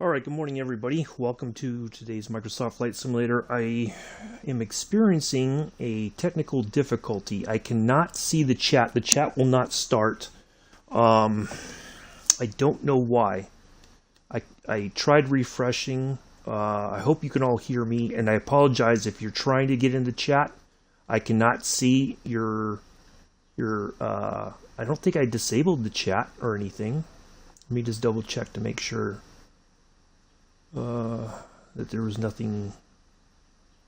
Alright, good morning everybody. Welcome to today's Microsoft Flight Simulator. I am experiencing a technical difficulty. I cannot see the chat. The chat will not start. I don't know why. I tried refreshing. I hope you can all hear me, and I apologize if you're trying to get in the chat. I cannot see your I don't think I disabled the chat or anything. Let me just double check to make sure that there was nothing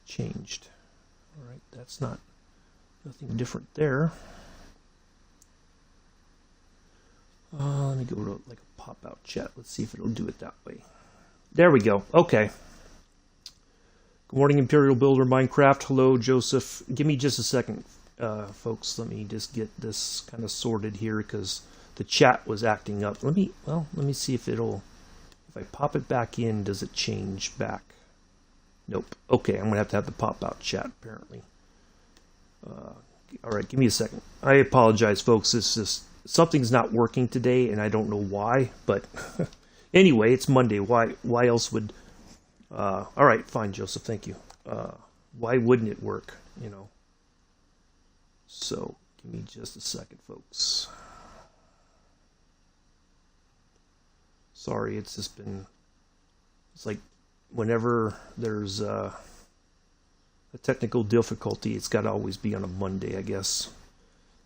changed. All right, that's nothing different there. Let me go to like a pop-out chat. Let's see if it'll do it that way. There we go. Okay. Good morning, Imperial Builder Minecraft. Hello, Joseph. Give me just a second, folks. Let me just get this kind of sorted here because the chat was acting up. Let me see if it'll. If I pop it back in, does it change back? Nope. Okay, I'm going to have the pop-out chat, apparently. All right, give me a second. I apologize, folks. It's just, something's not working today, and I don't know why. But anyway, it's Monday. Why else would... all right, fine, Joseph. Thank you. Why wouldn't it work, you know? So, give me just a second, folks. Sorry, it's just been, it's like whenever there's a technical difficulty, it's got to always be on a Monday, I guess.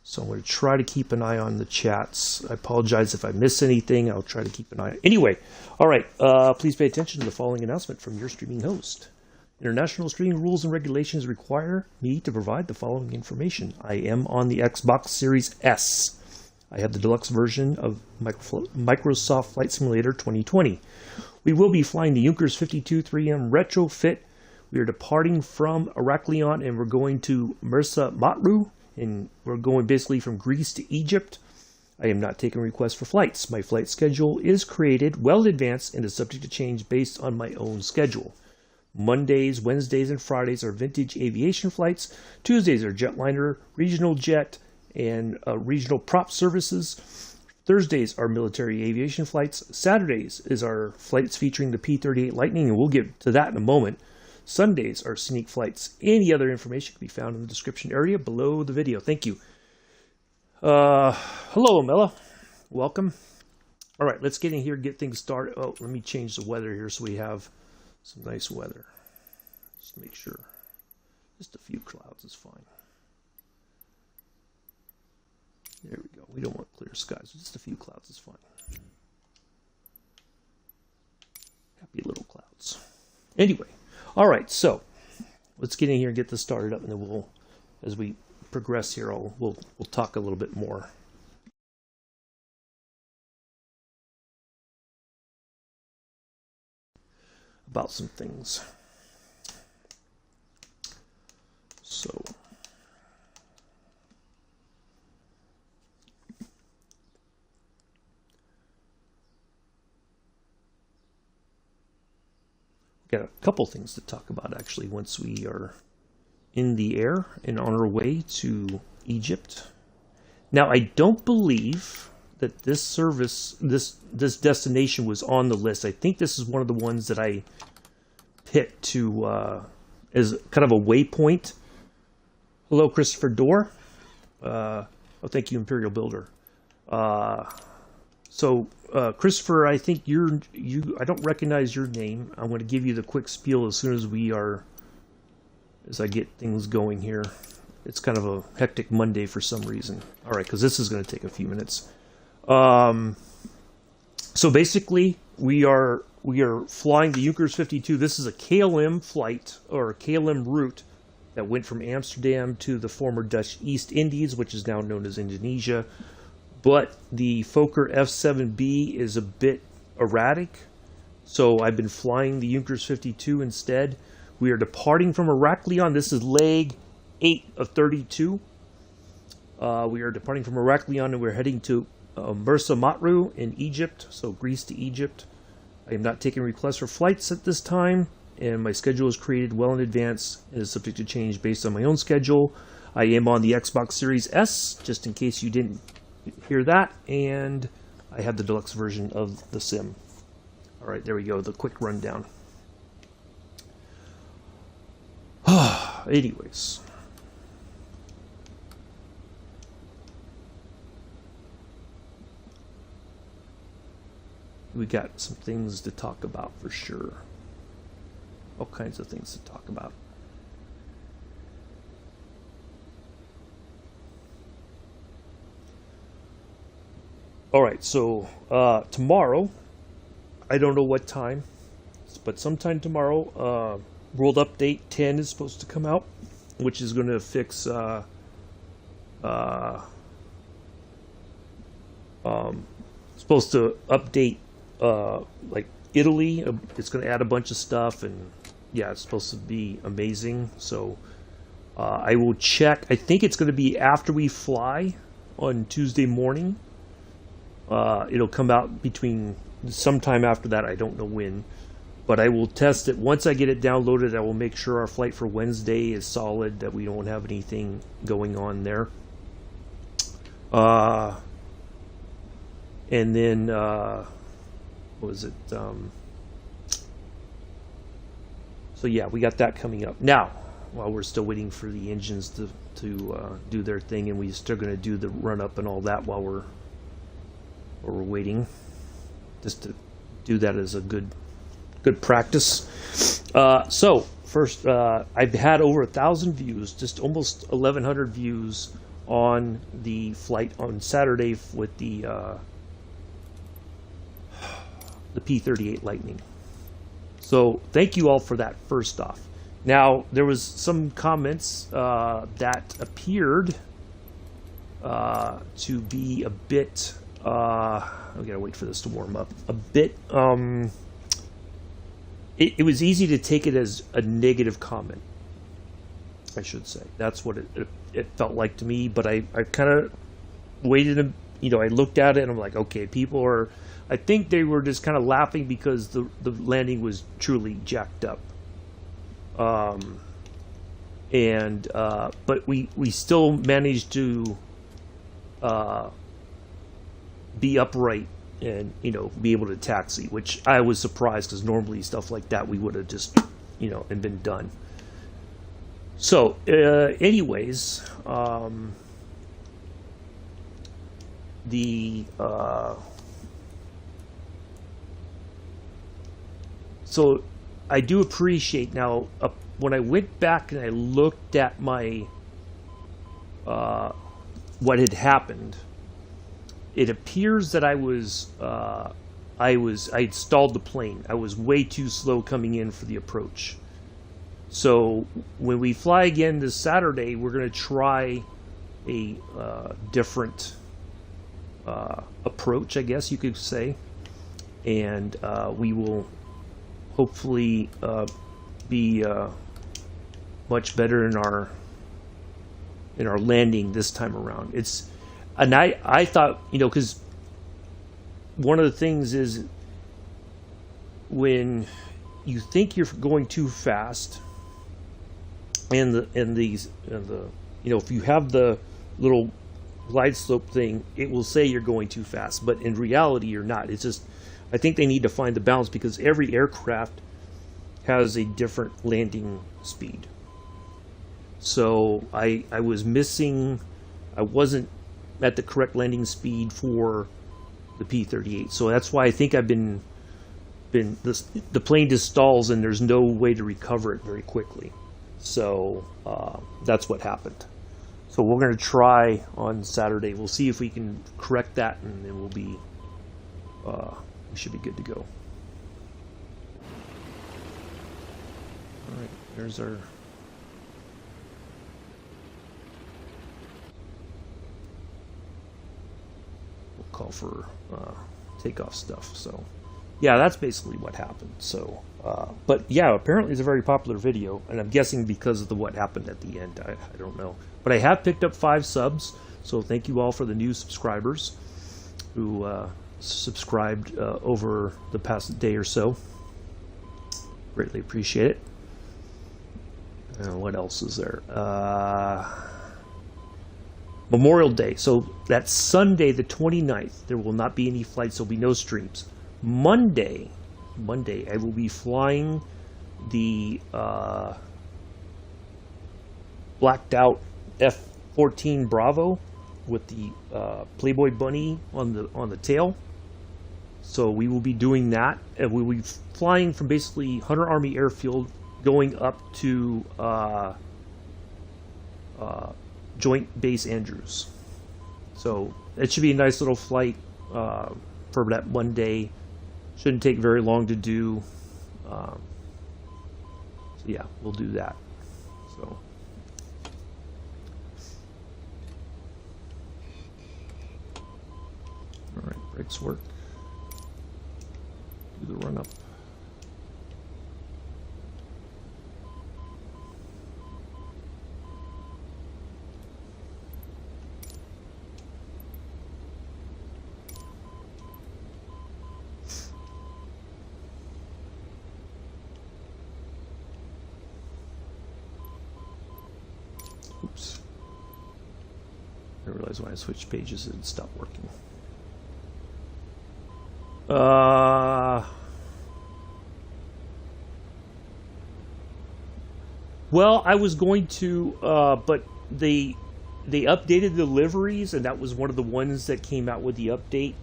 So I'm going to try to keep an eye on the chats. I apologize if I miss anything. I'll try to keep an eye. Anyway, all right, please pay attention to the following announcement from your streaming host. International streaming rules and regulations require me to provide the following information. I am on the Xbox Series S. I have the deluxe version of Microsoft Flight Simulator 2020. We will be flying the Junkers 52 3M-Retrofit. We are departing from Iraklion and we're going to Mersa Matruh, and we're going basically from Greece to Egypt. I am not taking requests for flights. My flight schedule is created well in advance and is subject to change based on my own schedule. Mondays, Wednesdays, and Fridays are vintage aviation flights. Tuesdays are jetliner, regional jet, and regional prop services. Thursdays are military aviation flights. Saturdays is our flights featuring the P-38 Lightning, and we'll get to that in a moment. Sundays are scenic flights. Any other information can be found in the description area below the video. Thank you. Hello, Amela. Welcome. All right, let's get in here and get things started. Oh, let me change the weather here so we have some nice weather. Just make sure. Just a few clouds is fine. There we go. We don't want clear skies. Just a few clouds is fine. Happy little clouds. Anyway, all right. So let's get in here and get this started up, and then we'll, as we progress here, we'll talk a little bit more about some things. So. Got a couple things to talk about actually once we are in the air and on our way to Egypt. Now, I don't believe that this service, this destination was on the list. I think this is one of the ones that I picked to as kind of a waypoint. Hello, Christopher Dorr. Oh, thank you, Imperial Builder. So, Christopher, I think I don't recognize your name. I'm going to give you the quick spiel as soon as I get things going here. It's kind of a hectic Monday for some reason. All right, because this is going to take a few minutes. So basically, we are flying the Junkers 52. This is a KLM flight, or a KLM route, that went from Amsterdam to the former Dutch East Indies, which is now known as Indonesia. But the Fokker F-7B is a bit erratic, so I've been flying the Junkers 52 instead. We are departing from Iraklion. This is leg 8 of 32. We are departing from Iraklion, and we're heading to Mersa Matruh in Egypt, so Greece to Egypt. I am not taking requests for flights at this time, and my schedule is created well in advance and is subject to change based on my own schedule. I am on the Xbox Series S, just in case you didn't hear that, and I have the deluxe version of the sim. All right, there we go. The quick rundown. Anyways. We got some things to talk about for sure. All kinds of things to talk about. All right, so tomorrow, I don't know what time, but sometime tomorrow, World Update 10 is supposed to come out, which is going to fix supposed to update like Italy. It's going to add a bunch of stuff, and yeah, it's supposed to be amazing. So I will check. I think it's going to be after we fly on Tuesday morning. It'll come out between sometime after that. I don't know when, but I will test it. Once I get it downloaded, I will make sure our flight for Wednesday is solid, that we don't have anything going on there. And then what was it? So yeah, we got that coming up. Now, while we're still waiting for the engines to do their thing, and we're still going to do the run up and all that while we're waiting, just to do that as a good practice. So first, I've had over 1,000 views, just almost 1,100 views on the flight on Saturday with the P-38 Lightning. So thank you all for that, first off. Now, there was some comments that appeared to be a bit I gotta wait for this to warm up a bit. It was easy to take it as a negative comment, I should say. That's what it felt like to me. But I kind of waited, I looked at it and I'm like, okay, people are, I think they were just kind of laughing because the landing was truly jacked up. But we still managed to be upright and be able to taxi, which I was surprised, because normally stuff like that we would have just and been done. So anyways, so I do appreciate now, when I went back and I looked at my what had happened, it appears that I had stalled the plane. I was way too slow coming in for the approach. So when we fly again this Saturday, we're going to try a different approach, I guess you could say, and we will hopefully be much better in our landing this time around. And I thought, because one of the things is, when you think you're going too fast, and if you have the little glide slope thing, it will say you're going too fast, but in reality you're not. It's just, I think they need to find the balance, because every aircraft has a different landing speed. So I wasn't at the correct landing speed for the P-38. So that's why I think I've been the plane just stalls and there's no way to recover it very quickly. So that's what happened. So we're going to try on Saturday. We'll see if we can correct that, and then we should be good to go. All right, there's our call for takeoff stuff. So yeah, that's basically what happened. So but yeah, apparently it's a very popular video, and I'm guessing because of what happened at the end. I don't know, but I have picked up 5 subs, so thank you all for the new subscribers who subscribed over the past day or so. Greatly appreciate it. What else is there? Memorial Day. So that's Sunday the 29th. There will not be any flights. There will be no streams. Monday, Monday. I will be flying the blacked out F-14 Bravo with the Playboy bunny on the tail. So we will be doing that, and we will be flying from basically Hunter Army Airfield going up to Joint Base Andrews. So it should be a nice little flight for that Monday. Shouldn't take very long to do. So yeah, we'll do that. So. All right, brakes work. Do the run up. Oops. I realized when I switched pages it stopped working. Well, I was going to, but they updated the liveries, and that was one of the ones that came out with the update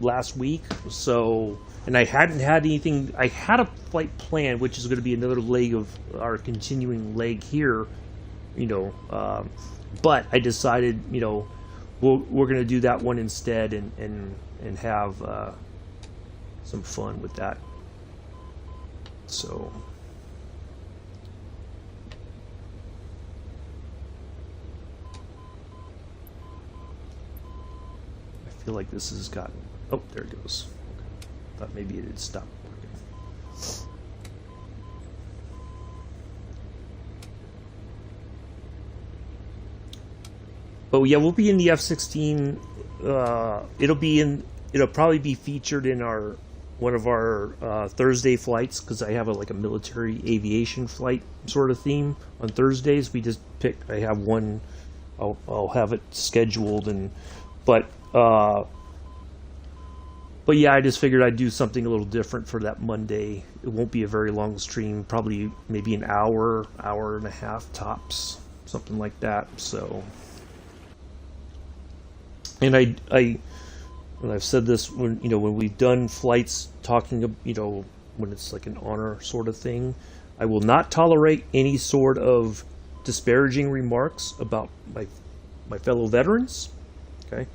last week. So, and I hadn't had anything. I had a flight plan, which is going to be another leg of our continuing leg here, you know. But I decided, you know, we're going to do that one instead, and have some fun with that. So. I feel like this has gotten. Oh, there it goes. Okay. Thought maybe it had stopped working. But yeah, we'll be in the F-16. It'll probably be featured in one of our Thursday flights, because I have like a military aviation flight sort of theme on Thursdays. We just pick. I have one. I'll have it scheduled, but yeah, I just figured I'd do something a little different for that Monday. It won't be a very long stream, probably maybe an hour and a half tops, something like that. So, and and I've said this when we've done flights talking, when it's like an honor sort of thing, I will not tolerate any sort of disparaging remarks about my fellow veterans. Okay.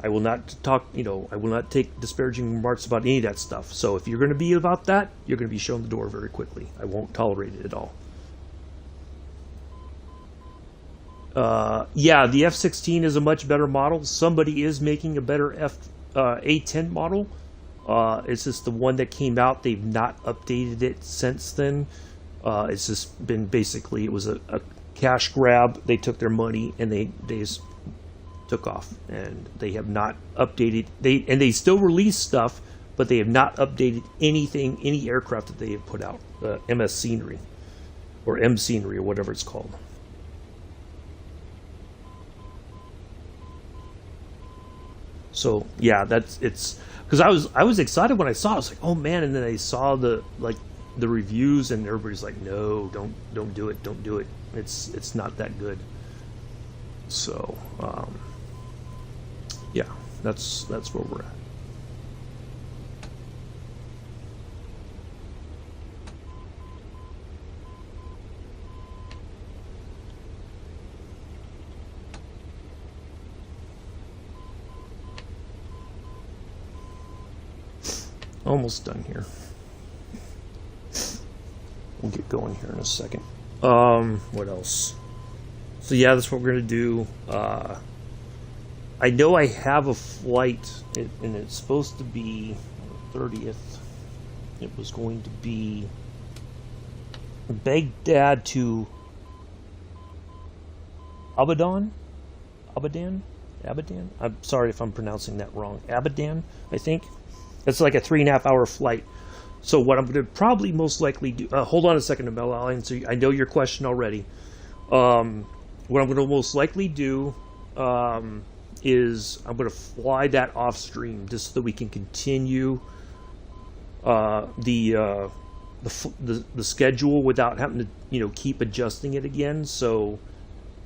I will not talk, I will not take disparaging remarks about any of that stuff. So if you're going to be about that, you're going to be shown the door very quickly. I won't tolerate it at all. Yeah, the F-16 is a much better model. Somebody is making a better A-10 model. It's just the one that came out. They've not updated it since then. It's just been basically, it was a cash grab. They took their money and they just took off, and they have not updated. They still release stuff, but they have not updated any aircraft that they have put out. MS Scenery, or M Scenery, or whatever it's called. So yeah, it's because I was excited when I saw it. I was like, oh man, and then I saw the reviews, and everybody's like, no, don't do it, don't do it. It's not that good. So yeah, that's where we're at. Almost done here. We'll get going here in a second. What else? So yeah, that's what we're gonna do. I know I have a flight, and it's supposed to be on the 30th. It was going to be Baghdad to Abadan. I'm sorry if I'm pronouncing that wrong. Abadan, I think. It's like a 3.5-hour flight. So what I'm going to probably most likely do... hold on a second, Amel. I'll answer you. I know your question already. What I'm going to most likely do is I'm going to fly that off stream just so that we can continue the schedule without having to keep adjusting it again. So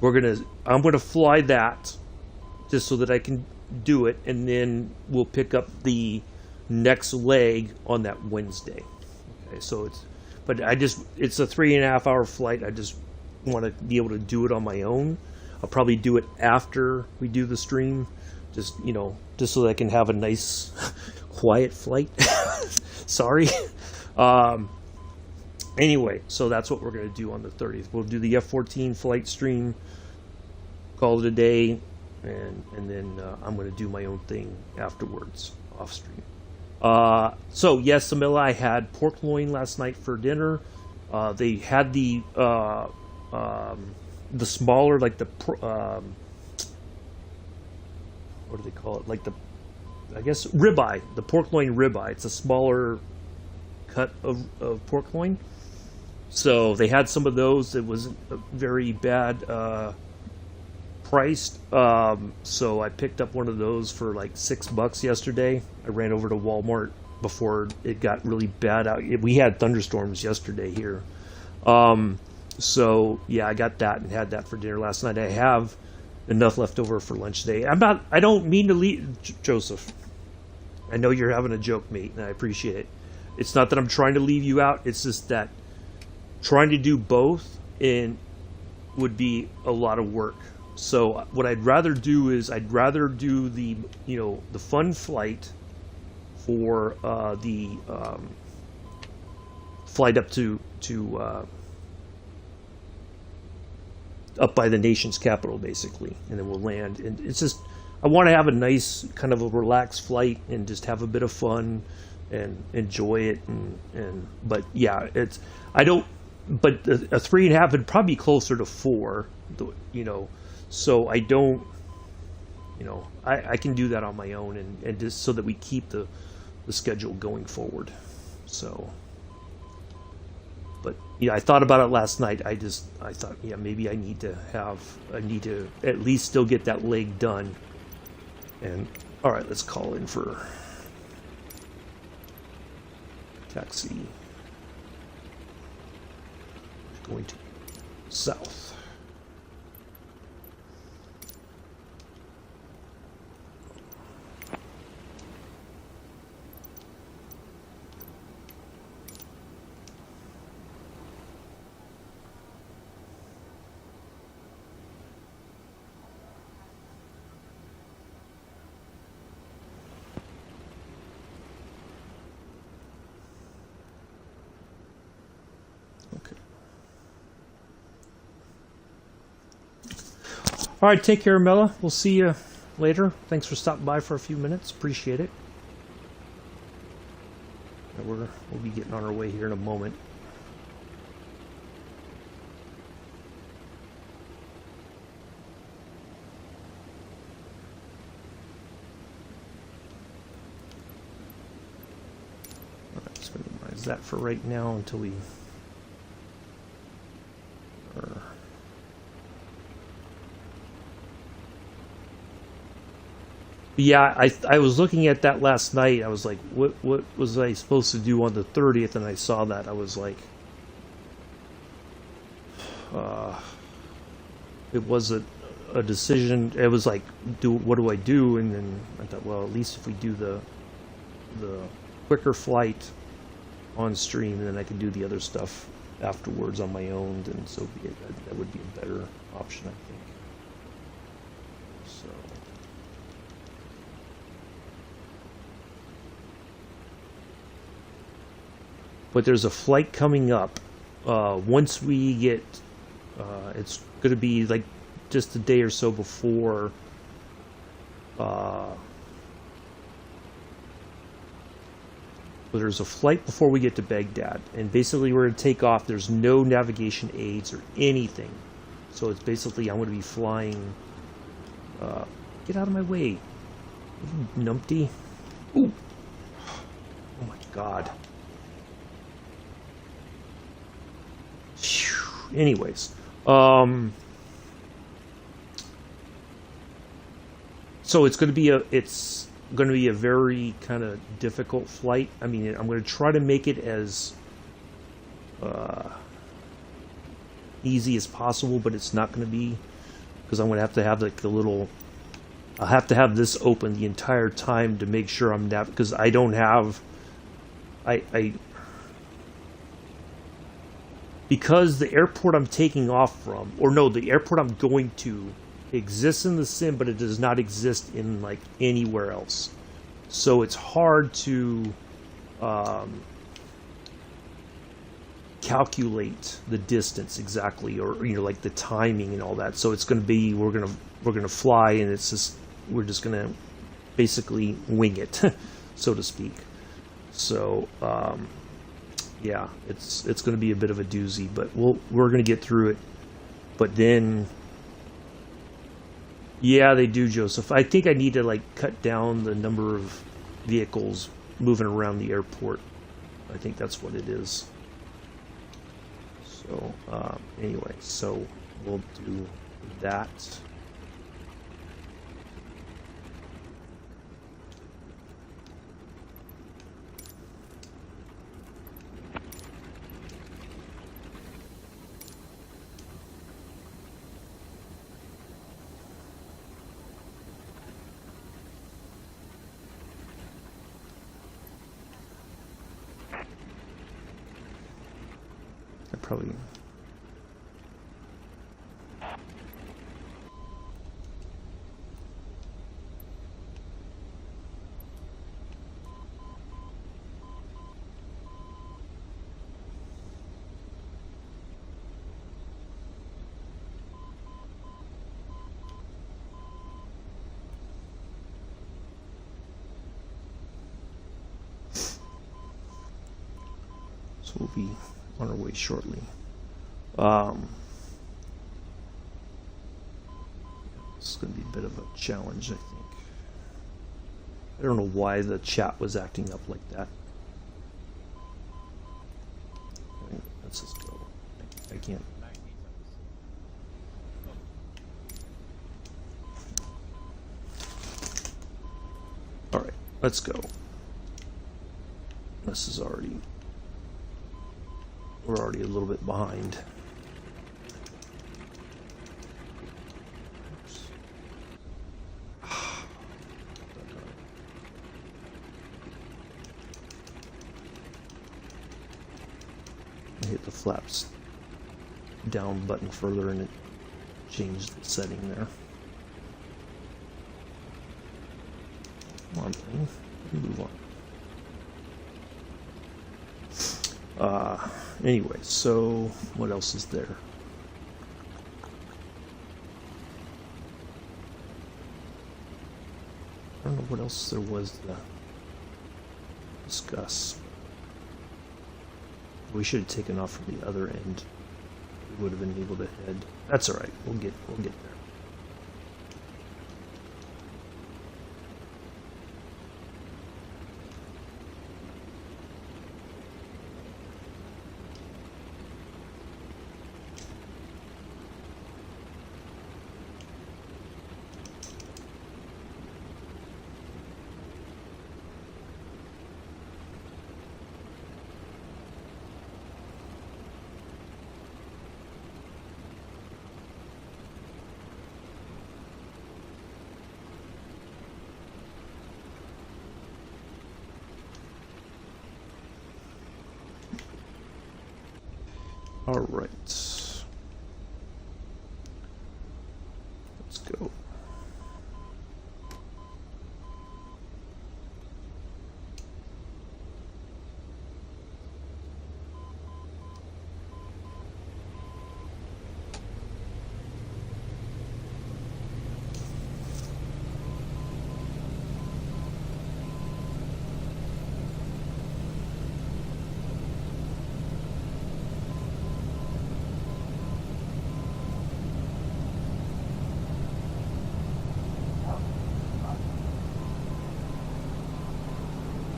I'm gonna fly that just so that I can do it, and then we'll pick up the next leg on that Wednesday. Okay, so it's a 3.5 hour flight. I just want to be able to do it on my own. I'll probably do it after we do the stream, just so that I can have a nice quiet flight. Sorry. Anyway, so that's what we're going to do on the 30th. We'll do the F-14 flight stream, call it a day, and then I'm going to do my own thing afterwards, off stream. So yes, Samila, I had pork loin last night for dinner. They had the smaller, like the what do they call it? Like I guess ribeye, the pork loin ribeye. It's a smaller cut of pork loin. So they had some of those. It wasn't very bad priced. So I picked up one of those for like $6 yesterday. I ran over to Walmart before it got really bad out. We had thunderstorms yesterday here. So yeah, I got that and had that for dinner last night. I have enough left over for lunch today. I don't mean to leave, Joseph. I know you're having a joke, mate, and I appreciate it. It's not that I'm trying to leave you out. It's just that trying to do both would be a lot of work. So what I'd rather do is I'd rather do the fun flight for the flight up to up by the nation's capital, basically, and then we'll land. And it's just, I want to have a nice kind of a relaxed flight and just have a bit of fun and enjoy it. But yeah, but a 3.5 would probably be closer to 4, so I don't, I can do that on my own and just so that we keep the schedule going forward. So, but yeah, I thought about it last night. I thought, yeah, maybe I need to at least still get that leg done. And all right, let's call in for taxi. Going to south. All right, take care, Mela. We'll see you later. Thanks for stopping by for a few minutes. Appreciate it. We'll be getting on our way here in a moment. All right, just minimize that for right now until we are. Yeah, I was looking at that last night. I was like, what was I supposed to do on the 30th? And I saw that. I was like, it was a decision. It was like, what do I do? And then I thought, well, at least if we do the quicker flight on stream, then I can do the other stuff afterwards on my own. And so that would be a better option, I think. So. But there's a flight coming up. Once we get, it's going to be like just a day or so before. But there's a flight before we get to Baghdad, and basically we're going to take off. There's no navigation aids or anything, so it's basically I'm going to be flying. Get out of my way, you numpty! Ooh. Oh my God. Anyways, so it's going to be going to be a very kind of difficult flight. I mean, I'm going to try to make it as easy as possible, but it's not going to be, because I'm going to have like the little, I'll have to have this open the entire time to make sure I'm not, because I don't have, because the airport I'm taking off from, or no, the airport I'm going to exists in the sim, but it does not exist in like anywhere else. So it's hard to calculate the distance exactly, or like the timing and all that. So it's going to be, we're going to fly, and it's just, we're just going to basically wing it, so to speak. So yeah, it's going to be a bit of a doozy, but we're going to get through it. But then, yeah, they do, Joseph. I think I need to like cut down the number of vehicles moving around the airport. I think that's what it is. So anyway, so we'll do that. Probably. So we'll be on our way shortly. This is going to be a bit of a challenge, I think. I don't know why the chat was acting up like that. Let's just go. I can't. All right, let's go. This is already. We're already a little bit behind. I hit the flaps down button further and it changed the setting there. Come on, thing. Move on. Anyway, so what else is there? I don't know what else there was to discuss. We should have taken off from the other end. We would have been able to head. That's all right. We'll get there. All right. Let's go.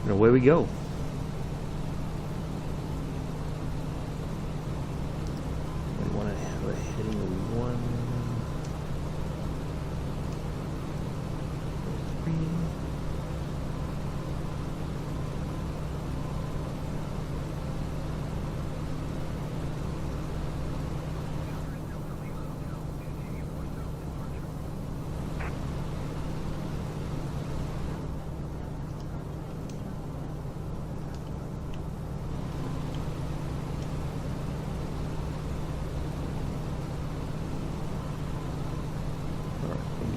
And away we go. I want to have a heading of 1, 3.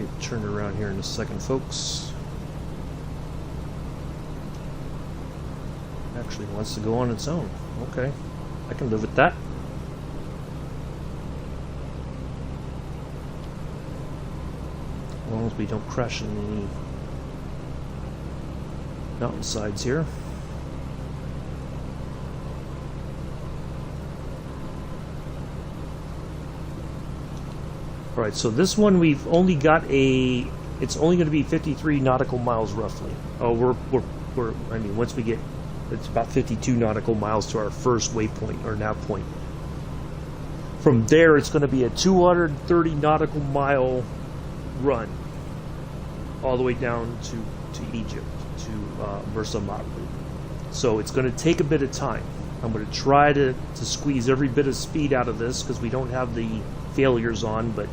get turned around here in a second, folks. Actually wants to go on its own. Okay, I can live with that. As long as we don't crash into any mountainsides here. Alright, so this one we've only got it's only going to be 53 nautical miles roughly. Oh, I mean, once we get, it's about 52 nautical miles to our first waypoint, or nav point. From there, it's going to be a 230 nautical mile run all the way down to Egypt, to Mersa Matruh. So it's going to take a bit of time. I'm going to try to squeeze every bit of speed out of this because we don't have the failures on, but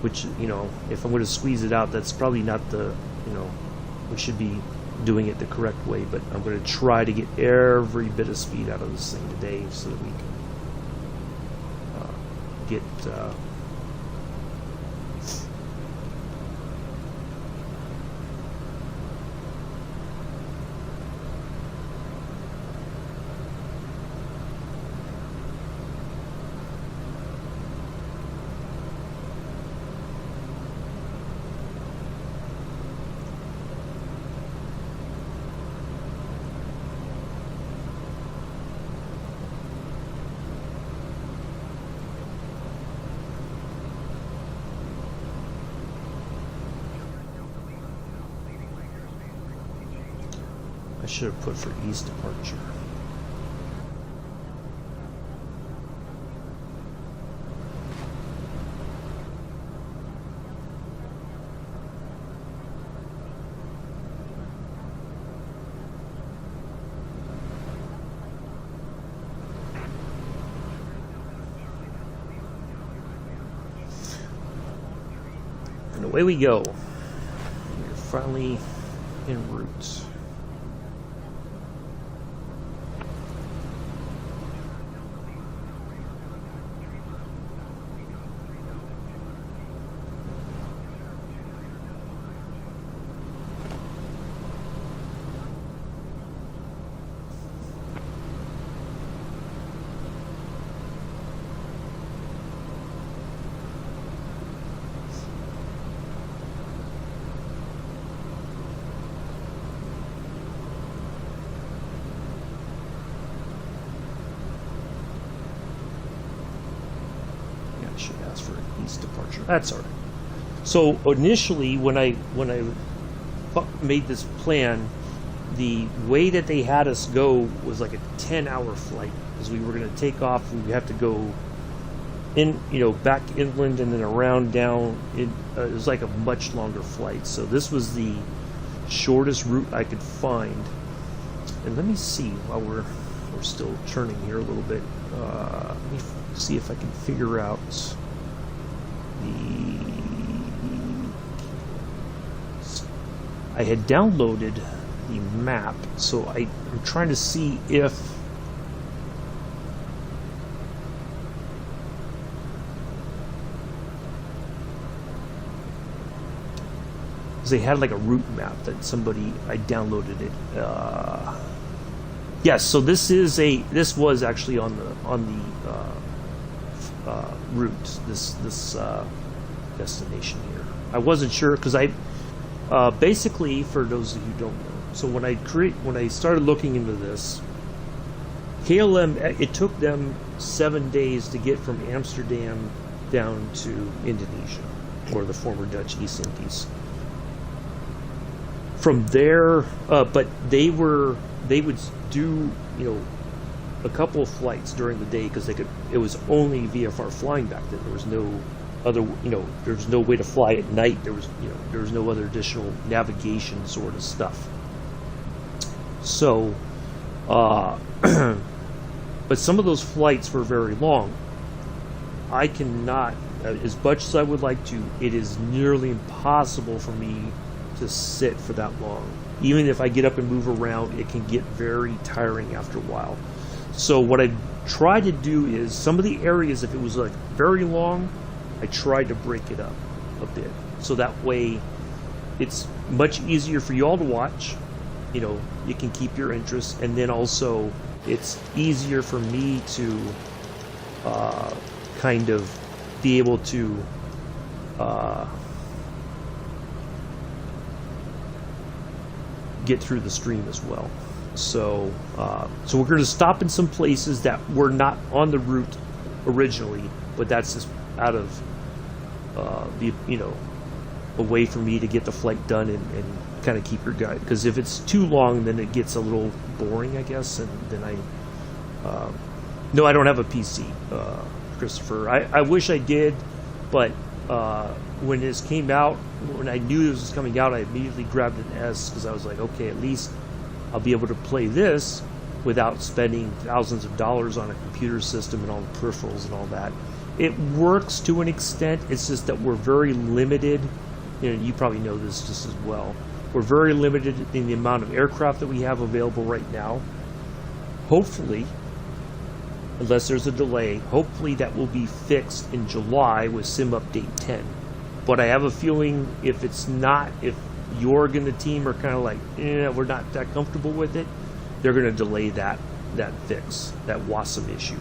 which, you know, if I'm going to squeeze it out, that's probably not the, you know, we should be doing it the correct way, but I'm going to try to get every bit of speed out of this thing today so that we can get I should have put for east departure. And away we go. We're finally en route. Should ask for an east departure. That's all right. So initially, when I made this plan, the way that they had us go was like a 10-hour flight, because we were going to take off. We have to go in, you know, back inland and then around down. It was like a much longer flight. So this was the shortest route I could find. And let me see while we're still turning here a little bit. Let me see if I can figure out I had downloaded the map, so I'm trying to see if they had like a route map that I downloaded it. Yes, so this was actually on the route, this destination here. I wasn't sure because basically, for those of you who don't know, so when I started looking into this, KLM, it took them 7 days to get from Amsterdam down to Indonesia, or the former Dutch East Indies. From there, but they would do, you know, a couple of flights during the day because it was only VFR flying back then. There was no other, you know, there was no way to fly at night. There was no other additional navigation sort of stuff. So, but some of those flights were very long. I cannot, as much as I would like to, it is nearly impossible for me to sit for that long. Even if I get up and move around, it can get very tiring after a while. So what I try to do is, some of the areas, if it was like very long, I tried to break it up. a bit, so that way it's much easier for you all to watch. You know, you can keep your interest, and then also it's easier for me to kind of be able to get through the stream as well. So so we're going to stop in some places that were not on the route originally, but that's just out of the, you know, a way for me to get the flight done and kind of keep your guide, because if it's too long then it gets a little boring, I guess, and then no, I don't have a PC, Christopher. I wish I did, but when this came out, when I knew this was coming out, I immediately grabbed an S, because I was like, okay, at least I'll be able to play this without spending thousands of dollars on a computer system and all the peripherals and all that. It works to an extent. It's just that we're very limited. You know, you probably know this just as well. We're very limited in the amount of aircraft that we have available right now. Hopefully, unless there's a delay, hopefully that will be fixed in July with Sim Update 10. But I have a feeling if it's not, if Jorg and the team are kind of like, we're not that comfortable with it, they're going to delay that fix, that WASM issue,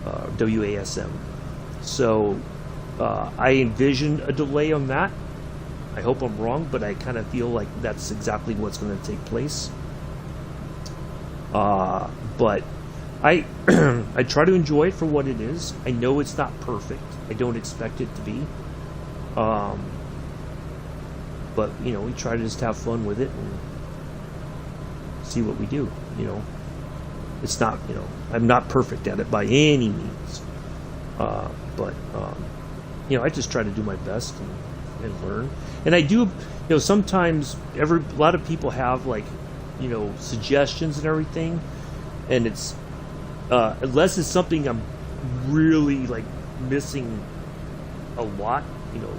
WASM. So I envision a delay on that. I hope I'm wrong, but I kind of feel like that's exactly what's going to take place. But I I try to enjoy it for what it is. I know it's not perfect. I don't expect it to be. But, you know, we try to just have fun with it and see what we do, you know. It's not, you know, I'm not perfect at it by any means. But, you know, I just try to do my best and learn. And I do, you know, sometimes a lot of people have, like, you know, suggestions and everything. And it's, unless it's something I'm really, like, missing a lot, you know,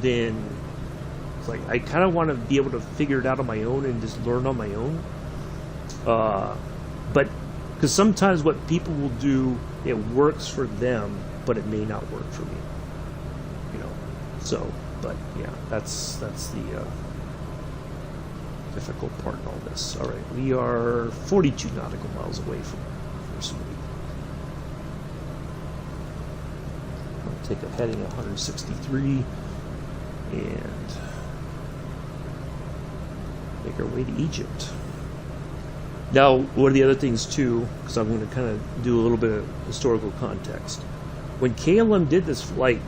then it's like I kind of want to be able to figure it out on my own and just learn on my own. But because sometimes what people will do, it works for them, but it may not work for me. You know, so, but yeah, that's the difficult part in all this. All right, we are 42 nautical miles away from first week. I'll take a heading 163 and make our way to Egypt. Now, one of the other things too, because I'm going to kind of do a little bit of historical context. When KLM did this flight,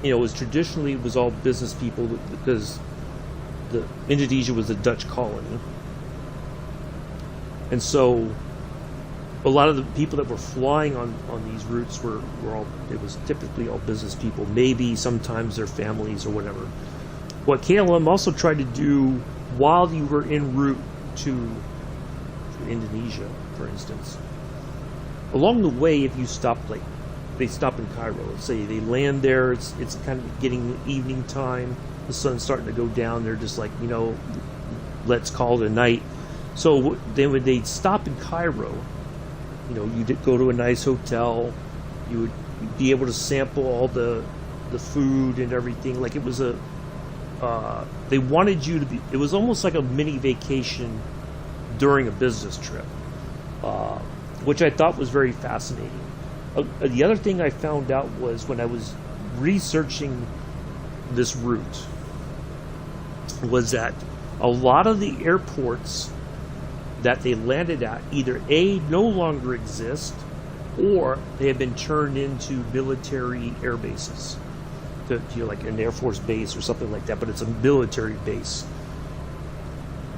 you know, it was all business people, because Indonesia was a Dutch colony, and so a lot of the people that were flying on these routes were all, it was typically all business people, maybe sometimes their families or whatever. What KLM also tried to do while you were en route to Indonesia, for instance, along the way, if you stop, like they stop in Cairo, let's say they land there, it's kind of getting evening time, the sun's starting to go down, they're just like, you know, let's call it a night. So then when they'd stop in Cairo, you know, you'd go to a nice hotel, you would be able to sample all the food and everything. Like it was they wanted you to be, it was almost like a mini vacation during a business trip, which I thought was very fascinating. The other thing I found out was when I was researching this route was that a lot of the airports that they landed at either A, no longer exist, or they have been turned into military air bases. You know, like an Air Force base or something like that, but it's a military base.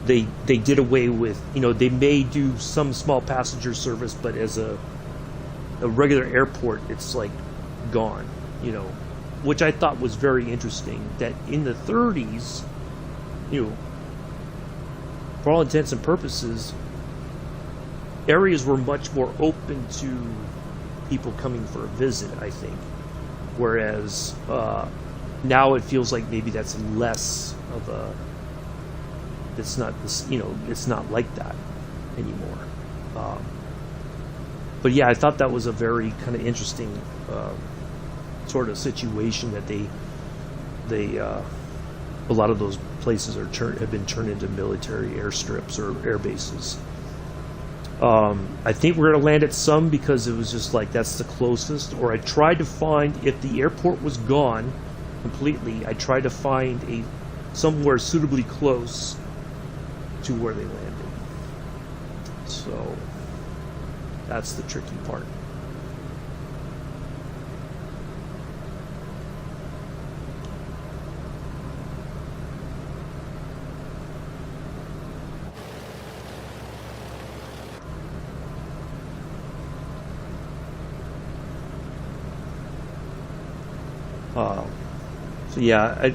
They did away with, you know, they may do some small passenger service, but as a regular airport, it's like gone, you know, which I thought was very interesting, that in the 30s, you know, for all intents and purposes, areas were much more open to people coming for a visit, I think. Whereas now it feels like maybe that's less of a, it's not this, you know, it's not like that anymore. But yeah, I thought that was a very kind of interesting sort of situation that they they a lot of those places have been turned into military airstrips or air bases. I think we're going to land at some because it was just like that's the closest. Or I tried to find, if the airport was gone completely, I tried to find somewhere suitably close to where they landed. So that's the tricky part. So yeah,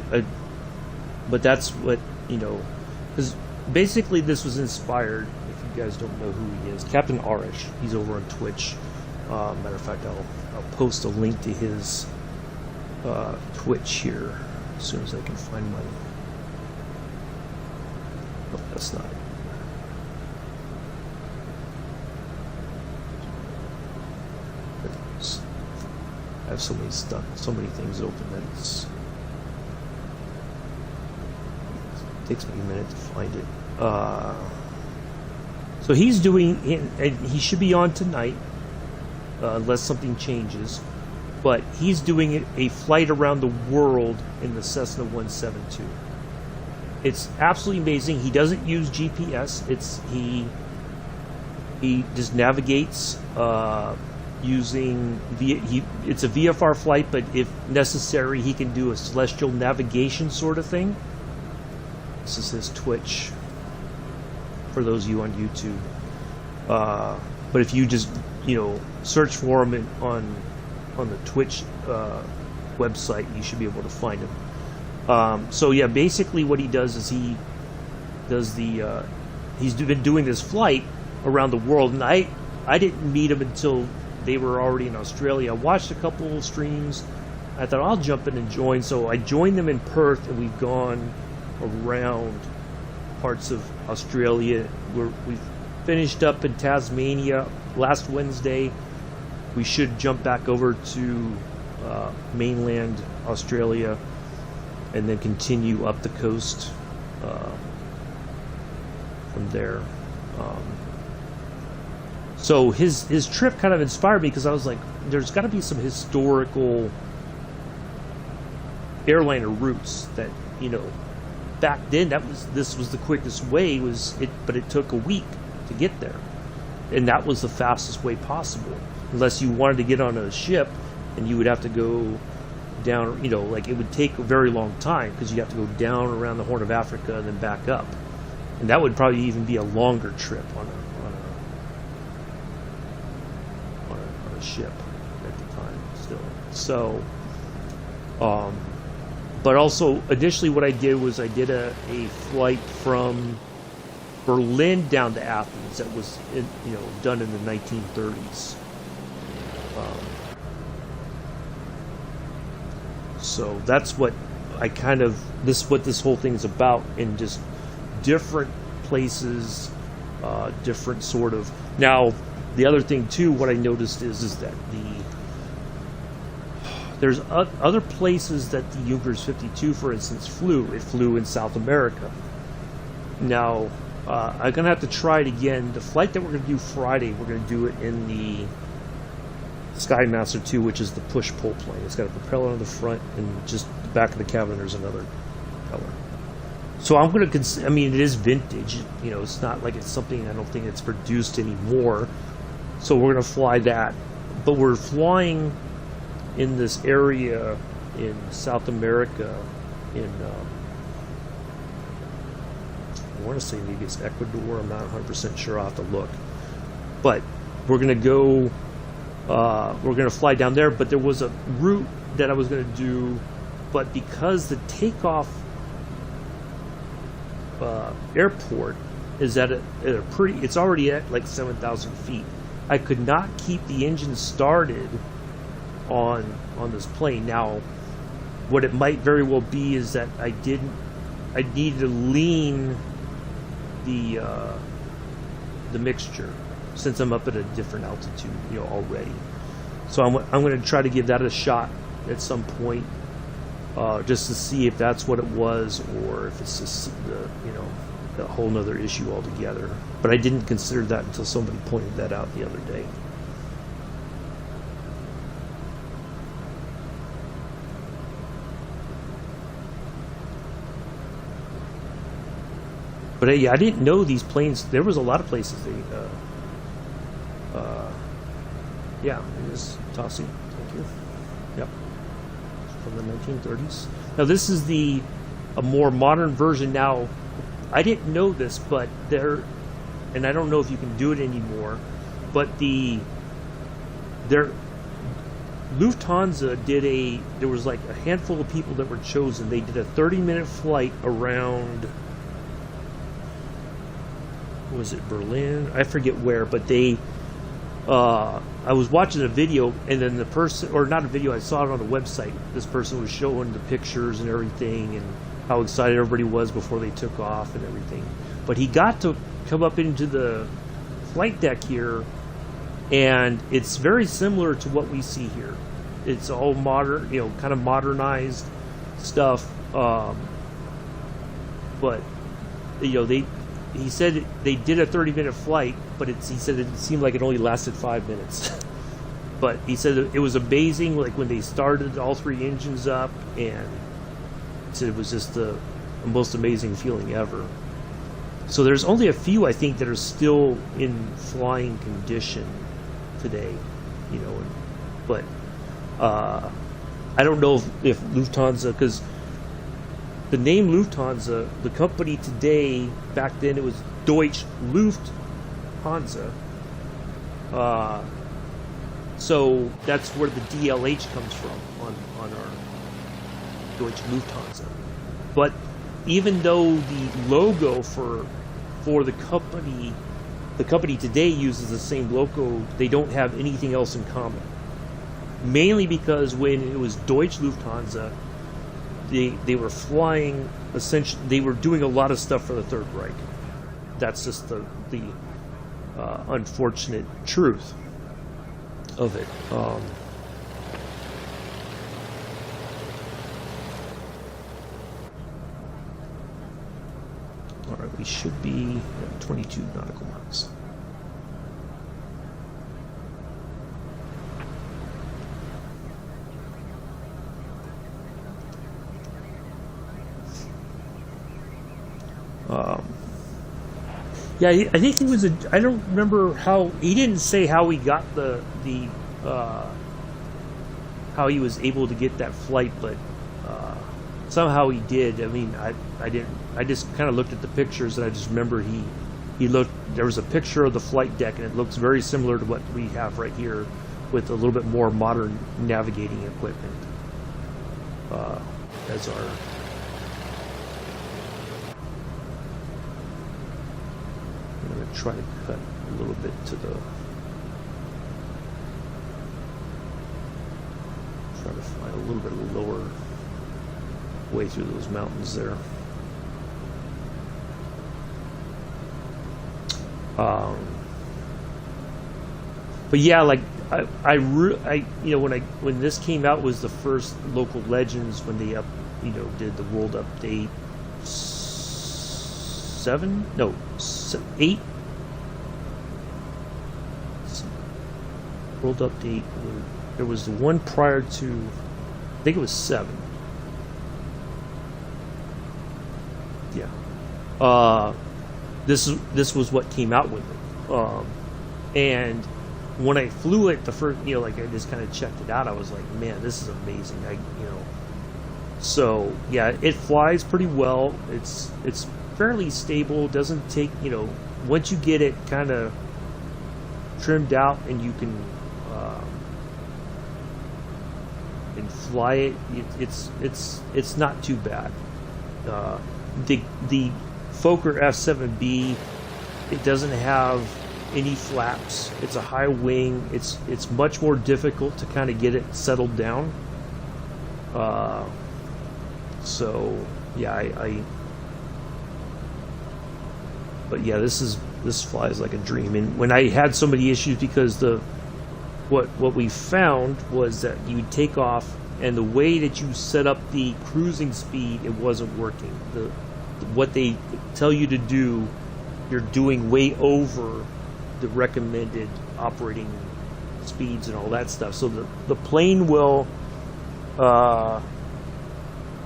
but that's what, because basically this was inspired, if you guys don't know who he is, Captain Arish. He's over on Twitch. Matter of fact, I'll post a link to his Twitch here as soon as I can find my... Oh, that's not it. I have so many things open that it takes me a minute to find it. So he's doing, and he should be on tonight, unless something changes. But he's doing a flight around the world in the Cessna 172. It's absolutely amazing. He doesn't use GPS. He just navigates. Using it's a VFR flight, but if necessary, he can do a celestial navigation sort of thing. This is his Twitch for those of you on YouTube. But if you just search for him on the Twitch website, you should be able to find him. So yeah, basically what he does is he does he's been doing this flight around the world, and I didn't meet him until they were already in Australia. I watched a couple of streams. I thought I'll jump in and join. So I joined them in Perth, and we've gone around parts of Australia. We've finished up in Tasmania last Wednesday. We should jump back over to mainland Australia and then continue up the coast from there. So his trip kind of inspired me because I was like, there's got to be some historical airliner routes that, back then this was the quickest way, but it took a week to get there. And that was the fastest way possible. Unless you wanted to get on a ship and you would have to go down, it would take a very long time because you have to go down around the Horn of Africa and then back up. And that would probably even be a longer trip on a ship at the time still. So but also additionally what I did was I did a flight from Berlin down to Athens that was done in the 1930s. So that's what what this whole thing is about, in just different places, different sort of. Now the other thing too, what I noticed is that there's other places that the Junkers 52, for instance, flew. It flew in South America. Now, I'm going to have to try it again. The flight that we're going to do Friday, we're going to do it in the Skymaster 2, which is the push-pull plane. It's got a propeller on the front, and just the back of the cabin there's another propeller. So I'm going to it is vintage. It's not like it's something, I don't think it's produced anymore. So we're going to fly that. But we're flying in this area in South America, I want to say maybe it's Ecuador. I'm not 100% sure. I'll have to look. But we're going to go, we're going to fly down there. But there was a route that I was going to do, but because the takeoff airport is at a pretty, it's already at like 7,000 feet. I could not keep the engine started on this plane. Now, what it might very well be is that I needed to lean the mixture since I'm up at a different altitude, already. So I'm going to try to give that a shot at some point. just to see if that's what it was, or if it's just a whole nother issue altogether. But I didn't consider that until somebody pointed that out the other day. But yeah, I didn't know these planes. There was a lot of places they. Yeah, it is tossing. Thank you. Yep, from the 1930s. Now this is a more modern version. Now, I didn't know this, but and I don't know if you can do it anymore. But Lufthansa did there was like a handful of people that were chosen. They did a 30-minute flight around. Was it Berlin? I forget where, but they. I was watching a video, and then the person, or not a video, I saw it on a website. This person was showing the pictures and everything, and how excited everybody was before they took off and everything. But he got to come up into the flight deck here, and it's very similar to what we see here. It's all modern, kind of modernized stuff. But he said they did a 30-minute flight, but he said it seemed like it only lasted 5 minutes. But he said it was amazing, like when they started all 3 engines up, and he said it was just the most amazing feeling ever. So there's only a few, I think, that are still in flying condition today, but I don't know if Lufthansa, because the name Lufthansa, the company today, back then it was Deutsche Lufthansa. So that's where the DLH comes from on our Deutsche Lufthansa. But even though the logo for the company today uses the same logo, they don't have anything else in common. Mainly because when it was Deutsche Lufthansa, they were flying, essentially, they were doing a lot of stuff for the Third Reich. That's just the unfortunate truth of it. All right, we should be at 22 nautical miles. Yeah, I think he was I don't remember how, he didn't say how he got how he was able to get that flight, but somehow he did. I mean, I just kind of looked at the pictures, and I just remember there was a picture of the flight deck, and it looks very similar to what we have right here, with a little bit more modern navigating equipment as our. I'm going to try to cut a little bit to try to find a little bit lower way through those mountains there. But yeah, like when this came out, was the first Local Legends when they did the World Update 8 World Update. There was the one prior to, I think it was 7. Yeah. This was what came out with it. And when I flew it the first, I just kind of checked it out. I was like, man, this is amazing. So yeah, it flies pretty well. It's fairly stable. Doesn't take, once you get it kind of trimmed out and you can and fly it, it's not too bad. The Fokker F7B, it doesn't have any flaps. It's a high wing. It's much more difficult to kind of get it settled down. So yeah, but yeah, this flies like a dream. And when I had so many issues, because what we found was that you would take off and the way that you set up the cruising speed, it wasn't working. What they tell you to do, you're doing way over the recommended operating speeds and all that stuff. So the plane will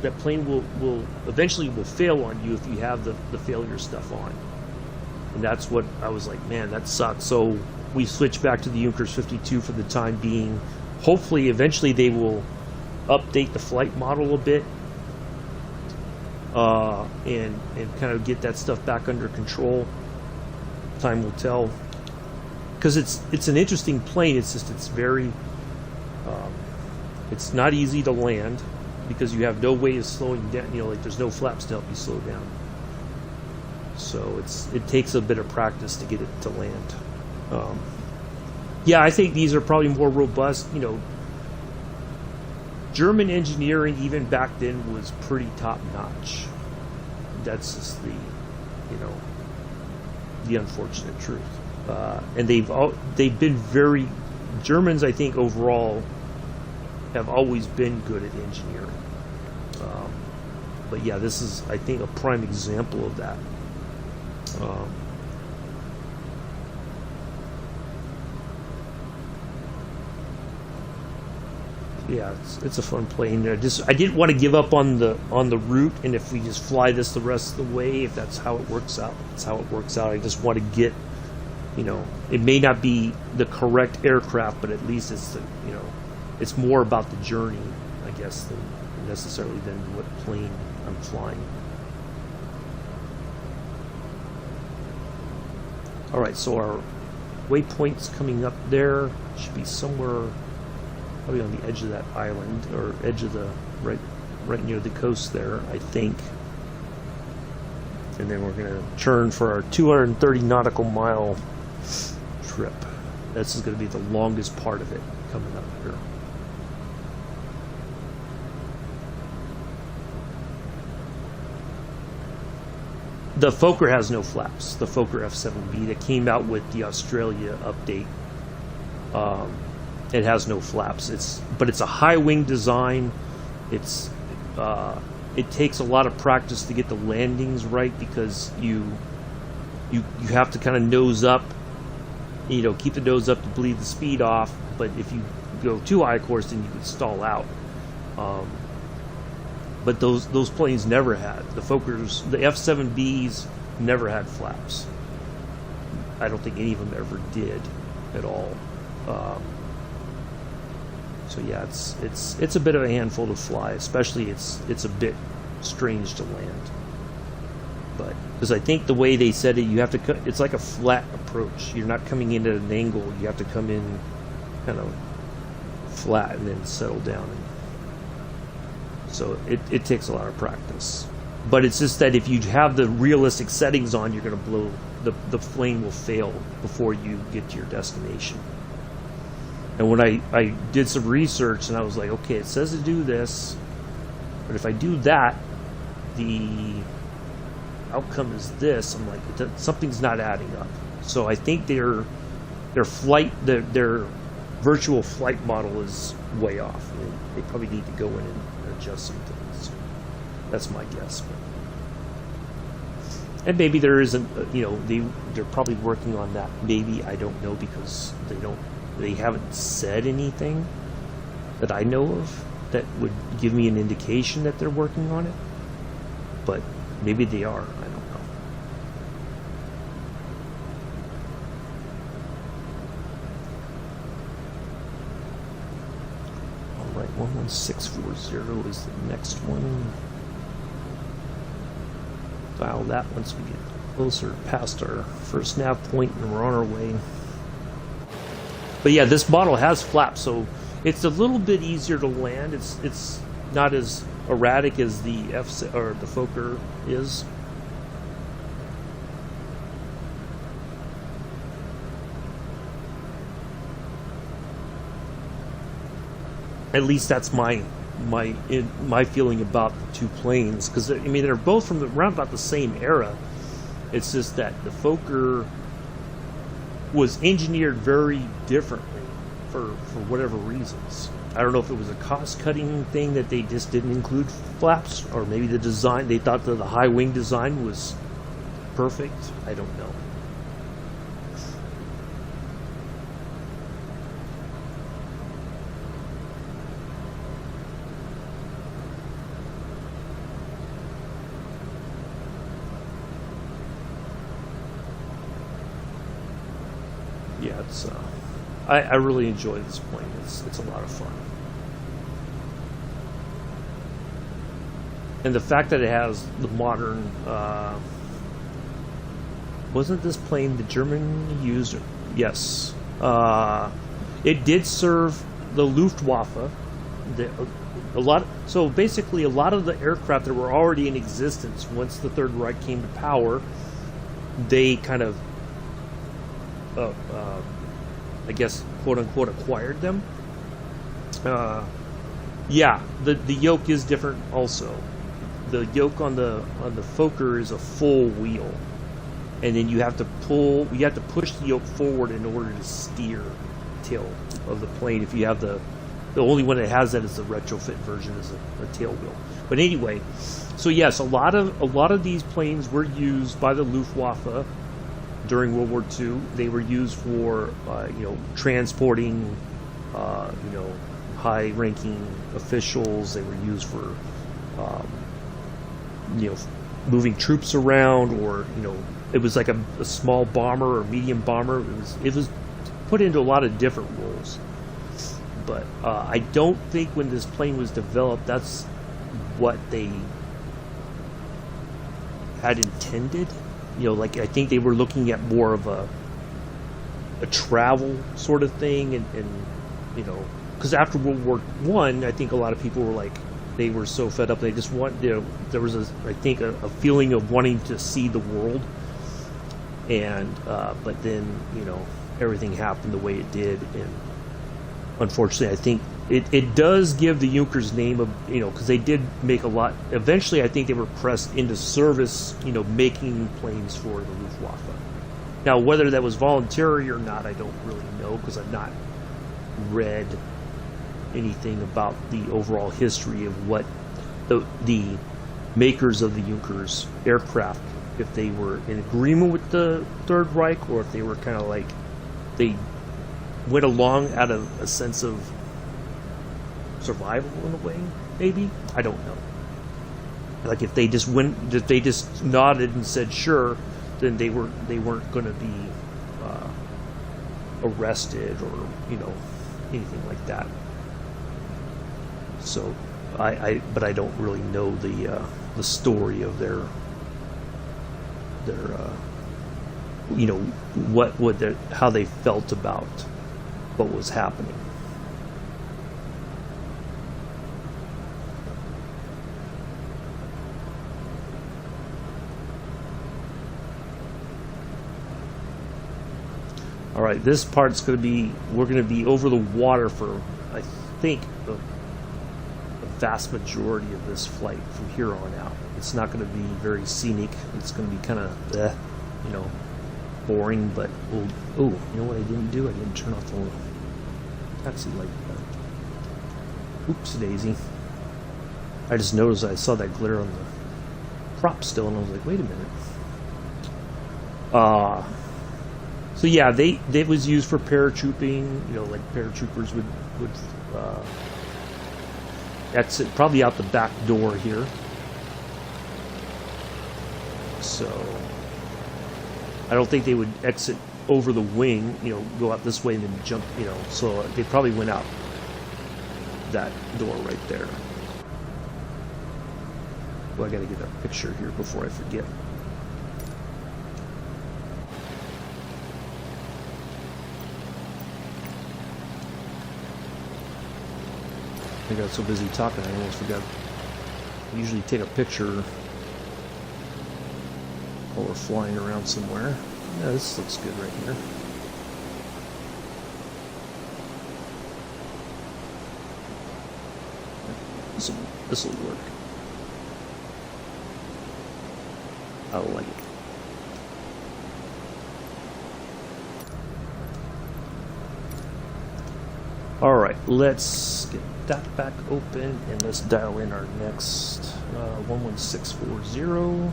will eventually fail on you if you have the failure stuff on. And that's what I was like, man, that sucks. So we switched back to the Junkers 52 for the time being. Hopefully eventually they will update the flight model a bit, and kind of get that stuff back under control. Time will tell, because it's an interesting plane. It's just it's very it's not easy to land because you have no way of slowing down. Like there's no flaps to help you slow down. So it takes a bit of practice to get it to land. Yeah, I think these are probably more robust. German engineering even back then was pretty top notch. That's just the unfortunate truth. And they've been very, Germans, I think overall have always been good at engineering. But yeah, this is, I think, a prime example of that. Yeah, it's a fun plane. I didn't want to give up on the route, and if we just fly this the rest of the way, if that's how it works out, that's how it works out. I just want to get, it may not be the correct aircraft, but at least it's it's more about the journey, I guess, than necessarily than what plane I'm flying. All right, so our waypoint's coming up there. Should be somewhere probably on the edge of that island, or edge of the right near the coast there, I think. And then we're going to turn for our 230 nautical mile trip. This is going to be the longest part of it coming up here. The Fokker has no flaps. The Fokker F7B that came out with the Australia update, it has no flaps. But it's a high wing design. It takes a lot of practice to get the landings right, because you have to kind of nose up, keep the nose up to bleed the speed off. But if you go too high, of course, then you can stall out. But those planes never had, the Fokkers, the F7Bs never had flaps. I don't think any of them ever did at all. So yeah, it's a bit of a handful to fly, especially it's a bit strange to land. But because I think the way they said it, you have to it's like a flat approach. You're not coming in at an angle. You have to come in kind of flat and then settle down. So it takes a lot of practice. But it's just that if you have the realistic settings on, you're going to blow, the plane will fail before you get to your destination. And when I did some research, and I was like, okay, it says to do this, but if I do that, the outcome is this. I'm like, something's not adding up. So I think their virtual flight model is way off. I mean, they probably need to go in and adjust some things. That's my guess. And maybe there isn't, they're probably working on that. Maybe, I don't know, because they haven't said anything that I know of that would give me an indication that they're working on it. But maybe they are. I don't know. All right, 11640 is the next one. Dial that once we get closer past our first nav point and we're on our way. But yeah, this model has flaps, so it's a little bit easier to land. It's not as erratic as the the Fokker is. At least that's my feeling about the two planes, because I mean they're both from around about the same era. It's just that the Fokker was engineered very differently for whatever reasons. I don't know if it was a cost-cutting thing that they just didn't include flaps, or maybe the design, they thought that the high wing design was perfect. I don't know. Yeah, it's I really enjoy this plane. It's a lot of fun. And the fact that it has the modern wasn't this plane the German used? Yes. It did serve the Luftwaffe. So basically a lot of the aircraft that were already in existence once the Third Reich came to power, they kind of I guess, quote unquote, acquired them. Yeah, the yoke is different. Also, the yoke on the Fokker is a full wheel, and then you have to push the yoke forward in order to steer the tail of the plane. If you have the only one that has that is the retrofit version, is a tail wheel. But anyway, so yes, a lot of these planes were used by the Luftwaffe during World War II. They were used for transporting high-ranking officials. They were used for moving troops around, or it was like a small bomber or medium bomber. It was put into a lot of different roles. But I don't think when this plane was developed, that's what they had intended. I think they were looking at more of a travel sort of thing, and because after World War I think a lot of people were like, they were so fed up, they just there was I think a feeling of wanting to see the world, and but then everything happened the way it did, and unfortunately I think it does give the Junkers name of, because they did make a lot. Eventually, I think they were pressed into service, making planes for the Luftwaffe. Now, whether that was voluntary or not, I don't really know, because I've not read anything about the overall history of what the makers of the Junkers aircraft, if they were in agreement with the Third Reich, or if they were kind of like, they went along out of a sense of survival in a way, maybe. I don't know. Like if they just nodded and said sure, then they weren't going to be arrested or anything like that. So but I don't really know the story of their how they felt about what was happening. All right, this part's going to be, we're going to be over the water for, I think, the vast majority of this flight from here on out. It's not going to be very scenic. It's going to be kind of, boring, but we'll, oh, you know what I didn't do? I didn't turn off the taxi light. Oops, daisy. I just noticed I saw that glare on the prop still, and I was like, wait a minute. So yeah, they was used for paratrooping. Like paratroopers would exit probably out the back door here. So I don't think they would exit over the wing, go out this way and then jump, so they probably went out that door right there. Well, I gotta get a picture here before I forget. I got so busy talking I almost forgot. I usually take a picture while we're flying around somewhere. Yeah, this looks good right here. This will work. I like it. All right. let's get that back open and let's dial in our next 11640.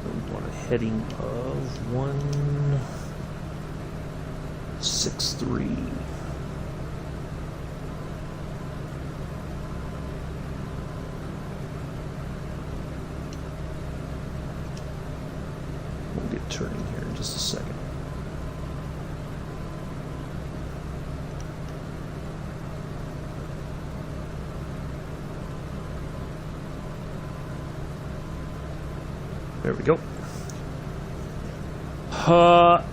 We want a heading of 163. We'll get turning here in just a second. There we go.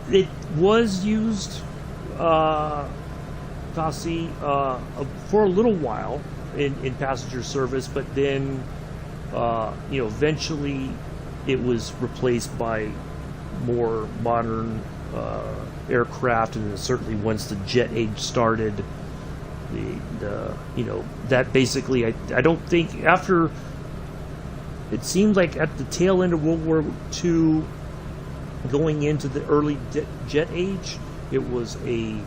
It was used, Tassi, for a little while in passenger service, but then, eventually it was replaced by more modern aircraft, and certainly once the jet age started, that basically, I don't think after. It seemed like at the tail end of World War II, going into the early jet age, it was it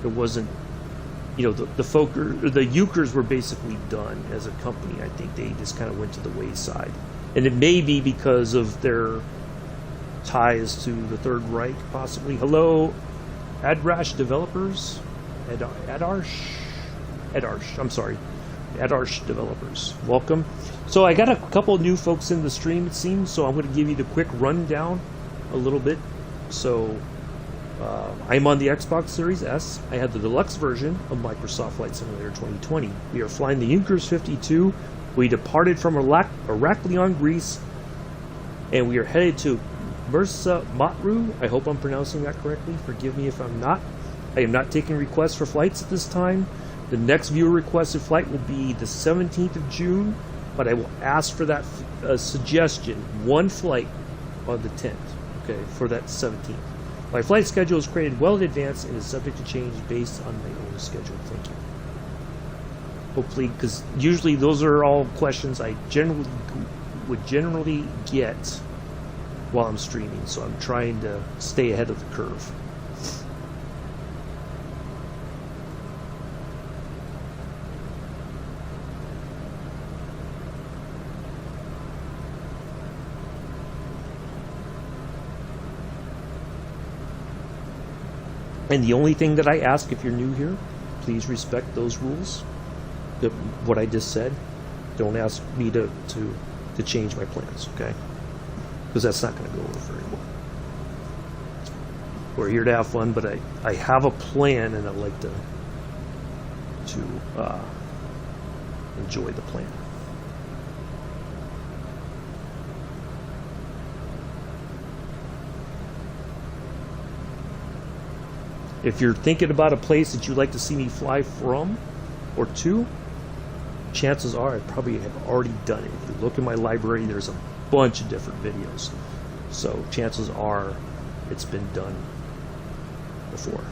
wasn't, the Fokker, the Ukers were basically done as a company. I think they just kind of went to the wayside, and it may be because of their ties to the Third Reich, possibly. Hello, Adrash developers, Adarsh, I'm sorry. Adarsh developers, welcome. So I got a couple new folks in the stream, it seems, so I'm going to give you the quick rundown a little bit. So I'm on the Xbox Series S. I had the deluxe version of Microsoft Flight Simulator 2020. We are flying the Junkers 52. We departed from Iraklion, Greece, and we are headed to Mersa Matruh. I hope I'm pronouncing that correctly. Forgive me if I'm not. I am not taking requests for flights at this time. The next viewer requested flight will be the 17th of June, but I will ask for that suggestion, one flight on the 10th, okay, for that 17th. My flight schedule is created well in advance and is subject to change based on my own schedule. Thank you. Hopefully, because usually those are all questions I would generally get while I'm streaming, so I'm trying to stay ahead of the curve. And the only thing that I ask, if you're new here, please respect those rules. What I just said. Don't ask me to change my plans, okay? Because that's not going to go over very well. We're here to have fun, but I have a plan, and I like to enjoy the plan. If you're thinking about a place that you'd like to see me fly from or to, chances are I probably have already done it. If you look in my library, there's a bunch of different videos. So chances are it's been done before.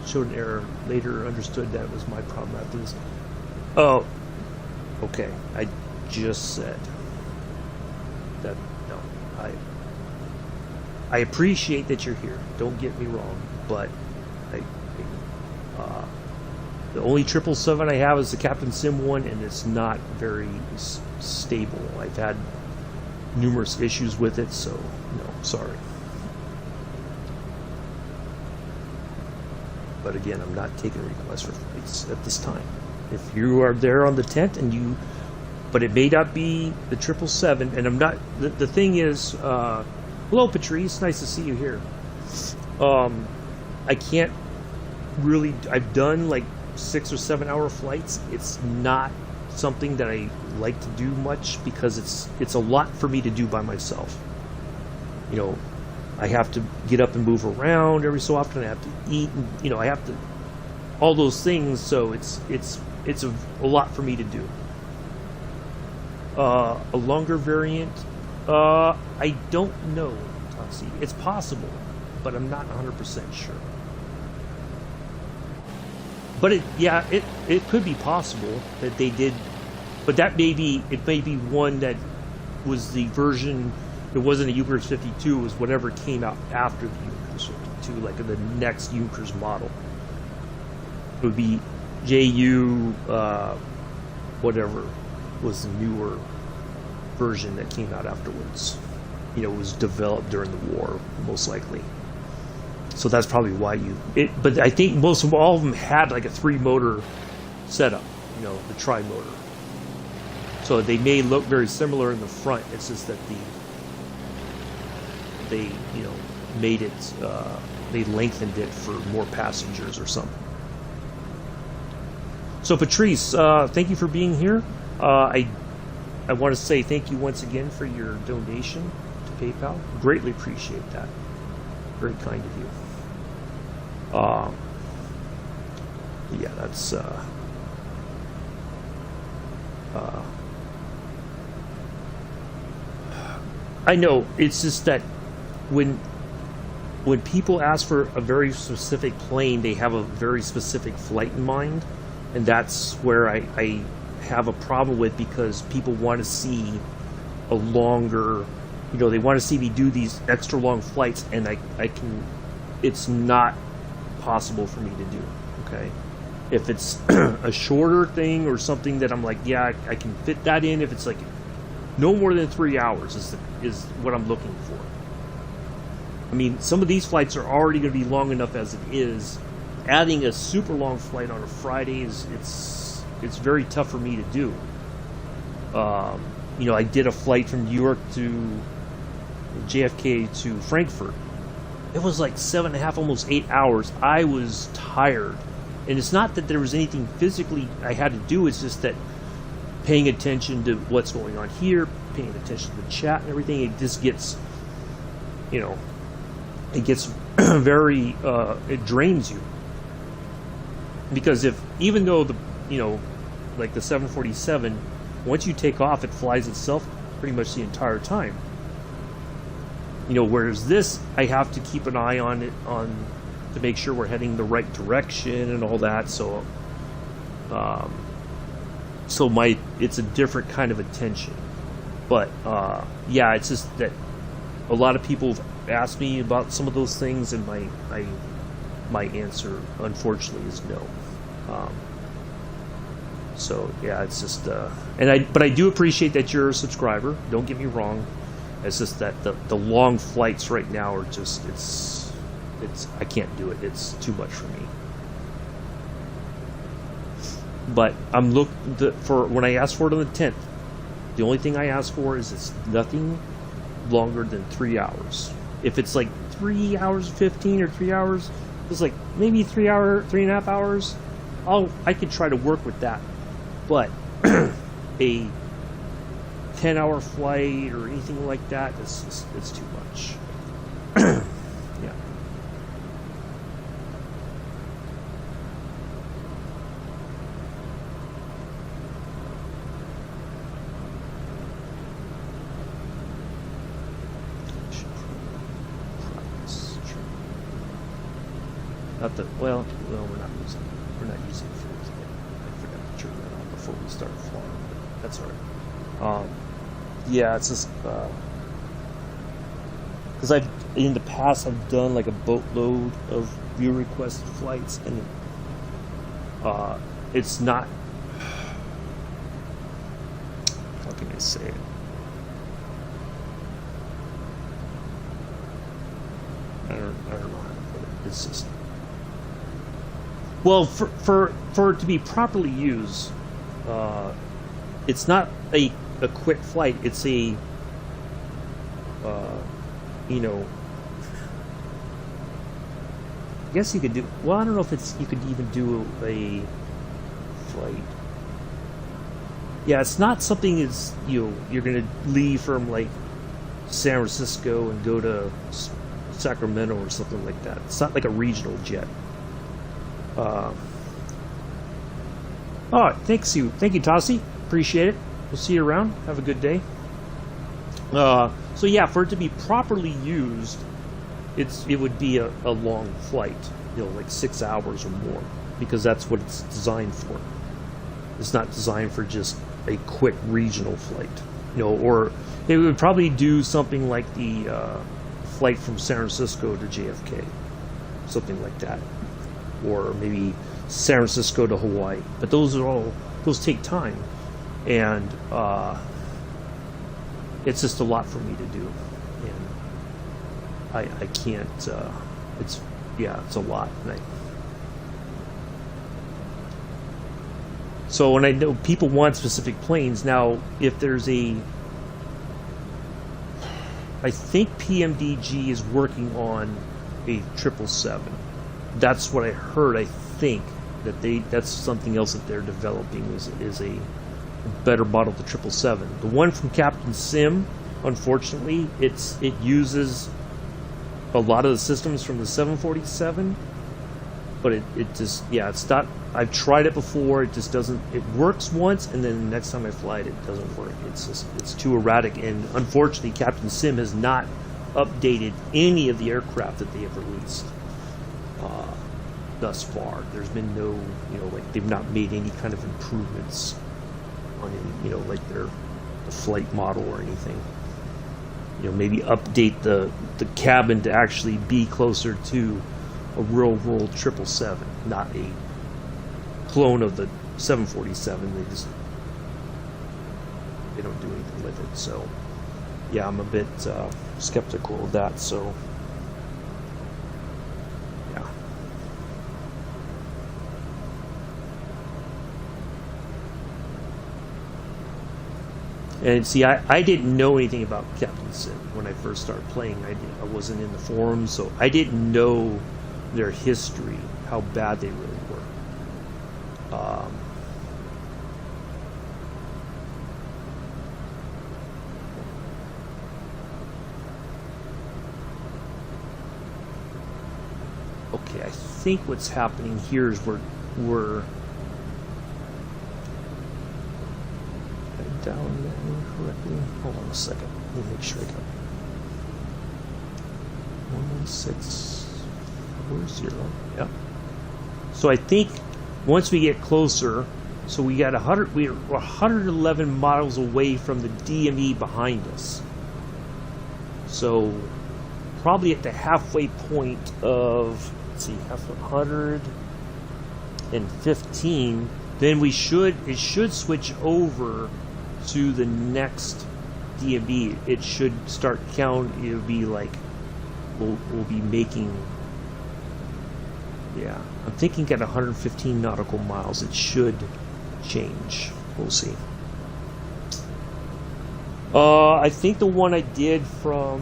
Showed an error. Later understood that was my problem after this. Oh, okay. I just said that. No, I appreciate that you're here. Don't get me wrong, but the only 777 I have is the Captain Sim one, and it's not very stable. I've had numerous issues with it, so no, sorry. But again, I'm not taking requests for flights at this time. If you are there on the 10th but it may not be the 777, and I'm not. The thing is, hello, Patrice. Nice to see you here. I can't really. I've done like 6 or 7 hour flights. It's not something that I like to do much because it's a lot for me to do by myself. You know, I have to get up and move around every so often. I have to eat, and I have to all those things. So it's a lot for me to do. A longer variant, I don't know, Tassi. It's possible, but I'm not 100% sure. But it could be possible that they did, but it may be one that was the version. It wasn't a Junkers 52. It was whatever came out after the Junkers 52, like the next Junkers model. It would be JU, whatever was the newer version that came out afterwards. You know, it was developed during the war, most likely. So that's probably why but I think all of them had like a 3-motor setup, you know, the tri-motor. So they may look very similar in the front. It's just that they, you know, made it, they lengthened it for more passengers or something. So Patrice, thank you for being here. I want to say thank you once again for your donation to PayPal. Greatly appreciate that. Very kind of you. Yeah, that's I know it's just that when people ask for a very specific plane, they have a very specific flight in mind, and that's where I have a problem with, because people want to see a longer, you know, they want to see me do these extra long flights, and it's not possible for me to do. Okay, if it's a shorter thing or something that I'm like, yeah, I can fit that in. If it's like no more than 3 hours is what I'm looking for. I mean, some of these flights are already going to be long enough as it is. Adding a super long flight on a Friday it's very tough for me to do. You know, I did a flight from New York to JFK to Frankfurt. It was like 7.5, almost 8 hours. I was tired. And it's not that there was anything physically I had to do, it's just that paying attention to what's going on here, paying attention to the chat and everything, it just gets, you know, it gets very, it drains you. Because even though you know, like the 747, once you take off, it flies itself pretty much the entire time. You know, whereas this, I have to keep an eye on it to make sure we're heading the right direction and all that. So, it's a different kind of attention. But yeah, it's just that a lot of people have asked me about some of those things, and my answer, unfortunately, is no. So yeah, it's just but I do appreciate that you're a subscriber. Don't get me wrong. It's just that the long flights right now are just it's I can't do it. It's too much for me. But I'm for when I asked for it on the 10th. The only thing I ask for is it's nothing longer than 3 hours. If it's like 3 hours 15 or 3 hours, it's like maybe 3.5 hours. I could try to work with that. But a 10-hour flight or anything like that, it's too much. Yeah. Well, we're not using fuels yet. I forgot to turn that on before we start flying, but that's all right. Yeah, it's just because in the past I've done like a boatload of view request flights, and it's not, how can I say it? I don't know how to put it. It's just, well, for it to be properly used, it's not a quick flight. It's a, you know, I guess you could do, well, I don't know if you could even do a flight. Yeah, it's not something you're going to leave from like San Francisco and go to Sacramento or something like that. It's not like a regional jet. Thank you, Tassi. Appreciate it. We'll see you around. Have a good day. So yeah, for it to be properly used, it would be a long flight, you know, like 6 hours or more. because that's what it's designed for. It's not designed for just a quick regional flight, or it would probably do something like the flight from San Francisco to JFK, something like that, or maybe San Francisco to Hawaii. But those take time, and it's just a lot for me to do, and I can't. It's a lot. So when I know people want specific planes, now if there's I think PMDG is working on a 777. That's what I heard. I think that's something else that they're developing is a better model of the 777. The one from Captain Sim, unfortunately, it uses a lot of the systems from the 747, but it just, it's not. I've tried it before. It just doesn't. It works once, and then the next time I fly it, it doesn't work. It's too erratic, and unfortunately, Captain Sim has not updated any of the aircraft that they have released thus far. There's been no, they've not made any kind of improvements on any, like the flight model or anything. Maybe update the cabin to actually be closer to a real world 777, not a clone of the 747. They don't do anything with it. So I'm a bit skeptical of that. So and see, I didn't know anything about Captain Sim when I first started playing. I wasn't in the forums, so I didn't know their history, how bad they really were. Okay, I think what's happening here is we're down there correctly. Hold on a second. Let me make sure I got 11640. Yep. So I think once we get closer, so we got 100. We're 111 miles away from the DME behind us. So probably at the halfway point of, let's see, 115. Then it should switch over to the next DMB. It should start counting. It'll be like we'll be making. Yeah, I'm thinking at 115 nautical miles it should change. We'll see. I think the one I did from,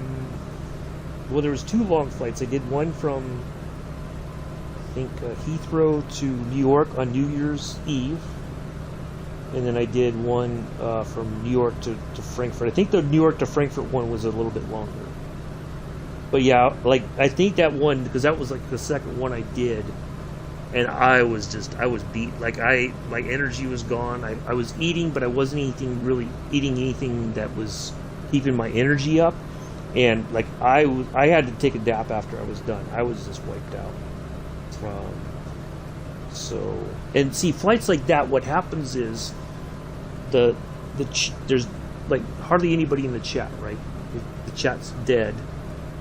there was two long flights. I did one from, I think, Heathrow to New York on New Year's Eve. And then I did one from New York to Frankfurt. I think the New York to Frankfurt one was a little bit longer. But yeah, I think that one, because that was like the second one I did, and I was beat. My energy was gone. I was eating, but I wasn't eating anything that was keeping my energy up. And I had to take a nap after I was done. I was just wiped out. And see, flights like that, what happens is there's hardly anybody in the chat, right? The chat's dead.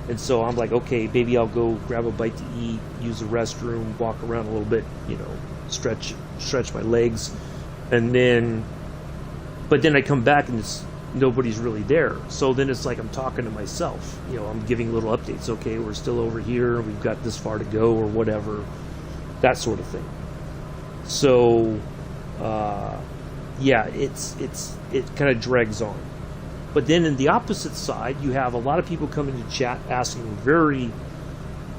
And so I'm like, okay, maybe I'll go grab a bite to eat, use the restroom, walk around a little bit, stretch my legs, but then I come back and nobody's really there. So then it's like I'm talking to myself. I'm giving little updates. Okay, we're still over here. We've got this far to go, or whatever, that sort of thing. So, it kind of drags on. But then in the opposite side, you have a lot of people coming to chat asking very,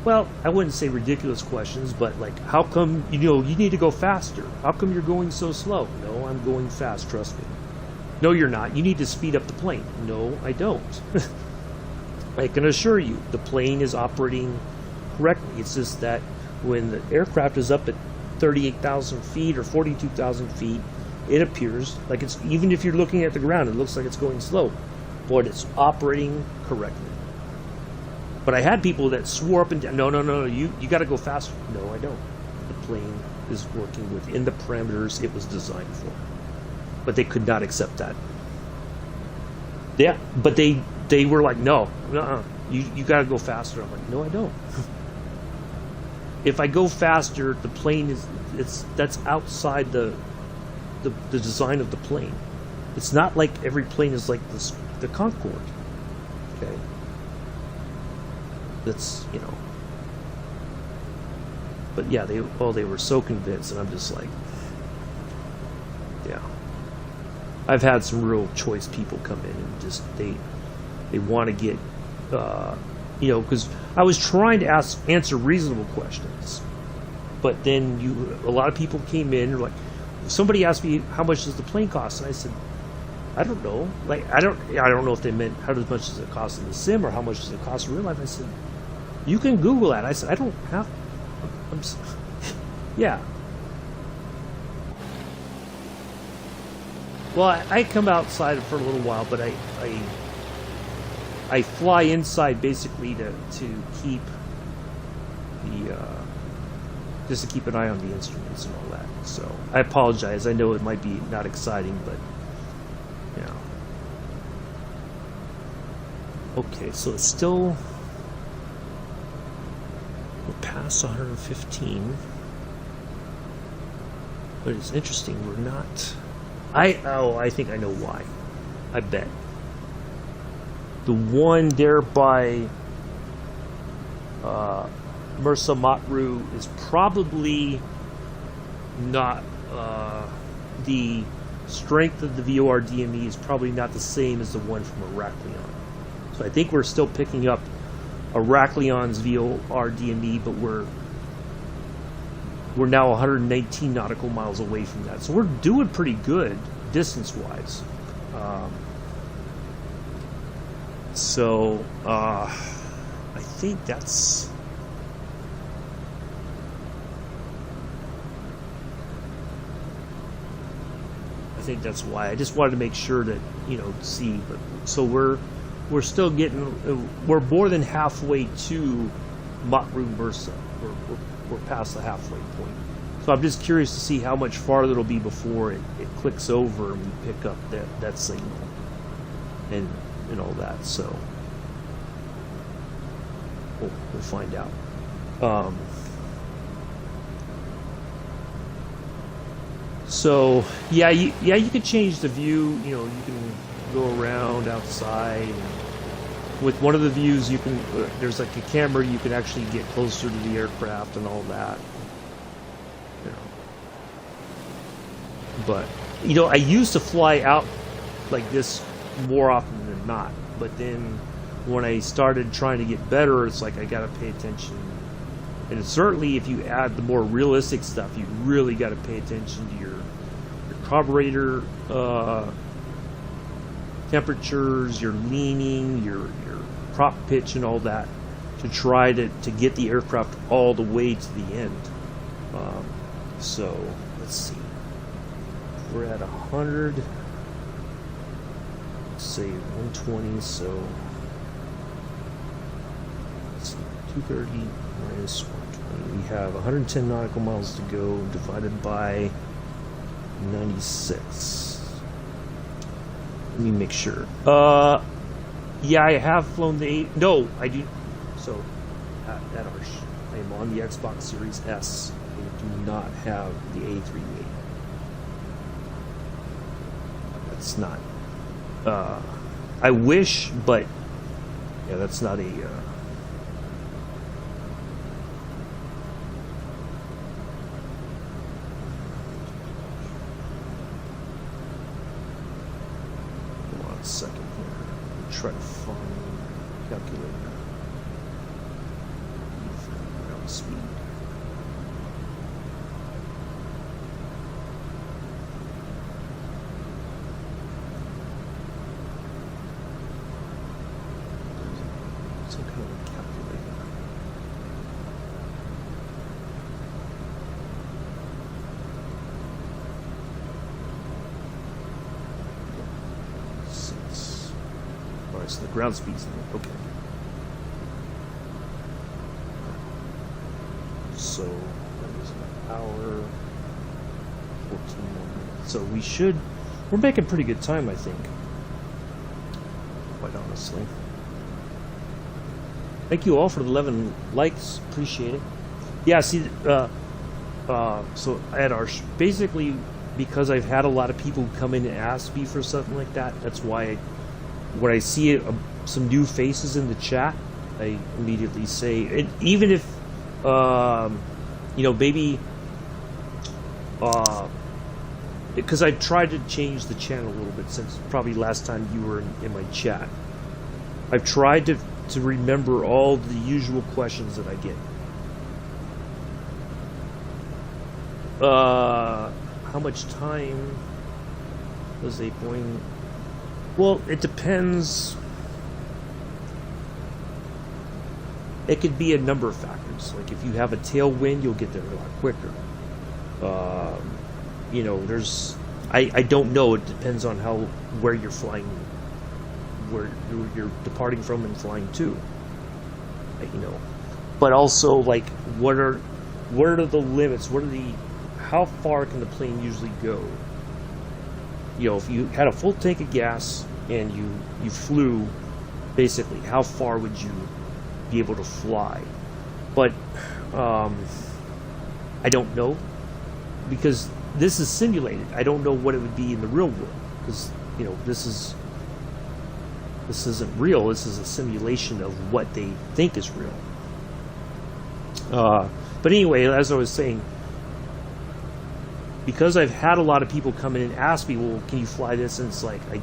well, I wouldn't say ridiculous questions, but how come, you need to go faster? How come you're going so slow? No, I'm going fast, trust me. No, you're not. You need to speed up the plane. No, I don't. I can assure you, the plane is operating correctly. It's just that when the aircraft is up at 38,000 feet or 42,000 feet, it appears like it's, even if you're looking at the ground, it looks like it's going slow, but it's operating correctly. But I had people that swore up and down, no, you got to go faster. No, I don't. The plane is working within the parameters it was designed for. But they could not accept that. Yeah, but they were like, no, you got to go faster. I'm like, no, I don't. If I go faster, the plane that's outside the design of the plane. It's not like every plane is like this, the Concorde. Okay, that's, you know. But yeah, they were so convinced, and I'm just like, yeah. I've had some real choice people come in and just they want to get, you know, because I was trying to answer reasonable questions, but then a lot of people came in and were like, somebody asked me how much does the plane cost, and I said, I don't know. Like I don't know if they meant how much does it cost in the sim or how much does it cost in real life. I said, you can Google that. I said, I don't have. Yeah. Well, I come outside for a little while, but I fly inside basically to keep the just to keep an eye on the instruments and all that. So I apologize. I know it might be not exciting, but yeah. Okay, so it's still, we're past 115, but it's interesting. We're not. I think I know why. I bet. The one there by Mersa Matruh is probably not, the strength of the VOR DME is probably not the same as the one from Iraklion. So I think we're still picking up Iraklion's VOR DME, but we're now 118 nautical miles away from that. So we're doing pretty good distance-wise. I think that's... why. I just wanted to make sure that, you know, see. But so we're still getting... we're more than halfway to Matruh Mersa. We're past the halfway point. So I'm just curious to see how much farther it'll be before it clicks over and we pick up that signal and all that. So we'll find out. So yeah, you could change the view. You know, you can go around outside. With one of the views, you can there's like a camera. You can actually get closer to the aircraft and all that. You know. But you know, I used to fly out like this more often than not. But then when I started trying to get better, it's like I got to pay attention. And certainly, if you add the more realistic stuff, you really got to pay attention to your carburetor temperatures, your leaning, your prop pitch, and all that, to try to get the aircraft all the way to the end. So let's see, we're at 100. Let's say 120. So let's see, 230 minus 120. We have 110 nautical miles to go, divided by 96. Let me make sure. Yeah, I have flown the 8. No, I do. So at Arch, I am on the Xbox Series S. I do not have the A38. That's not. I wish, but yeah, that's not a. Second here. Try to find calculator. Ground speed. Some kind of a calculator. So the ground speed's okay. So let me So an hour, 14 more minutes. So we're making pretty good time, I think. Quite honestly. Thank you all for the 11 likes. Appreciate it. Yeah, see, so at our, basically, because I've had a lot of people come in and ask me for something like that, that's why when I see some new faces in the chat, I immediately say, and even if, maybe, because I've tried to change the channel a little bit since probably last time you were in my chat. I've tried to remember all the usual questions that I get. How much time was they going? Well, it depends. It could be a number of factors. Like if you have a tailwind, you'll get there a lot quicker. I don't know. It depends on where you're flying, where you're departing from and flying to. But also like what are the limits? How far can the plane usually go? If you had a full tank of gas and you flew, basically, how far would you be able to fly? But I don't know, because this is simulated. I don't know what it would be in the real world, because this isn't real. This is a simulation of what they think is real. But anyway, as I was saying, because I've had a lot of people come in and ask me, well, can you fly this? And it's like, I'm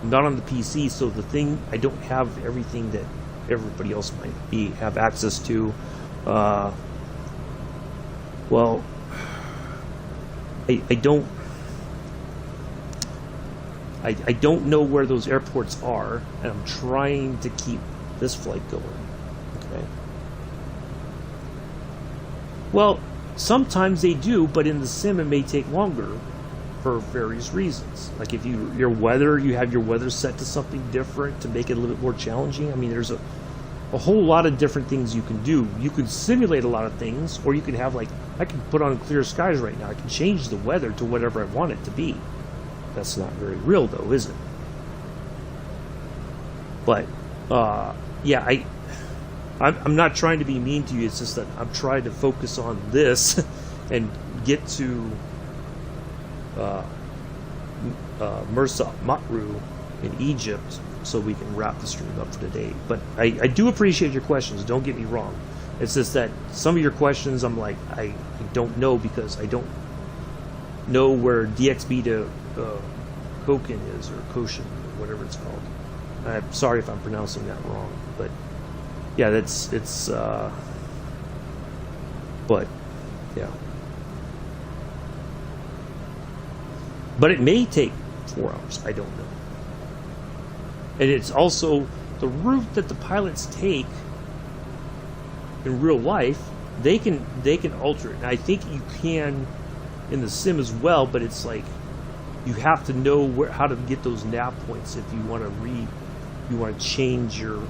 not on the PC, so I don't have everything that everybody else might have access to. Well, I don't know where those airports are, and I'm trying to keep this flight going. Okay. Well, sometimes they do, but in the sim it may take longer for various reasons. Like if you have your weather set to something different to make it a little bit more challenging. I mean, there's a whole lot of different things you can do. You could simulate a lot of things, or you can have I can put on clear skies right now. I can change the weather to whatever I want it to be. That's not very real though, is it? But yeah, I'm not trying to be mean to you. It's just that I'm trying to focus on this and get to Mersa Matruh in Egypt so we can wrap the stream up for today. But I do appreciate your questions. Don't get me wrong. It's just that some of your questions I'm like, I don't know, because I don't know where DXB to Kokin is, or Koshin, or whatever it's called. I'm sorry if I'm pronouncing that wrong, but yeah, but yeah. But it may take 4 hours, I don't know. And it's also the route that the pilots take in real life, they can alter it. And I think you can in the sim as well, but it's like you have to know how to get those nav points if you want to change your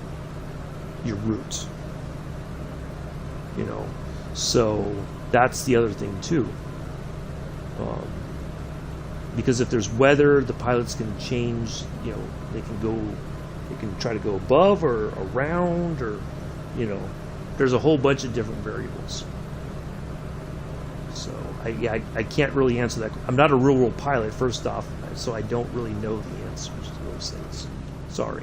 route. So that's the other thing too. Because if there's weather, the pilots can change. They can try to go above or around, or there's a whole bunch of different variables. So I can't really answer that. I'm not a real world pilot, first off, so I don't really know the answers to those things. Sorry.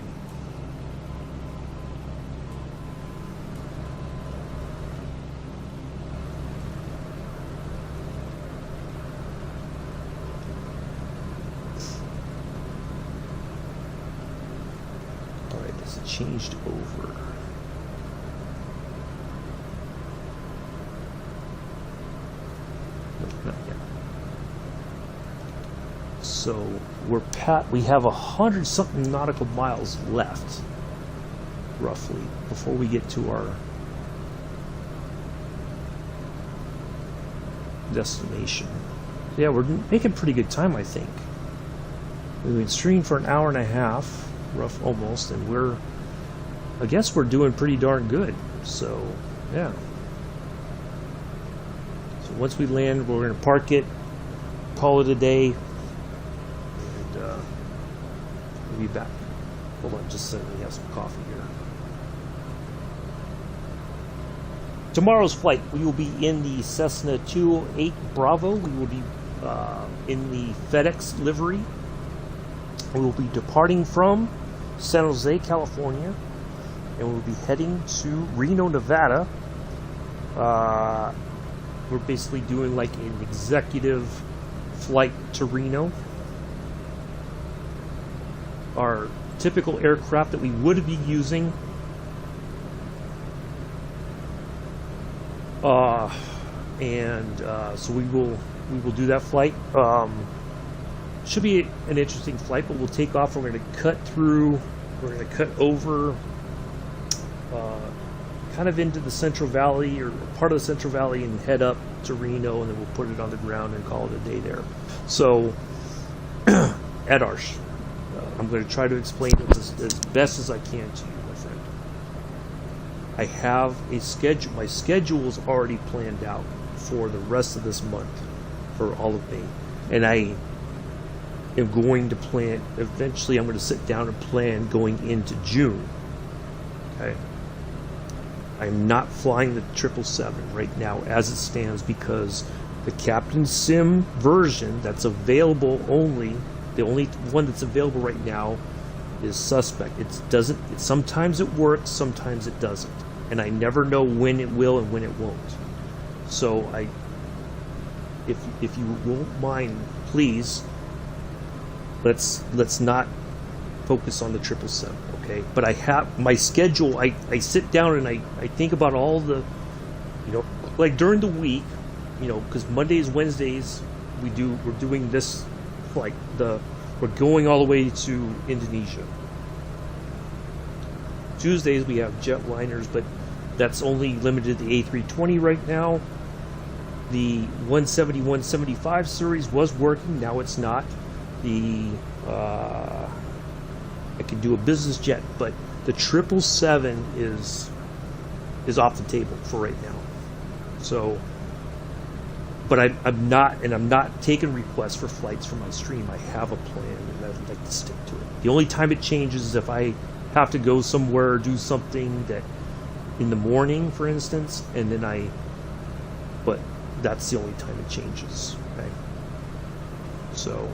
Changed over. No, not yet. So we have 100-something nautical miles left, roughly, before we get to our destination. Yeah, we're making pretty good time, I think. We've been streaming for an hour and a half, rough almost, and I guess we're doing pretty darn good. So, yeah. once we land, we're going to park it, call it a day, and we'll be back. Hold on, just let me have some coffee here. Tomorrow's flight, we will be in the Cessna 208 Bravo. We will be in the FedEx livery. We will be departing from San Jose, California, and we'll be heading to Reno, Nevada. We're basically doing like an executive flight to Reno. Our typical aircraft that we would be using so we will do that flight. Should be an interesting flight, but we'll take off. We're going to cut through. We're going to cut over, kind of into the Central Valley or part of the Central Valley, and head up to Reno, and then we'll put it on the ground and call it a day there. So, at Arsh, I'm going to try to explain it as best as I can to you, my friend. I have a schedule. My schedule is already planned out for the rest of this month for all of May, and I am going to plan. Eventually, I'm going to sit down and plan going into June. Okay. I'm not flying the 777 right now as it stands because the Captain Sim version that's available the only one that's available right now is suspect. Sometimes it works, sometimes it doesn't. And I never know when it will and when it won't. So if you won't mind, please, let's not focus on the 777, okay? But I have my schedule. I sit down and I think about all the, like during the week, because Mondays, Wednesdays we're doing this, like we're going all the way to Indonesia. Tuesdays we have jetliners, but that's only limited to the A320 right now. The 170, 175 series was working. Now it's not. I can do a business jet, but the 777 is off the table for right now. So, but I'm not taking requests for flights from my stream. I have a plan, and I'd like to stick to it. The only time it changes is if I have to go somewhere or do something that in the morning, for instance, and then but that's the only time it changes. Okay. So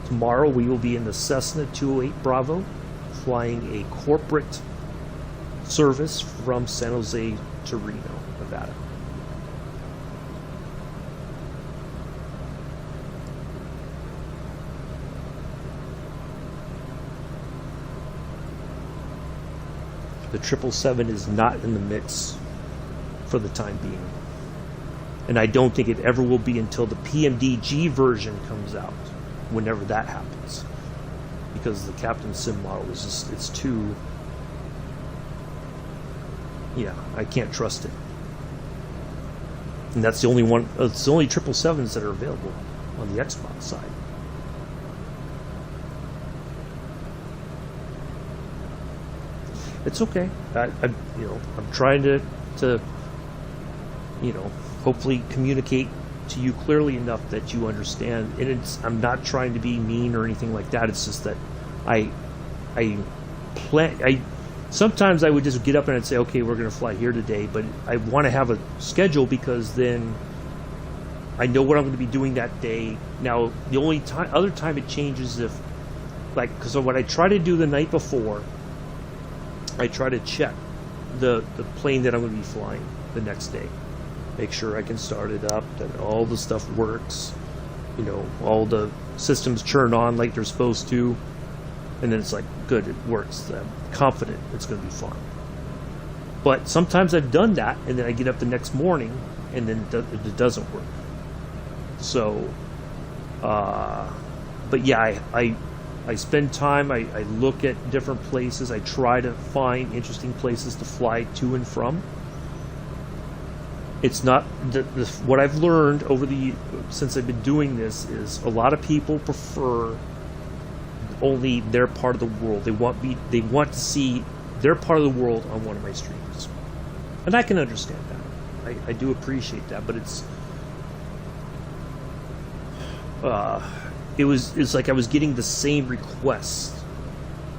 tomorrow we will be in the Cessna 208 Bravo, flying a corporate service from San Jose to Reno, Nevada. The 777 is not in the mix for the time being. And I don't think it ever will be until the PMDG version comes out, whenever that happens. Because the Captain Sim model is just, it's too, I can't trust it. And that's the only one, it's the only 777s that are available on the Xbox side. It's okay. I'm trying to hopefully communicate to you clearly enough that you understand. And I'm not trying to be mean or anything like that. It's just that sometimes I would just get up and I'd say, okay, we're going to fly here today, but I want to have a schedule because then I know what I'm going to be doing that day. Now, the only other time it changes because what I try to do the night before, I try to check the plane that I'm going to be flying the next day. Make sure I can start it up, that all the stuff works, all the systems churn on like they're supposed to, and then it's like, good, it works. I'm confident it's going to be fun. But sometimes I've done that, and then I get up the next morning, and then it doesn't work. So, but yeah, I spend time, I look at different places, I try to find interesting places to fly to and from. It's not what I've learned since I've been doing this is a lot of people prefer only their part of the world. They want to see their part of the world on one of my streams, and I can understand that. I do appreciate that, but uh, it's like I was getting the same requests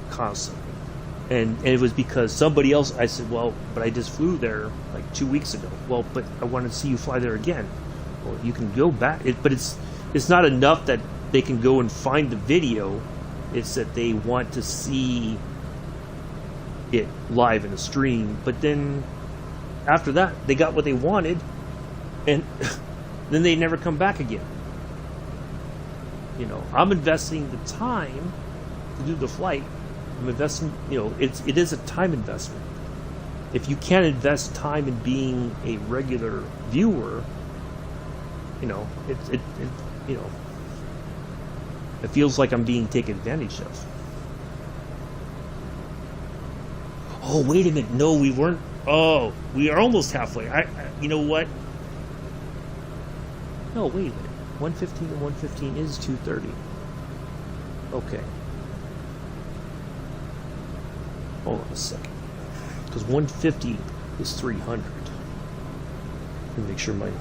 constantly, and it was because somebody else. I said, well, but I just flew there like 2 weeks ago. Well, but I want to see you fly there again. Well, you can go back, but it's not enough that they can go and find the video. It's that they want to see it live in a stream. But then after that, they got what they wanted, and then they never come back again. You know, I'm investing the time to do the flight. I'm investing, you know, it is a time investment. If you can't invest time in being a regular viewer, you know, it you know, it feels like I'm being taken advantage of. Oh, wait a minute. No, we weren't. Oh, we are almost halfway. You know what? No, wait a minute. 115 and 115 is 230. Okay. Hold on a second. Because 150 is 300. Let me make sure my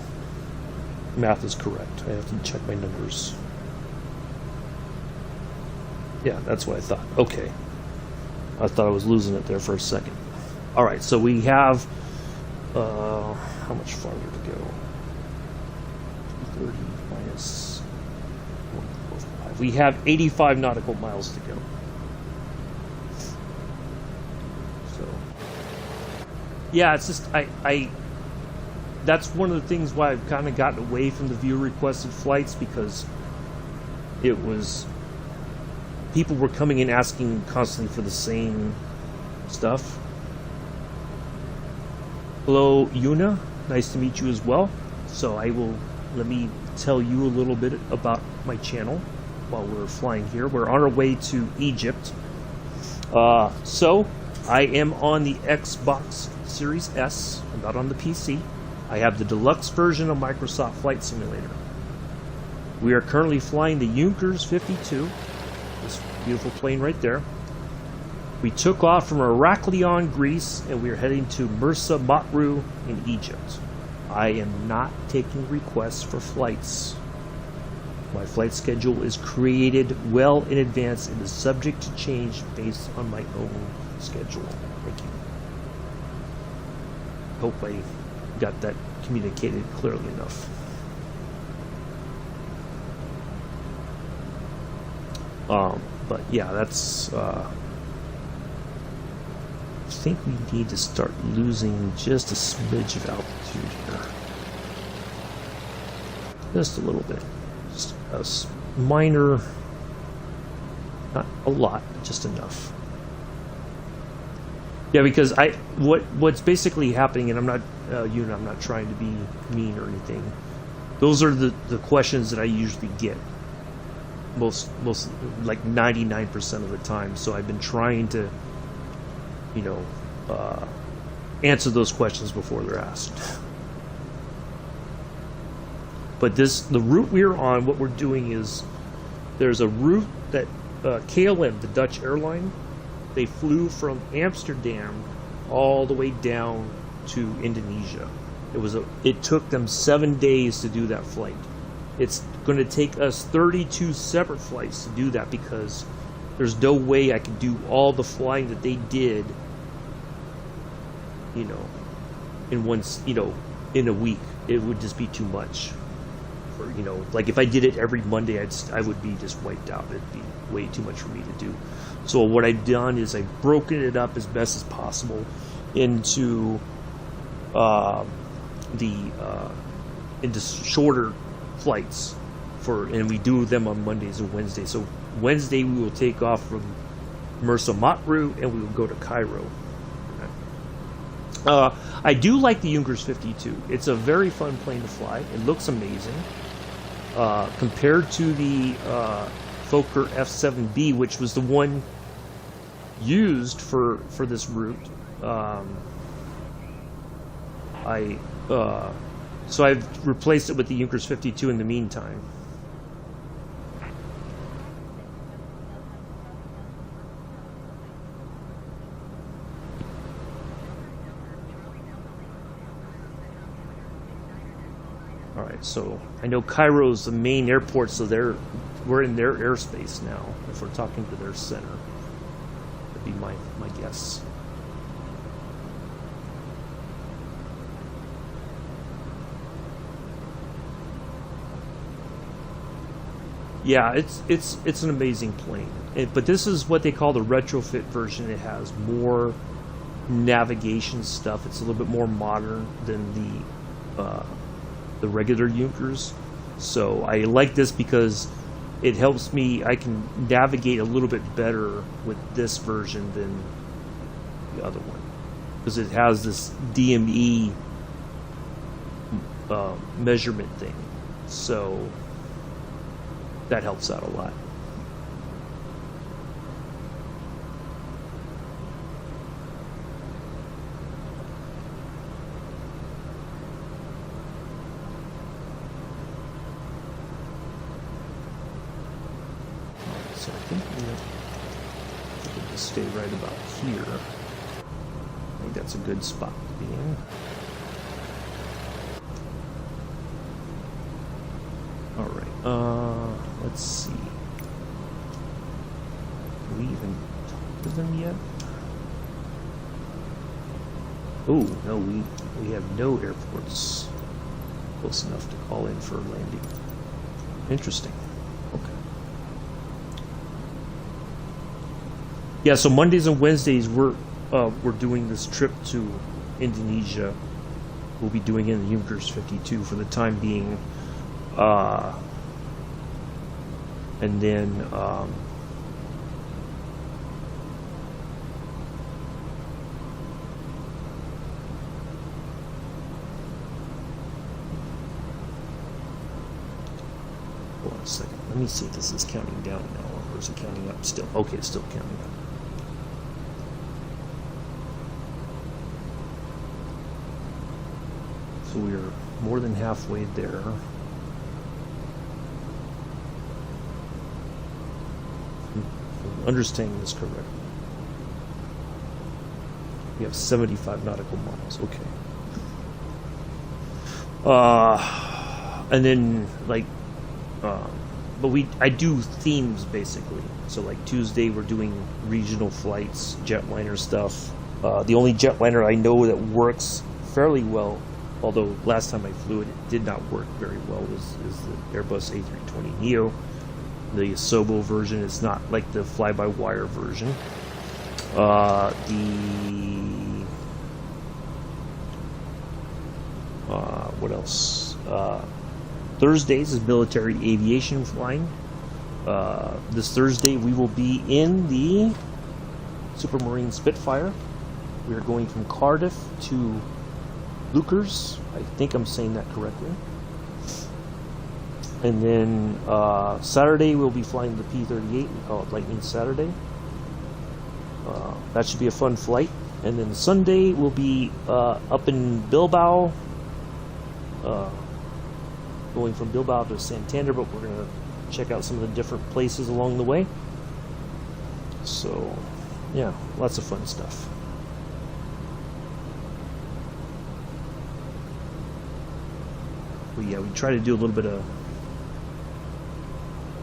math is correct. I have to check my numbers. Yeah, that's what I thought. Okay. I thought I was losing it there for a second. All right, so we have how much farther to go? 230 minus 145. We have 85 nautical miles to go. So, yeah, it's just I that's one of the things why I've kind of gotten away from the viewer requested flights, because it was people were coming in asking constantly for the same stuff. Hello, Yuna. Nice to meet you as well. So let me tell you a little bit about my channel while we're flying here. We're on our way to Egypt. So I am on the Xbox Series S. I'm not on the PC. I have the deluxe version of Microsoft Flight Simulator. We are currently flying the Junkers 52. This beautiful plane right there. We took off from Iraklion, Greece, and we are heading to Mersa Matruh in Egypt. I am not taking requests for flights. My flight schedule is created well in advance and is subject to change based on my own schedule. Thank you. Hope I got that communicated clearly enough. But yeah, that's I think we need to start losing just a smidge of altitude here. Just a little bit. Just a minor, not a lot, but just enough. Yeah, because what's basically happening, and I'm not I'm not trying to be mean or anything. Those are the questions that I usually get. Most like 99% of the time. So I've been trying to, answer those questions before they're asked. But the route we're on, what we're doing is, there's a route that KLM, the Dutch airline, they flew from Amsterdam all the way down to Indonesia. It took them 7 days to do that flight. It's going to take us 32 separate flights to do that, because there's no way I could do all the flying that they did, in a week. It would just be too much. Like if I did it every Monday, I would be just wiped out. It'd be way too much for me to do. So what I've done is I've broken it up as best as possible into into shorter flights and we do them on Mondays and Wednesdays. So Wednesday we will take off from Mersa Matruh and we will go to Cairo. I do like the Junkers 52. It's a very fun plane to fly. It looks amazing. Compared to the Fokker F7B, which was the one used for this route, so I've replaced it with the Junkers 52 in the meantime. All right, so I know Cairo's the main airport, so we're in their airspace now. If we're talking to their center, that'd be my guess. Yeah, it's an amazing plane. But this is what they call the retrofit version. It has more navigation stuff. It's a little bit more modern than the regular Junkers. So I like this because it helps me. I can navigate a little bit better with this version than the other one because it has this DME measurement thing. So that helps out a lot. So I think we'll just stay right about here. I think that's a good spot to be in. All right. Let's see. Can we even talk to them yet? Oh no, we have no airports close enough to call in for landing. Interesting. Okay. Yeah, so Mondays and Wednesdays we're doing this trip to Indonesia. We'll be doing it in the Junkers 52 for the time being. And then hold on a second. Let me see if this is counting down now, or is it counting up still? Okay, it's still counting up. So we're more than halfway there. Understanding this correctly. We have 75 nautical miles. Okay. And then like, but I do themes basically. So like Tuesday we're doing regional flights, jetliner stuff. The only jetliner I know that works fairly well, although last time I flew it, it did not work very well, is the Airbus A320neo. The Asobo version is not like the fly-by-wire version. What else? Thursdays is military aviation flying. This Thursday we will be in the Supermarine Spitfire. We are going from Cardiff to Lukers. I think I'm saying that correctly. And then Saturday we'll be flying the P-38. We call it Lightning Saturday. That should be a fun flight. And then Sunday we'll be up in Bilbao, going from Bilbao to Santander, but we're going to check out some of the different places along the way. So, yeah, lots of fun stuff. But yeah, we try to do a little bit of...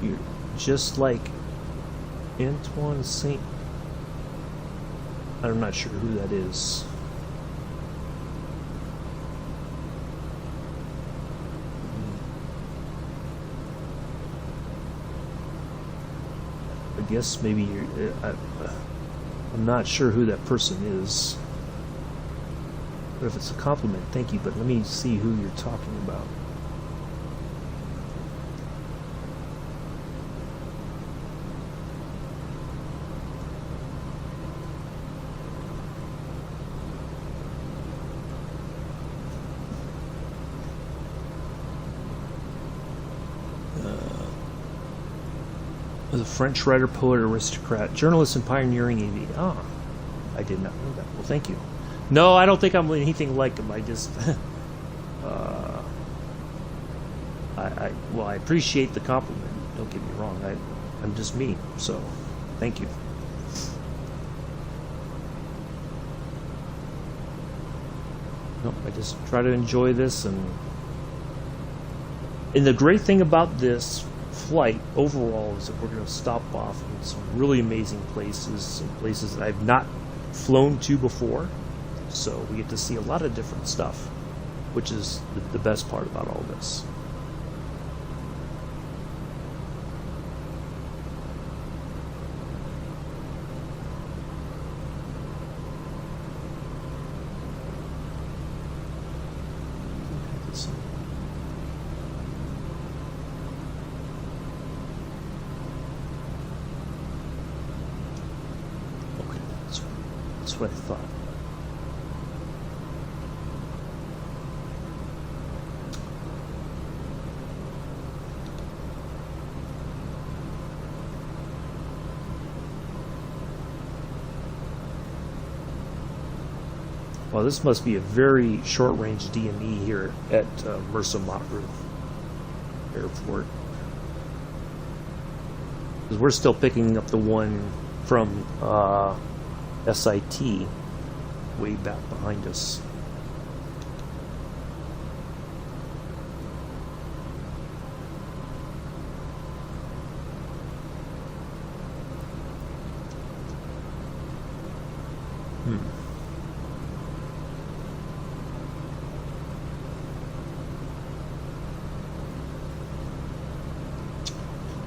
You're just like Antoine Saint. I'm not sure who that is. I guess maybe you're, I'm not sure who that person is. But if it's a compliment, thank you. But let me see who you're talking about. Was a French writer, poet, aristocrat, journalist, and pioneering aviator. Ah, I did not know that. Well, thank you. No, I don't think I'm anything like him. I just, I appreciate the compliment. Don't get me wrong. I'm just me. So, thank you. No, I just try to enjoy this and And the great thing about this flight overall is that we're going to stop off in some really amazing places, some places that I've not flown to before. So we get to see a lot of different stuff, which is the best part about all this. Okay, that's what I thought. Well, this must be a very short-range DME here at Mersa Matruh Airport. Because we're still picking up the one from SIT way back behind us.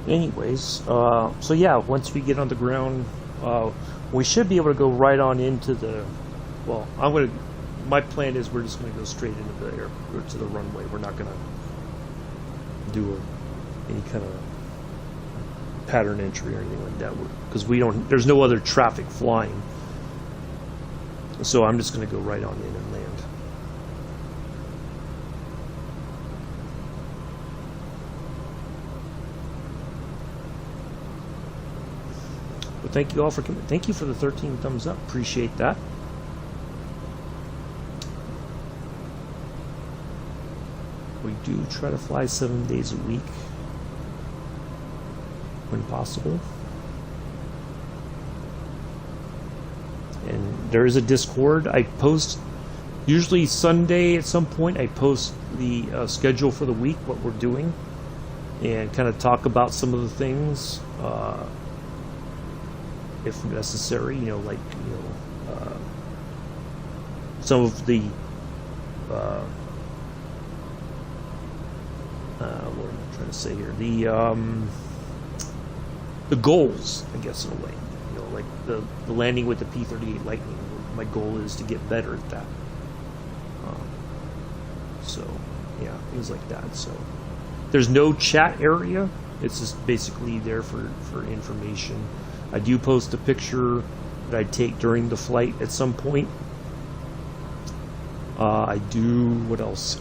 Anyways, so yeah, once we get on the ground, we should be able to go right on into the, well, my plan is we're just going to go straight into the air, or to the runway. We're not going to do any kind of pattern entry or anything like that, because there's no other traffic flying. So I'm just going to go right on in and land. But thank you all for coming. Thank you for the 13 thumbs up. Appreciate that. We do try to fly 7 days a week when possible. And there is a Discord. I post usually Sunday at some point. I post the schedule for the week, what we're doing, and kind of talk about some of the things. If necessary, like some of the what am I trying to say here? The goals, I guess, in a way. Like the landing with the P-38 Lightning. My goal is to get better at that. So yeah, things like that. So there's no chat area. It's just basically there for information. I do post a picture that I take during the flight at some point. I do, what else?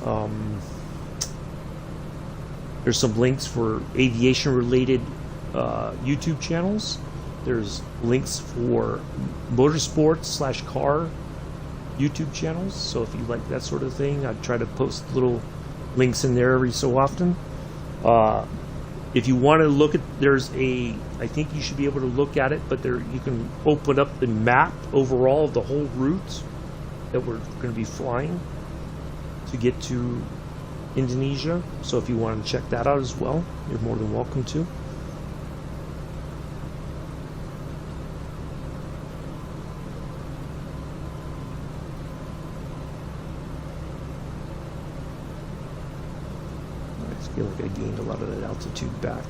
There's some links for aviation related YouTube channels. There's links for motorsports / car YouTube channels. So if you like that sort of thing, I try to post little links in there every so often. If you want to look at, I think you should be able to look at it, but you can open up the map overall of the whole route that we're going to be flying to get to Indonesia. So if you want to check that out as well, you're more than welcome to. I feel like I gained a lot of that altitude back.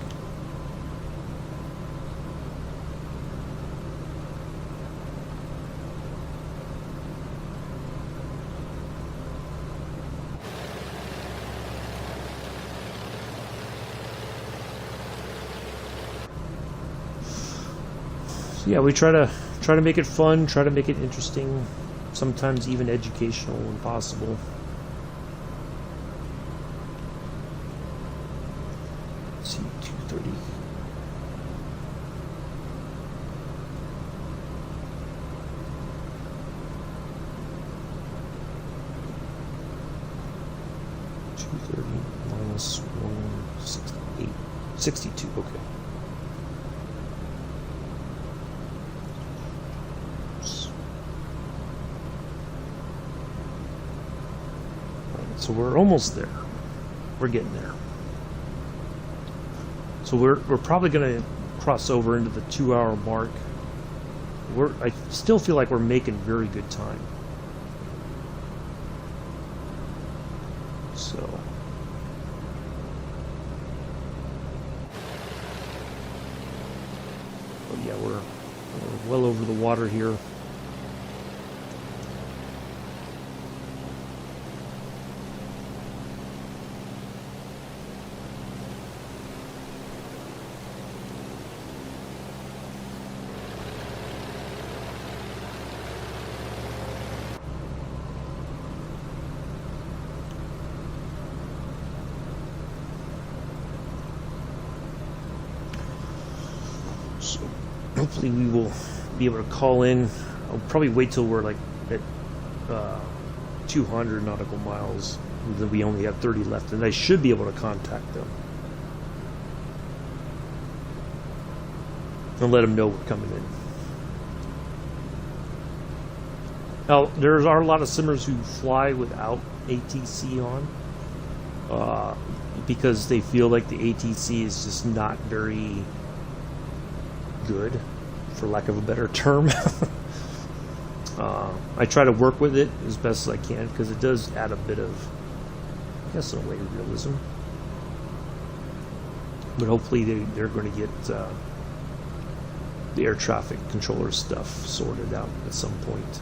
So yeah, we try to make it fun, try to make it interesting, sometimes even educational when possible. Minus 168, 62, okay. Alright, so we're almost there. We're getting there. So we're probably going to cross over into the 2-hour mark. I still feel like we're making very good time. So but yeah, we're well over the water here. So hopefully we will be able to call in. I'll probably wait till we're like at 200 nautical miles. Then we only have 30 left, and I should be able to contact them and let them know we're coming in. Now, there are a lot of simmers who fly without ATC on because they feel like the ATC is just not very good, for lack of a better term. I try to work with it as best as I can because it does add a bit of, I guess, in a way, realism. But hopefully they're going to get the air traffic controller stuff sorted out at some point.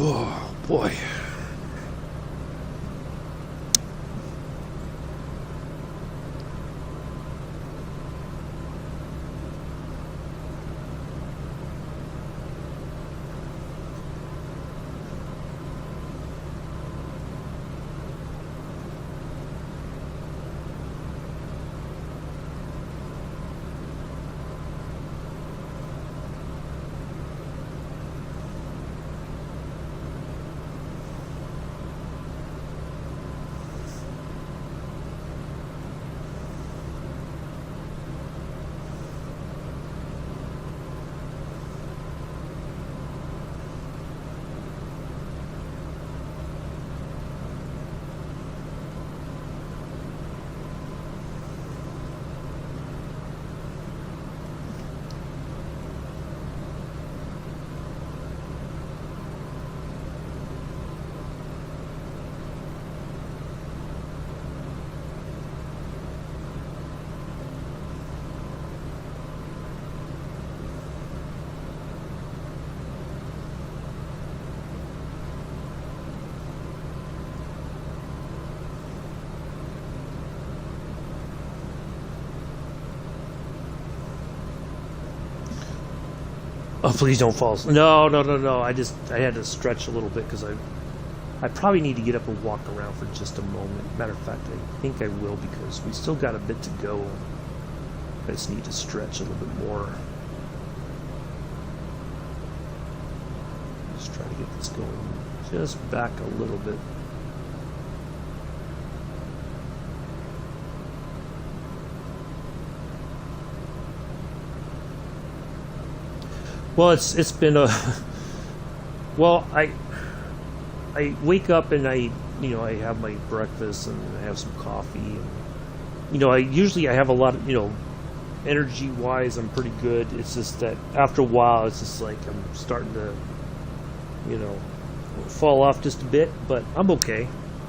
Oh boy. Oh, please don't fall. No. I had to stretch a little bit because I probably need to get up and walk around for just a moment. Matter of fact, I think I will because we still got a bit to go. I just need to stretch a little bit more. Just try to get this going just back a little bit. Well, it's been a well. I wake up and I have my breakfast and I have some coffee and I usually have a lot of energy wise I'm pretty good. It's just that after a while it's just like I'm starting to fall off just a bit, but I'm okay.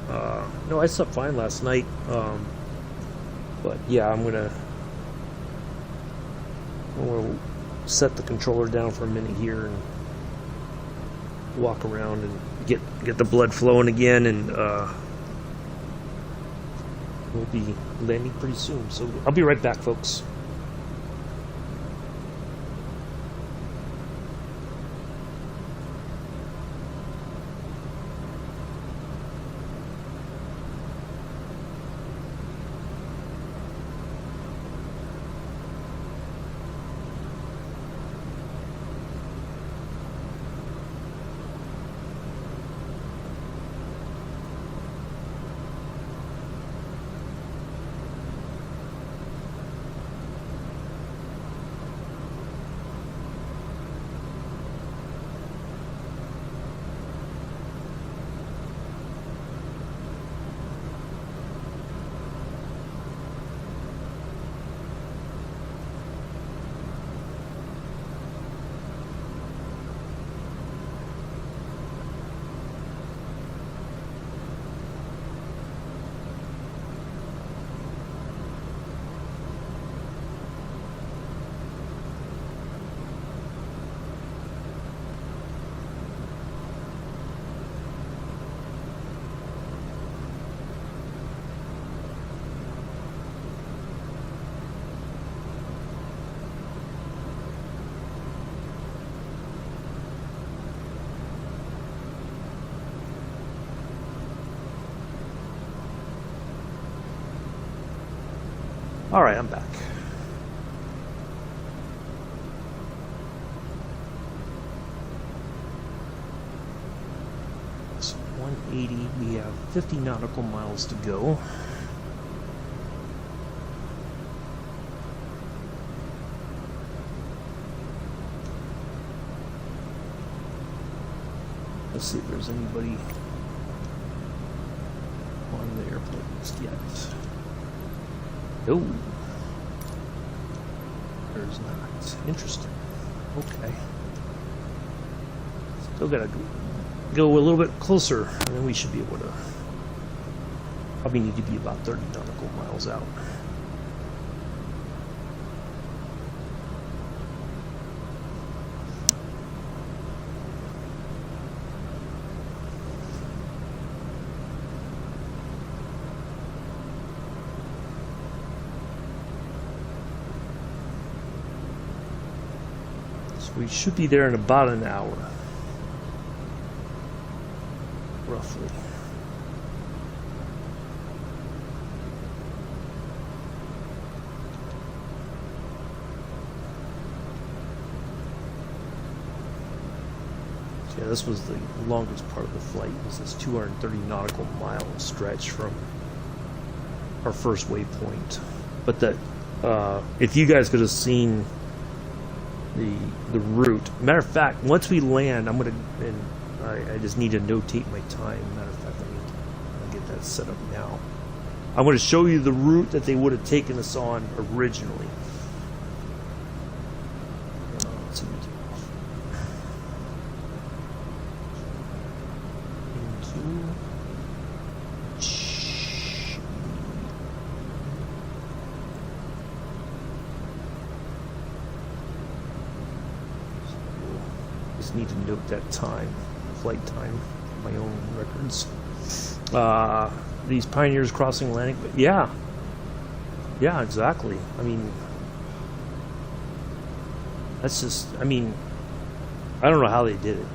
I slept fine last night, but yeah, I'm gonna set the controller down for a minute here and walk around and get the blood flowing again, and we'll be landing pretty soon. So I'll be right back, folks. All right, I'm back. So 180, we have 50 nautical miles to go. Let's see if there's anybody on the airplanes yet. No, there's not. Interesting. Okay. Still gotta go a little bit closer, and then we should be able to. Probably need to be about 30 nautical miles out. We should be there in about an hour, roughly. So yeah, this was the longest part of the flight, was this 230 nautical mile stretch from our first waypoint. But that, if you guys could have seen the route. Matter of fact, once we land, I'm gonna, and I just need to notate my time. Matter of fact, I'll get that set up now. I'm going to show you the route that they would have taken us on originally. Let's see what we do. Need to note that time, flight time, my own records. These pioneers crossing Atlantic, but yeah, exactly. I mean, that's just. I mean, I don't know how they did it.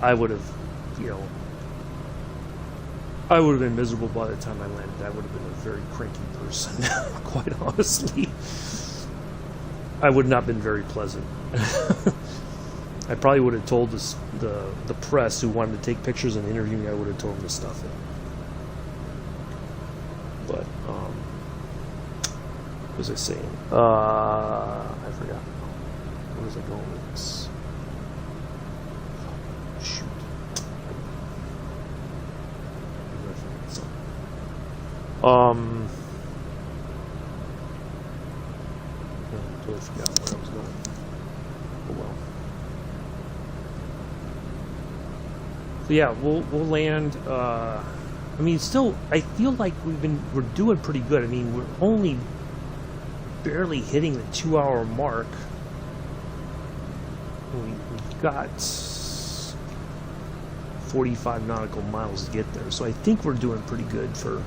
I would have, I would have been miserable by the time I landed. I would have been a very cranky person, quite honestly. I would not have been very pleasant. I probably would have told the press who wanted to take pictures and interview me, I would have told them to stuff it. But, what was I saying? I forgot. Where was I going with this? Shoot. I totally forgot where I was going. Oh well. So yeah, we'll land. I mean, still, I feel like we're doing pretty good. I mean, we're only barely hitting the 2-hour mark. We've got 45 nautical miles to get there, so I think we're doing pretty good for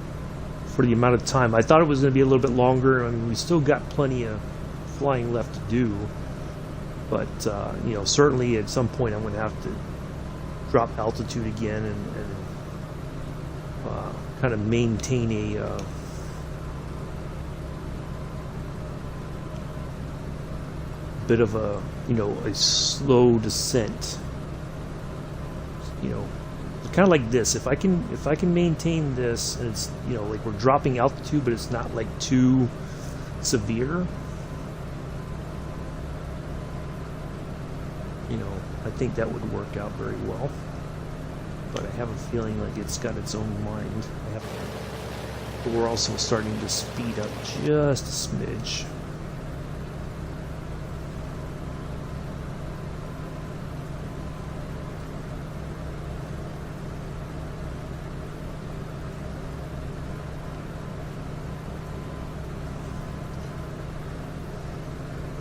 the amount of time. I thought it was going to be a little bit longer. I mean, we still got plenty of flying left to do, but certainly at some point I'm going to have to drop altitude again and kind of maintain a bit of a a slow descent. Kind of like this. If I can maintain this, and it's like we're dropping altitude, but it's not like too severe. I think that would work out very well. But I have a feeling like it's got its own mind. But we're also starting to speed up just a smidge.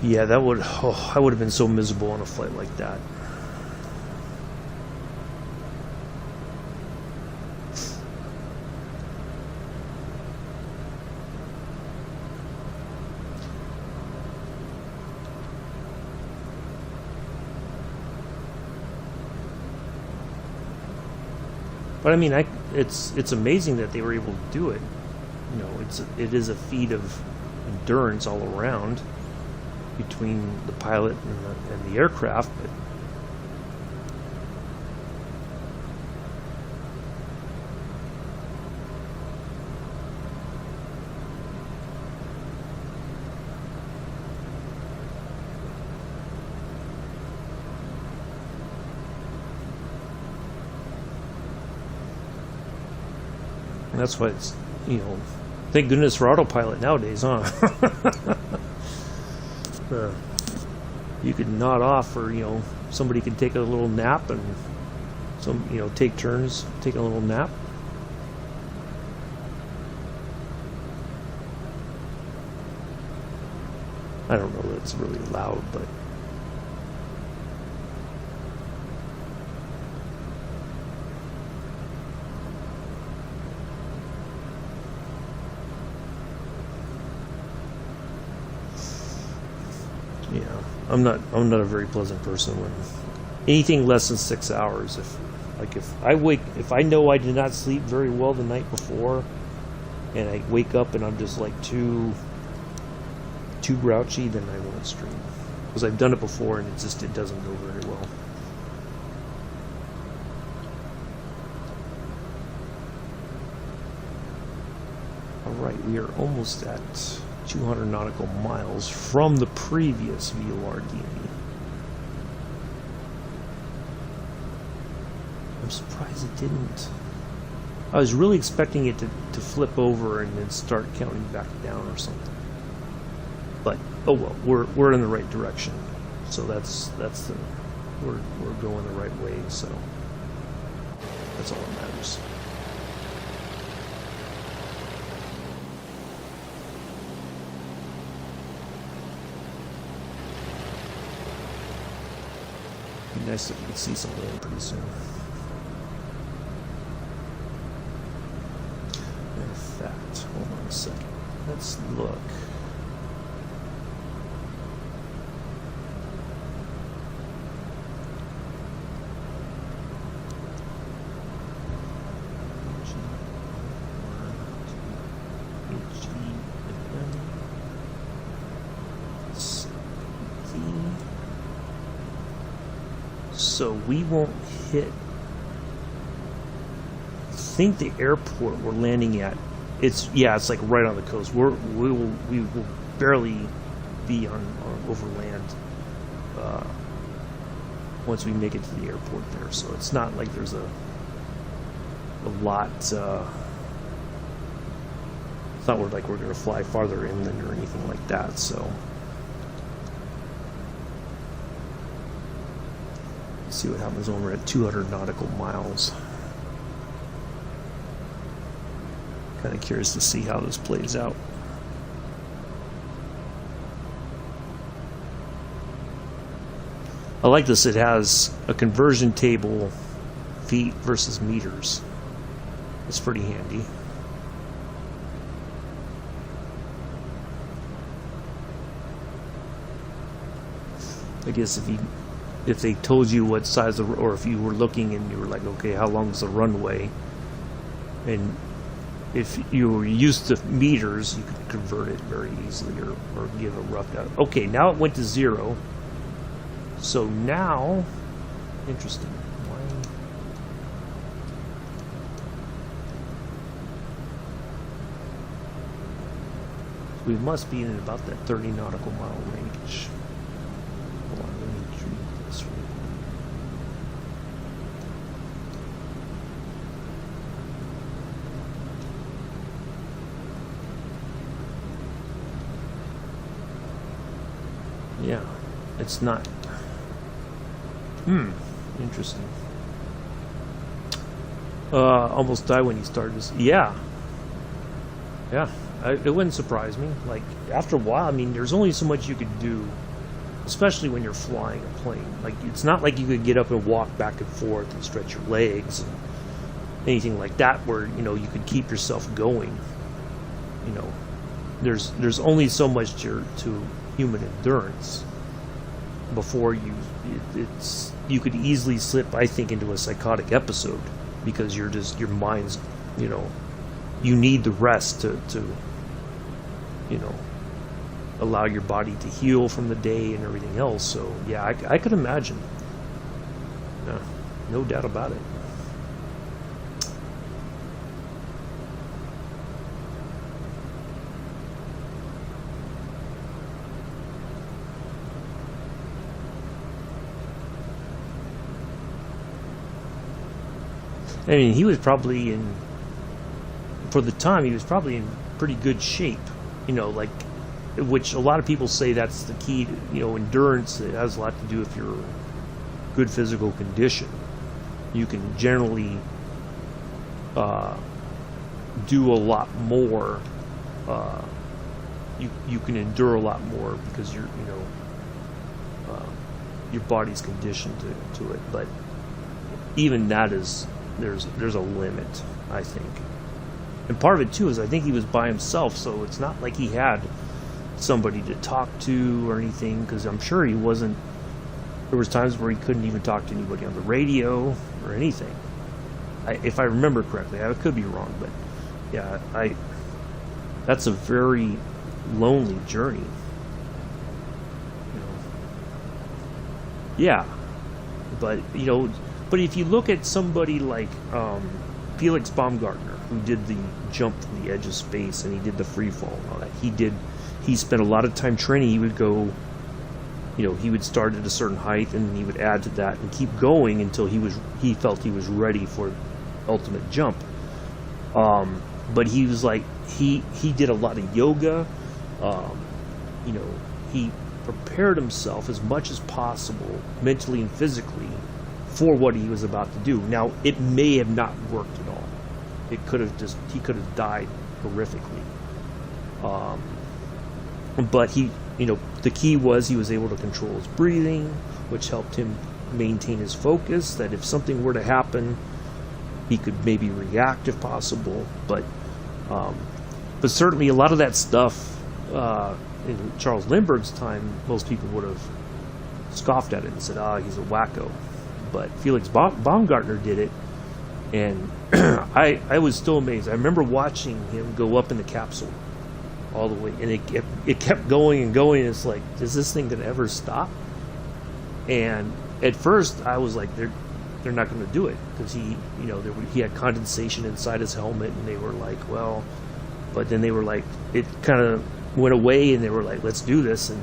Yeah, that would. Oh, I would have been so miserable on a flight like that. But I mean, it's amazing that they were able to do it. It is a feat of endurance all around between the pilot and the aircraft, but and that's why it's, thank goodness for autopilot nowadays, huh? You could nod off, or somebody could take a little nap, and take turns taking a little nap. I don't know that it's really loud, but yeah, I'm not a very pleasant person when anything less than 6 hours. If I know I did not sleep very well the night before, and I wake up and I'm just like too grouchy, then I won't stream, because I've done it before and it doesn't go very well. Alright, we are almost at 200 nautical miles from the previous VORD. I'm surprised it didn't. I was really expecting it to flip over and then start counting back down or something. But oh well, we're in the right direction. So we're going the right way, so that's all that matters. Be nice if we could see some land pretty soon. In fact, hold on a second. Let's look. So we won't hit. I think the airport we're landing at, it's like right on the coast. We will barely be on overland once we make it to the airport there. So it's not like there's a lot. It's not like we're going to fly farther inland or anything like that. So. See what happens when we're at 200 nautical miles. Kind of curious to see how this plays out. I like this. It has a conversion table, feet versus meters. It's pretty handy. I guess if they told you what size or if you were looking and you were like, okay, how long is the runway, and if you were used to meters, you could convert it very easily or give a rough out. Okay, now it went to 0. So now, interesting. We must be in about that 30 nautical mile range. Hold on, let me read this real quick. Yeah, it's not. Interesting. Almost died when he started this. Yeah. It wouldn't surprise me. Like, after a while, I mean, there's only so much you could do, especially when you're flying a plane. Like, it's not like you could get up and walk back and forth and stretch your legs and anything like that where, you could keep yourself going. There's only so much to human endurance before you could easily slip, I think, into a psychotic episode because your mind's, you need the rest to allow your body to heal from the day and everything else. So yeah, I could imagine. No doubt about it. I mean, he was probably for the time, he was probably in pretty good shape, like, which a lot of people say that's the key to, endurance. It has a lot to do with your good physical condition. You can generally do a lot more. You can endure a lot more because your body's conditioned to it. But even that is there's a limit, I think. And part of it too is I think he was by himself, so it's not like he had somebody to talk to or anything, because I'm sure he wasn't. There was times where he couldn't even talk to anybody on the radio or anything. If I remember correctly, I could be wrong, but yeah, that's a very lonely journey. Yeah, but but if you look at somebody like Felix Baumgartner, who did the jump from the edge of space and he did the free fall and all that, he spent a lot of time training. He would go, he would start at a certain height and he would add to that and keep going until he felt he was ready for ultimate jump. But he was like, he did a lot of yoga. He prepared himself as much as possible, mentally and physically, for what he was about to do. Now, it may have not worked at all. He could have died horrifically. But the key was he was able to control his breathing, which helped him maintain his focus, that if something were to happen, he could maybe react if possible. But certainly a lot of that stuff, in Charles Lindbergh's time, most people would have scoffed at it and said, he's a wacko. But Felix Baumgartner did it, and I was still amazed. I remember watching him go up in the capsule all the way, and it kept going and going. It's like, is this thing going to ever stop? And at first, I was like, they're not going to do it, because he had condensation inside his helmet, and they were like, well, but then they were like, it kind of went away, and they were like, let's do this, and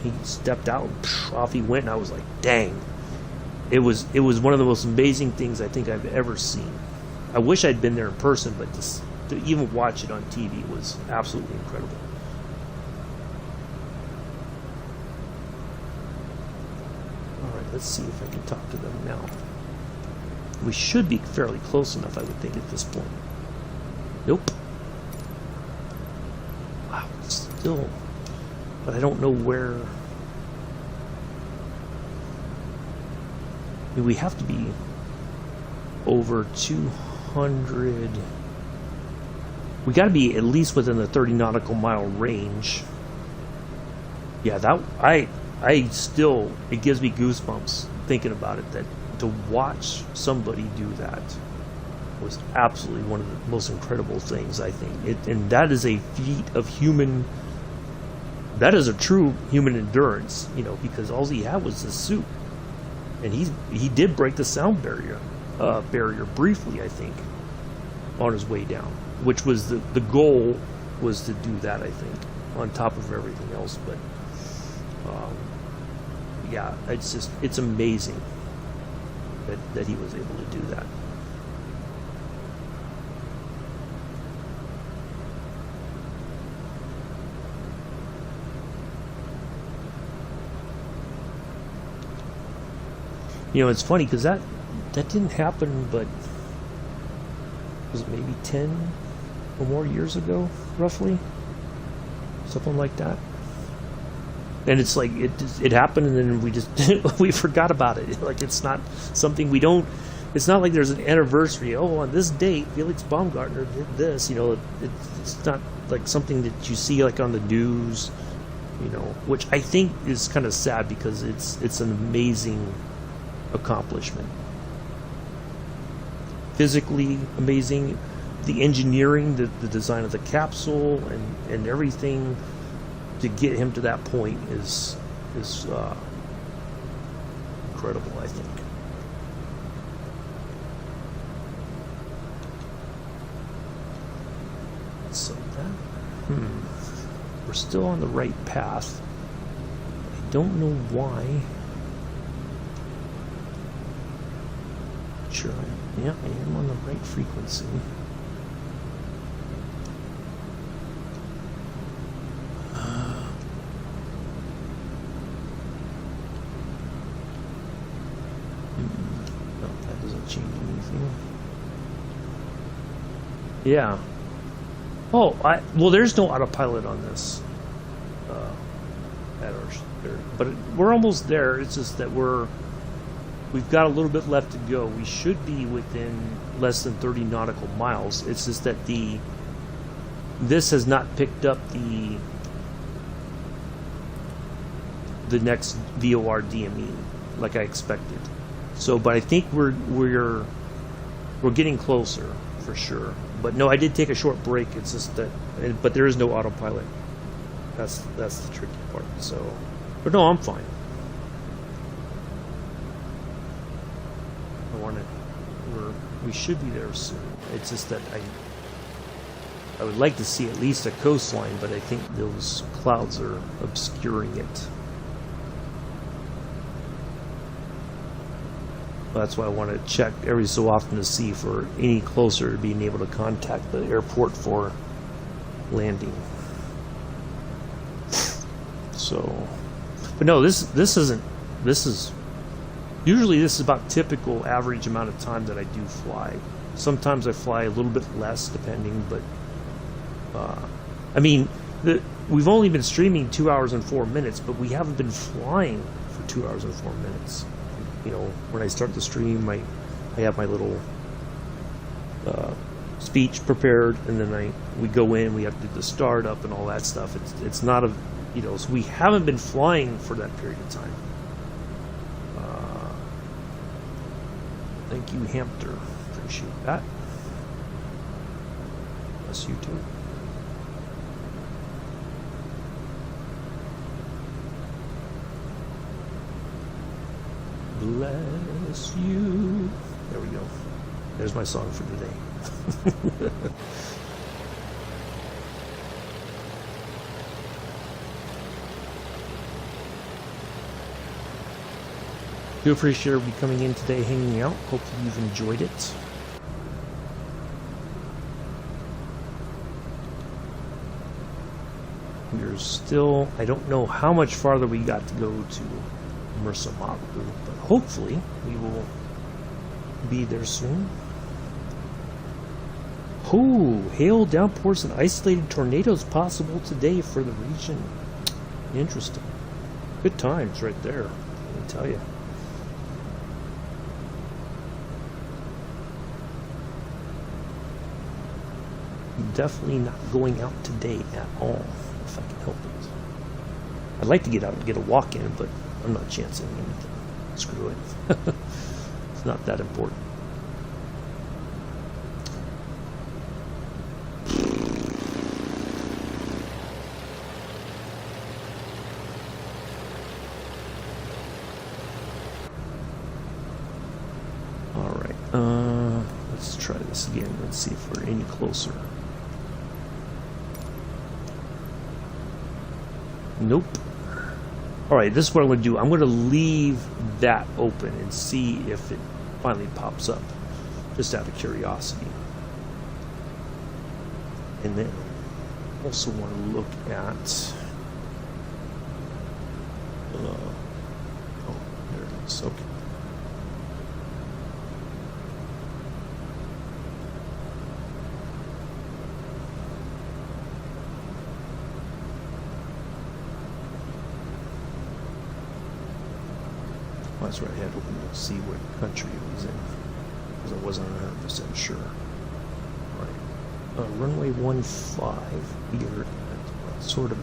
he stepped out, and off he went, and I was like, dang. It was one of the most amazing things I think I've ever seen. I wish I'd been there in person, but to even watch it on TV was absolutely incredible. Alright, let's see if I can talk to them now. We should be fairly close enough, I would think, at this point. Nope. Wow, still. But I don't know where. I mean, we have to be over 200. We got to be at least within the 30 nautical mile range. Yeah, that I still, it gives me goosebumps thinking about it, that to watch somebody do that was absolutely one of the most incredible things, I think. And that is a feat of that is a true human endurance, because all he had was this suit. And he did break the sound barrier briefly, I think, on his way down, which was the goal was to do that, I think, on top of everything else. But yeah, it's amazing that he was able to do that. It's funny because that didn't happen, but was it maybe 10 or more years ago, roughly? Something like that. And it's like, it happened, and then we just, we forgot about it. Like, it's not something we don't, it's not like there's an anniversary. Oh, on this date, Felix Baumgartner did this. It's not like something that you see like on the news, which I think is kind of sad, because it's an amazing accomplishment. Physically amazing, the engineering, the design of the capsule, and everything, to get him to that point is incredible, I think. So that, we're still on the right path. I don't know why. Sure, yeah, I am on the right frequency. No, that doesn't change anything. Yeah. Oh, well, there's no autopilot on this. But we're almost there. It's just that we've got a little bit left to go. We should be within less than 30 nautical miles. It's just that this has not picked up the next VOR DME like I expected. So, but I think we're getting closer for sure. But no, I did take a short break. It's just that, but there is no autopilot. That's the tricky part. So, but no, I'm fine. We should be there soon. It's just that I would like to see at least a coastline, but I think those clouds are obscuring it. That's why I want to check every so often to see if we're any closer to being able to contact the airport for landing. So, but no, this is usually this is about typical average amount of time that I do fly. Sometimes I fly a little bit less depending, but I mean, we've only been streaming 2 hours and 4 minutes, but we haven't been flying for 2 hours and 4 minutes. You know, when I start the stream, I have my little speech prepared, and then we go in, we have to do the startup and all that stuff. It's not a, you know, so we haven't been flying for that period of time. Thank you, Hampter. Appreciate that. Bless you too. Bless you. There we go. There's my song for today. Do appreciate everybody coming in today, hanging out. Hopefully you've enjoyed it. We're still, I don't know how much farther we got to go to Mersa Matruh, but hopefully we will be there soon. Oh, hail, downpours, and isolated tornadoes possible today for the region. Interesting. Good times right there, let me tell you. Definitely not going out today at all, if I can help it. I'd like to get out and get a walk in, but I'm not chancing anything. Screw it. It's not that important. Alright, let's try this again. Let's see if we're any closer. Nope. Alright, this is what I'm going to do. I'm going to leave that open and see if it finally pops up. Just out of curiosity. And then also want to look at... oh, there it is. Okay. That's right, I had to open to see what country it was in, because I wasn't 100% sure. Alright, runway 15, we are at sort of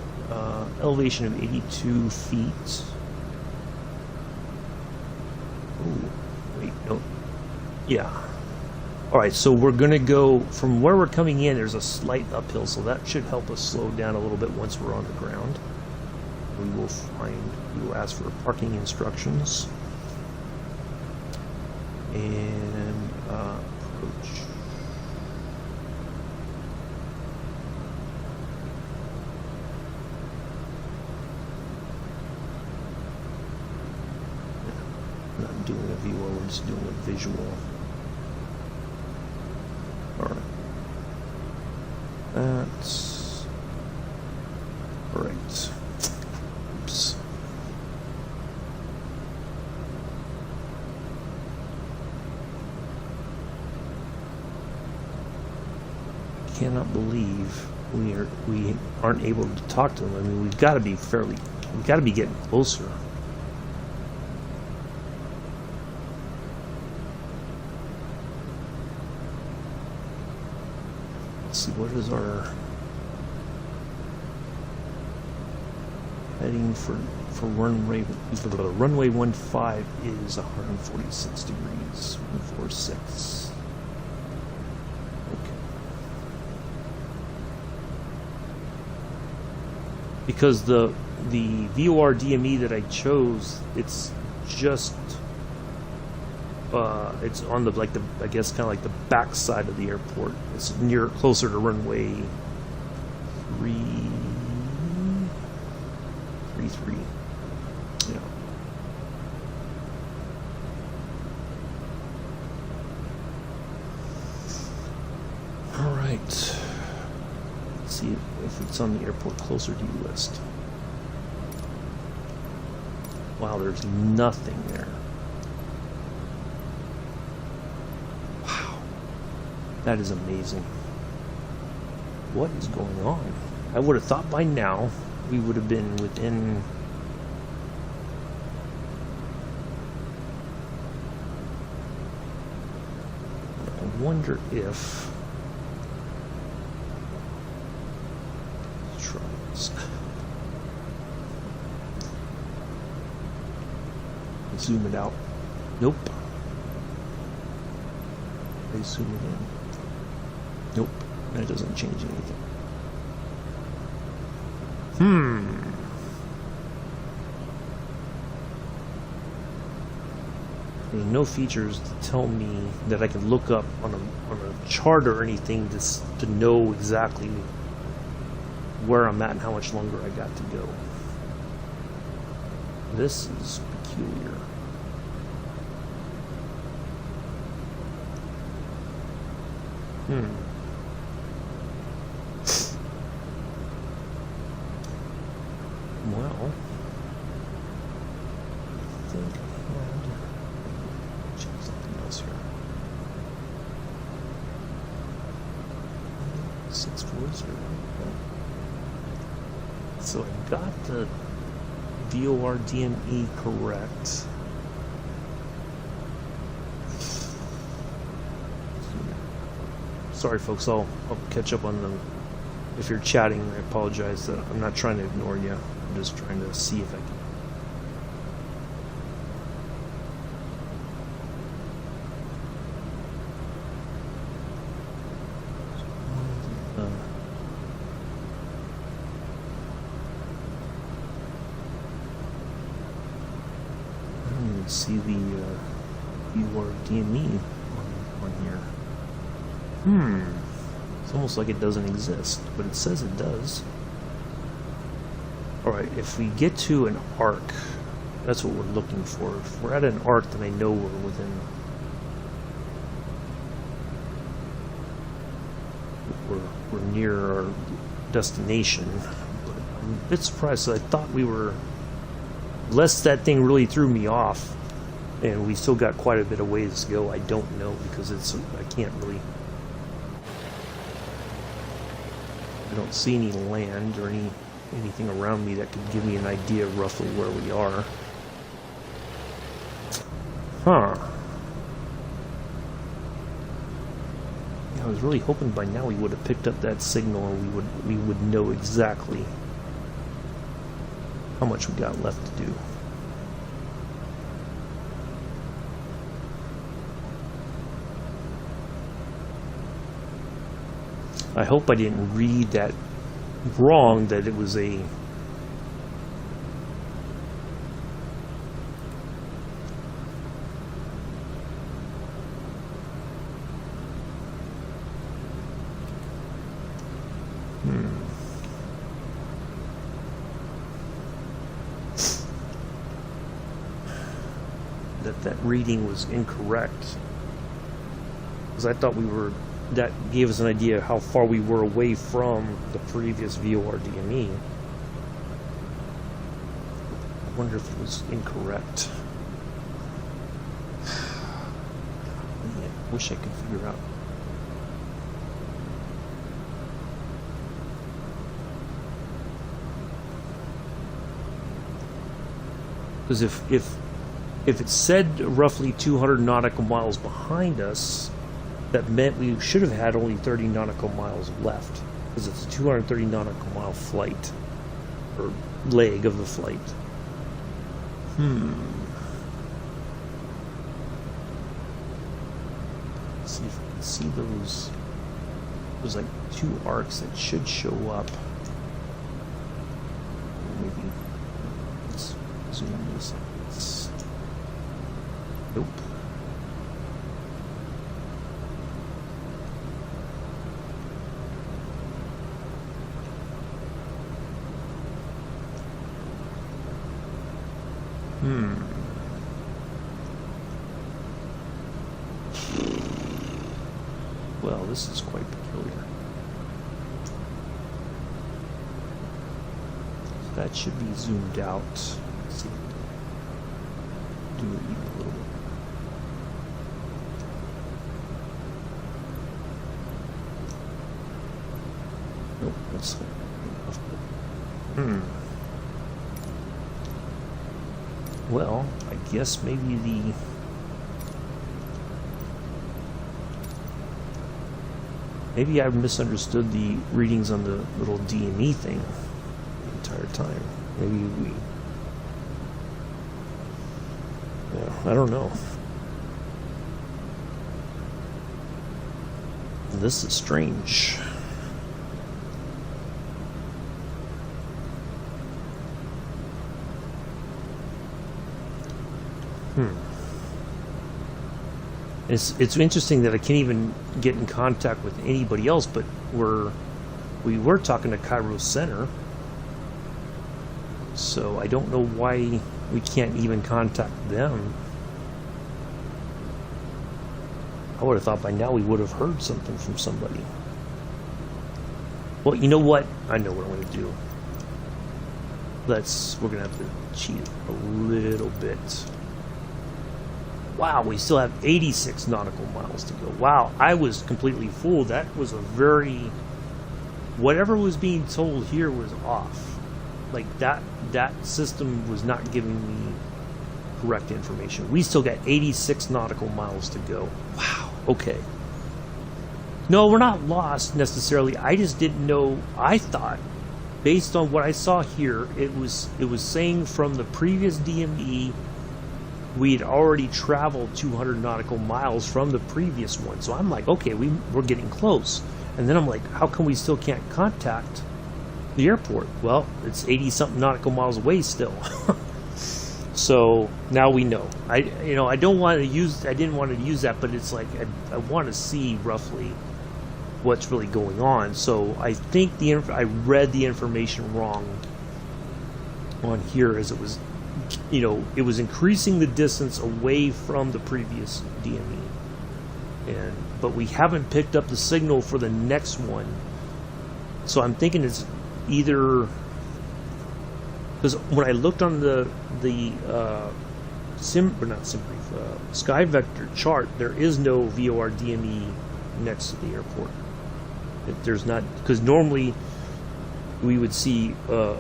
elevation of 82 feet. Ooh, wait, no, yeah. Alright, so we're going to go, from where we're coming in, there's a slight uphill, so that should help us slow down a little bit once we're on the ground. we will ask for parking instructions and approach. We're not doing a viewer, we're just doing a visual. Alright. That's right. Oops. Cannot believe we aren't able to talk to them. I mean, we've got to be getting closer. Let's see, what is our heading for runway 15 is 146 degrees, 146. Okay. Because the VOR DME that I chose, it's just it's on the I guess kind of like the back side of the airport. It's closer to runway 33. Yeah. All right. Let's see if it's on the airport closer to you list. Wow, there's nothing there. That is amazing. What is going on? I would have thought by now we would have been within... I wonder if... Let's try this. Zoom it out. Nope. I zoom it in. Nope, that doesn't change anything. There's no features to tell me that I can look up on a chart or anything to know exactly where I'm at and how much longer I got to go. This is peculiar. Well, I think I had check something else here. 640. So I got the VOR DME correct. Sorry, folks. I'll catch up on them. If you're chatting, I apologize. I'm not trying to ignore you. I'm just trying to see if I can. I don't even see the VOR DME on here. It's almost like it doesn't exist, but it says it does. Alright, if we get to an arc, that's what we're looking for. If we're at an arc, then I know we're within... We're near our destination. But I'm a bit surprised, so I thought we were... Unless that thing really threw me off, and we still got quite a bit of ways to go, I don't know, because I can't really... I don't see any land or anything around me that could give me an idea of roughly where we are. Huh. Yeah, I was really hoping by now we would have picked up that signal and we would know exactly how much we got left to do. I hope I didn't read that wrong, that it was a that reading was incorrect. Because I thought that gave us an idea how far we were away from the previous VOR DME. I wonder if it was incorrect. I wish I could figure out. Because if it said roughly 200 nautical miles behind us, that meant we should have had only 30 nautical miles left, because it's a 230 nautical mile flight, or leg of the flight. Let's see if I can see those. There's like 2 arcs that should show up. Maybe let's zoom this like this. Nope. Well, this is quite peculiar. So that should be zoomed out. Let's see if we can do it even a little bit. Nope, that's enough. Well, I guess maybe maybe I misunderstood the readings on the little DME thing the entire time. Maybe I don't know. This is strange. It's interesting that I can't even get in contact with anybody else, but we were talking to Cairo Center, so I don't know why we can't even contact them. I would have thought by now we would have heard something from somebody. Well, you know what? I know what I'm going to do. We're going to have to cheat a little bit. Wow, we still have 86 nautical miles to go. Wow, I was completely fooled. That was whatever was being told here was off. Like that system was not giving me correct information. We still got 86 nautical miles to go. Wow, okay. No, we're not lost necessarily. I just didn't know. I thought, based on what I saw here, it was saying from the previous DME we had already traveled 200 nautical miles from the previous one. So I'm like, okay, we're getting close. And then I'm like, how come we still can't contact the airport? Well, it's 80-something nautical miles away still. So now we know. I didn't want to use that, but it's like I want to see roughly what's really going on. So I think I read the information wrong on here, as it was, it was increasing the distance away from the previous DME, but we haven't picked up the signal for the next one. So I'm thinking it's either, because when I looked on the Sky Vector chart, there is no VOR DME next to the airport. There's not, because normally we would see a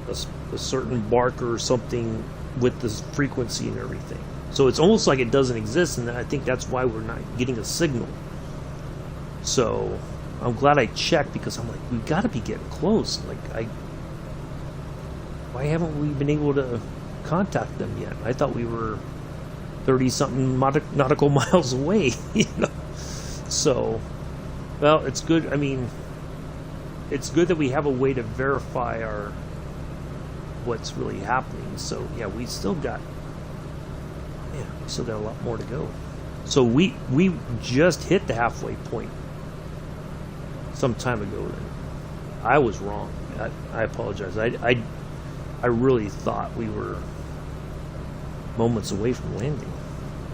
certain barker or something with this frequency and everything. So it's almost like it doesn't exist, and I think that's why we're not getting a signal. So I'm glad I checked, because I'm like, we've got to be getting close. Why haven't we been able to contact them yet? I thought we were 30-something nautical miles away. So, well, it's good. I mean, it's good that we have a way to verify what's really happening. So yeah, we still got a lot more to go. So we just hit the halfway point some time ago. Then I was wrong. I apologize. I really thought we were moments away from landing.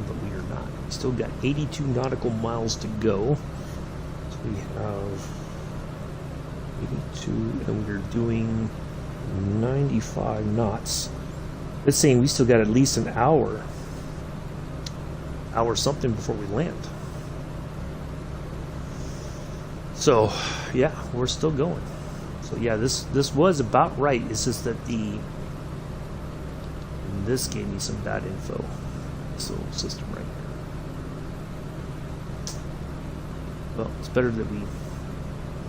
but we are not. We still got 82 nautical miles to go. So we have 82, and we're doing 95 knots. It's saying we still got at least an hour something before we land. So yeah, we're still going. So yeah, this was about right. It's just that this gave me some bad info. This little system right here. Well, it's better that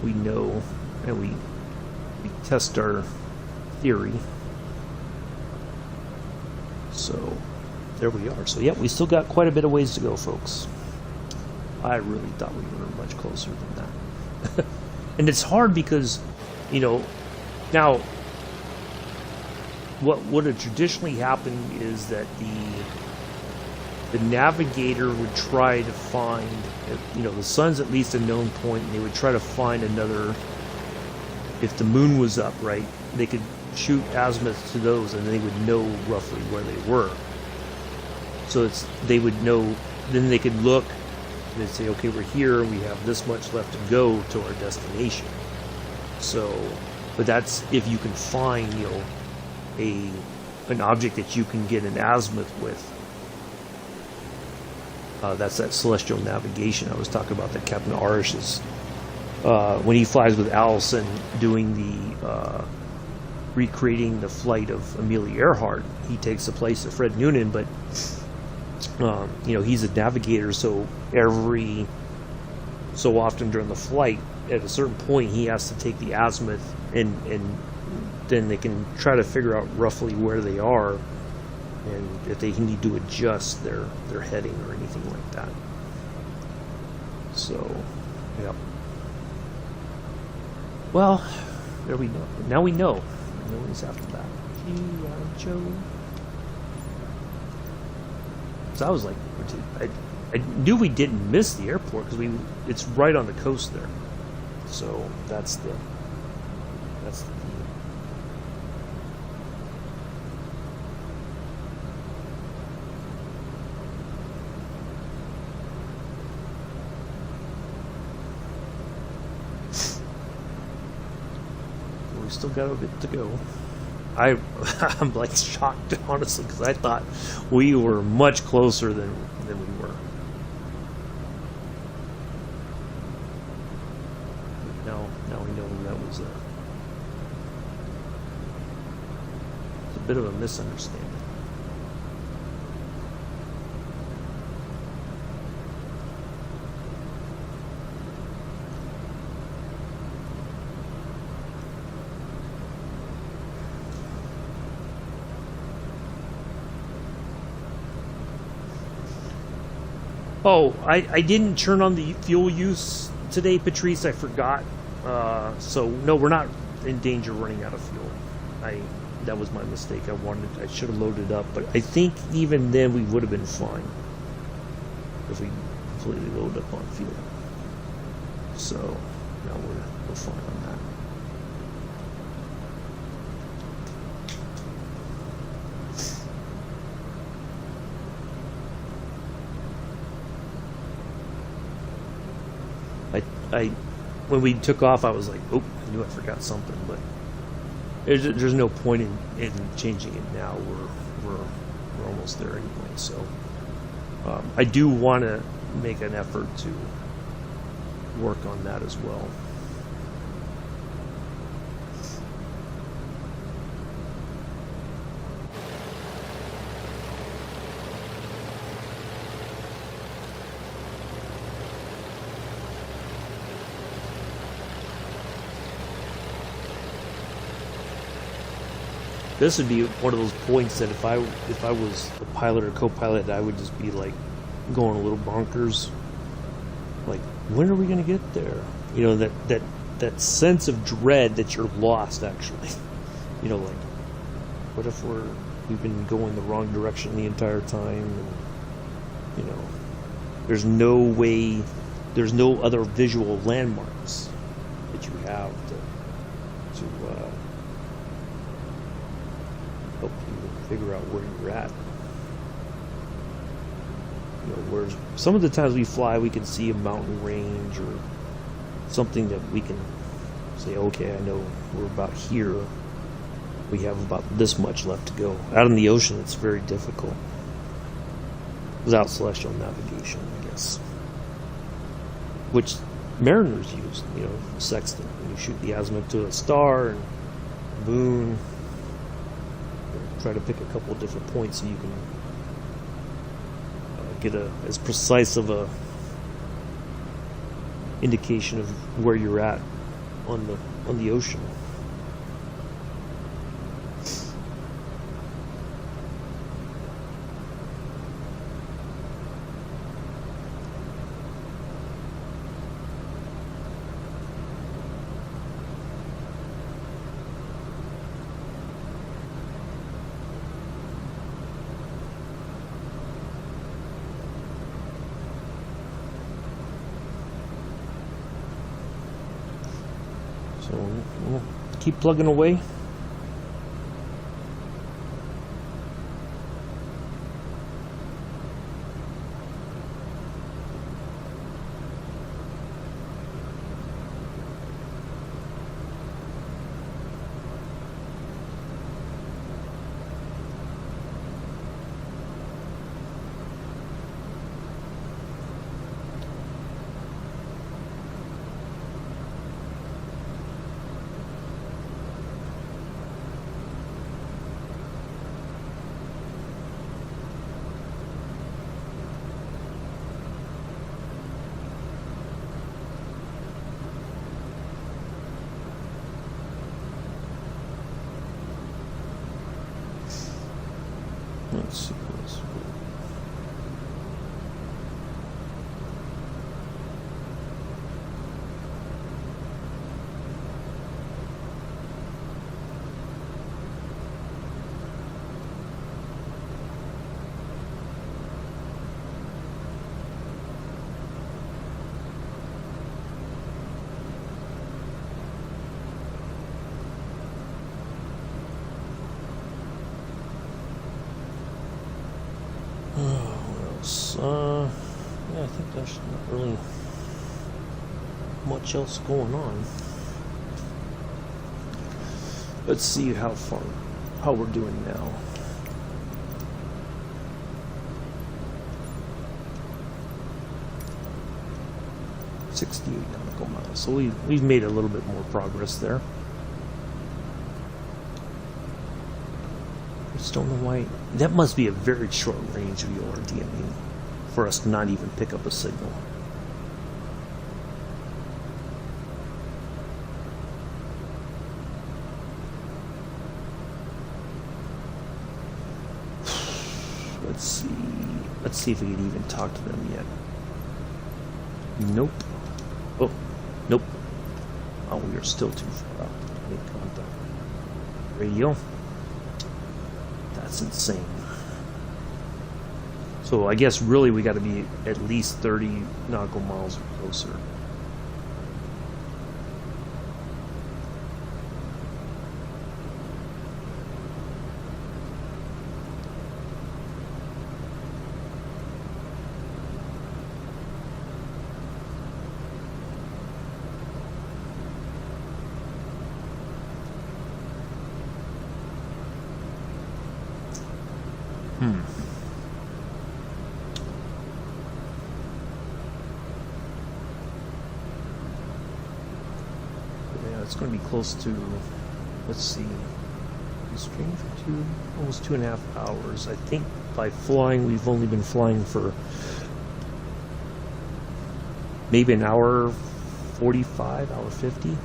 we know and we test our theory. So there we are. So yeah, we still got quite a bit of ways to go, folks. I really thought we were much closer than that. And it's hard because, you know, now what would have traditionally happened is that the navigator would try to find, you know, the sun's at least a known point, and they would try to find another. If the moon was up, right, they could shoot azimuth to those, and they would know roughly where they were. So they would know. Then they could look, and they'd say, okay, we're here, and we have this much left to go to our destination. So, but that's if you can find, you know, an object that you can get an azimuth with. That's that celestial navigation I was talking about that Captain Arish is when he flies with Allison doing the recreating the flight of Amelia Earhart. He takes the place of Fred Noonan, but you know, he's a navigator, so every so often during the flight, at a certain point, he has to take the azimuth, and then they can try to figure out roughly where they are, and if they need to adjust their heading or anything like that. So, yeah. Well, there we go. Now we know. No one's after that. Joe. So I was like, I knew we didn't miss the airport because it's right on the coast there. So that's the deal. We still got a bit to go. I'm like shocked, honestly, because I thought we were much closer than we were. Now we know that was it's a bit of a misunderstanding. Oh, I didn't turn on the fuel use today, Patrice. I forgot. So no, we're not in danger of running out of fuel. That was my mistake. I should have loaded up, but I think even then we would have been fine if we completely loaded up on fuel. So now we're fine on that. When we took off, I was like, oh, I knew I forgot something, but there's no point in changing it now. We're almost there anyway. So I do want to make an effort to work on that as well. This would be one of those points that if I was the pilot or co-pilot, I would just be like going a little bonkers. Like, when are we going to get there? You know, that sense of dread that you're lost, actually. You know, like, what if we've been going the wrong direction the entire time? And, you know, there's no way, there's no other visual landmarks that you have to help you figure out where you're at. where some of the times we fly, we can see a mountain range or something that we can say, okay, I know we're about here. We have about this much left to go. Out in the ocean, it's very difficult without celestial navigation, I guess. Which mariners use, sextant. You shoot the azimuth to a star and moon. Try to pick a couple of different points so you can get as precise of a indication of where you're at on the ocean. So we'll keep plugging away. Let's see this. What else? Yeah, I think there's not really much else going on. Let's see how we're doing now. .68 nautical miles. So we've made a little bit more progress there. I just don't know why. That must be a very short range VORD, for us to not even pick up a signal. Let's see if we can even talk to them yet. Nope. Oh, nope. Oh, we are still too far out to make contact. Radio. That's insane. So I guess really we got to be at least 30 nautical miles or closer. Yeah, it's going to be close to, let's see, stream for almost 2.5 hours. I think by flying, we've only been flying for maybe an hour 45, hour 50.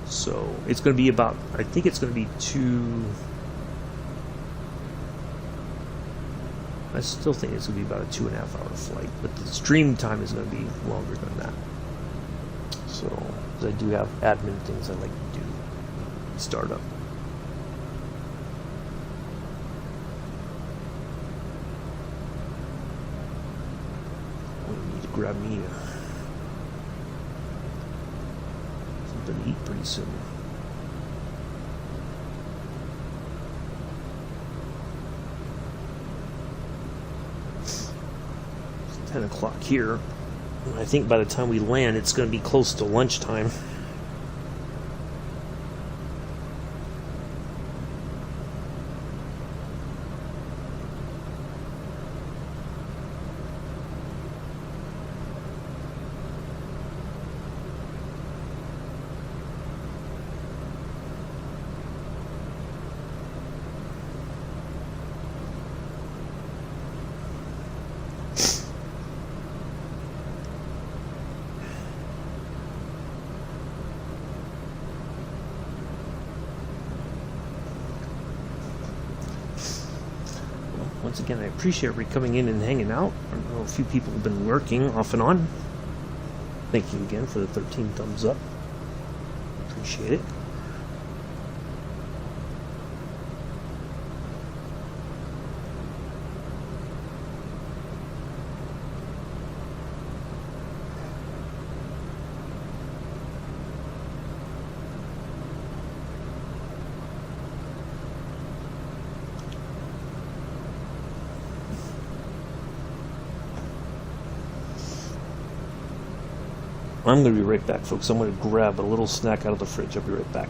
So it's going to be about, I think it's going to be I still think it's going to be about a 2.5 hour flight, but the stream time is going to be longer than that. So, I do have admin things I like to do. Startup. I need to grab me something to eat pretty soon. 10 o'clock here. And I think by the time we land, it's going to be close to lunchtime. Once again, I appreciate everybody coming in and hanging out. I know a few people have been lurking off and on. Thank you again for the 13 thumbs up. Appreciate it. I'm going to be right back, folks. I'm going to grab a little snack out of the fridge. I'll be right back.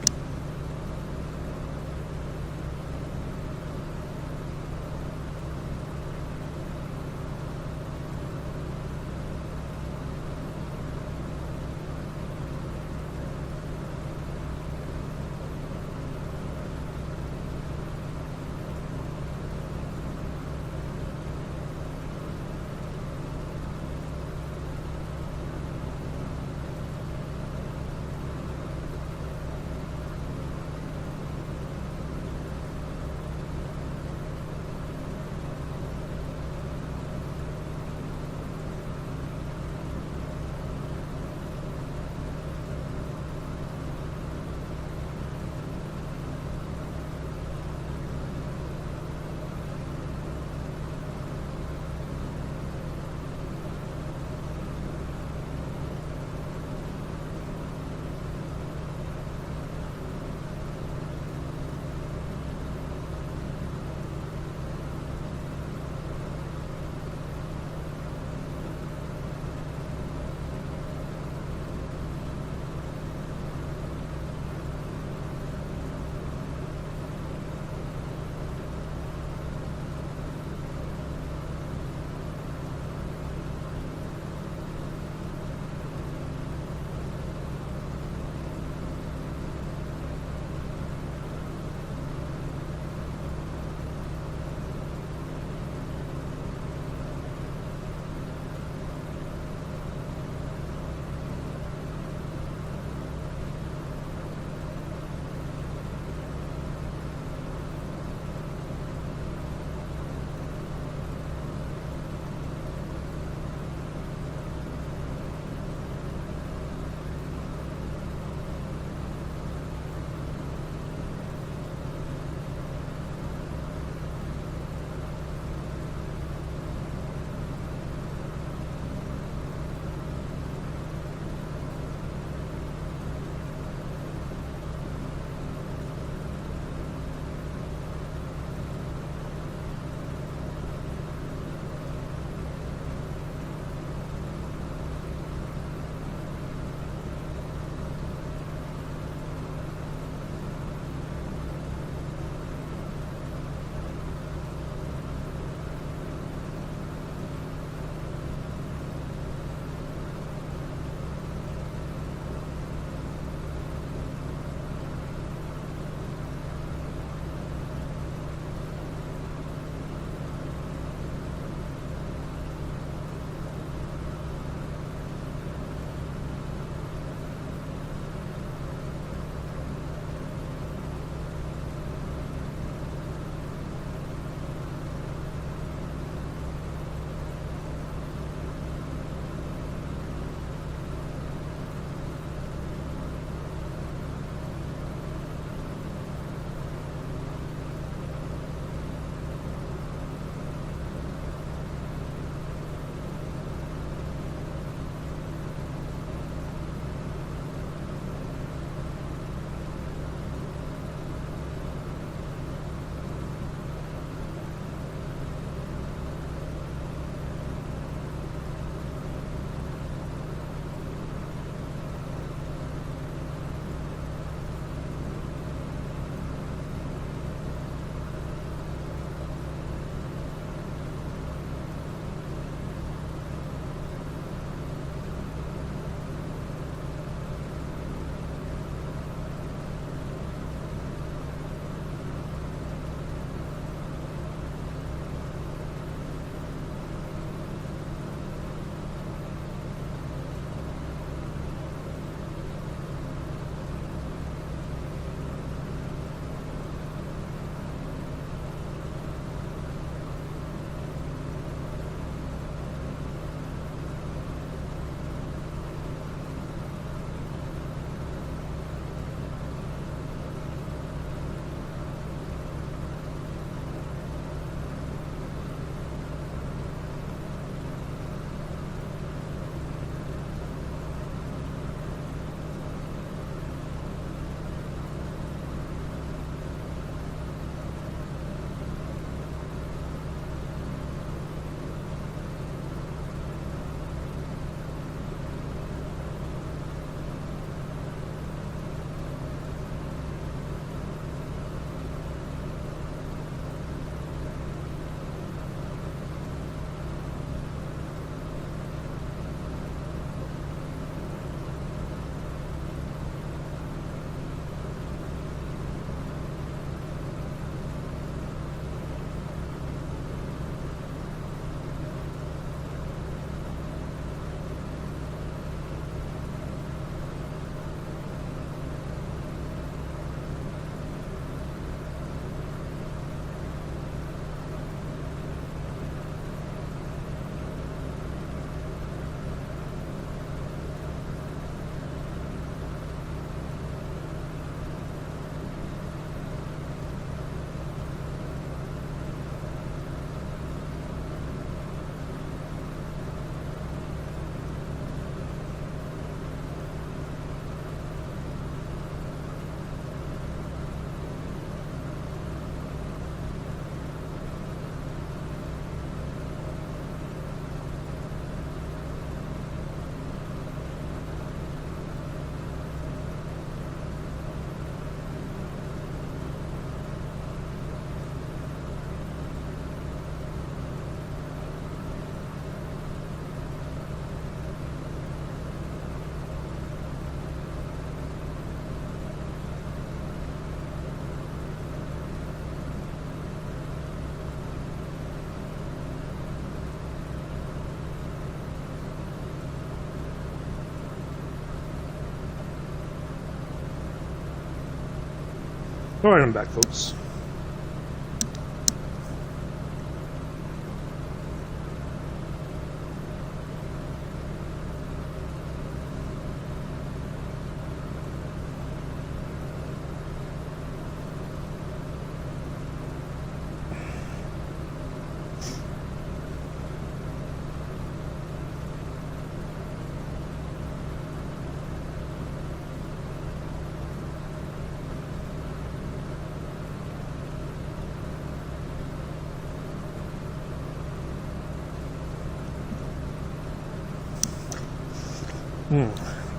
All right, I'm back, folks.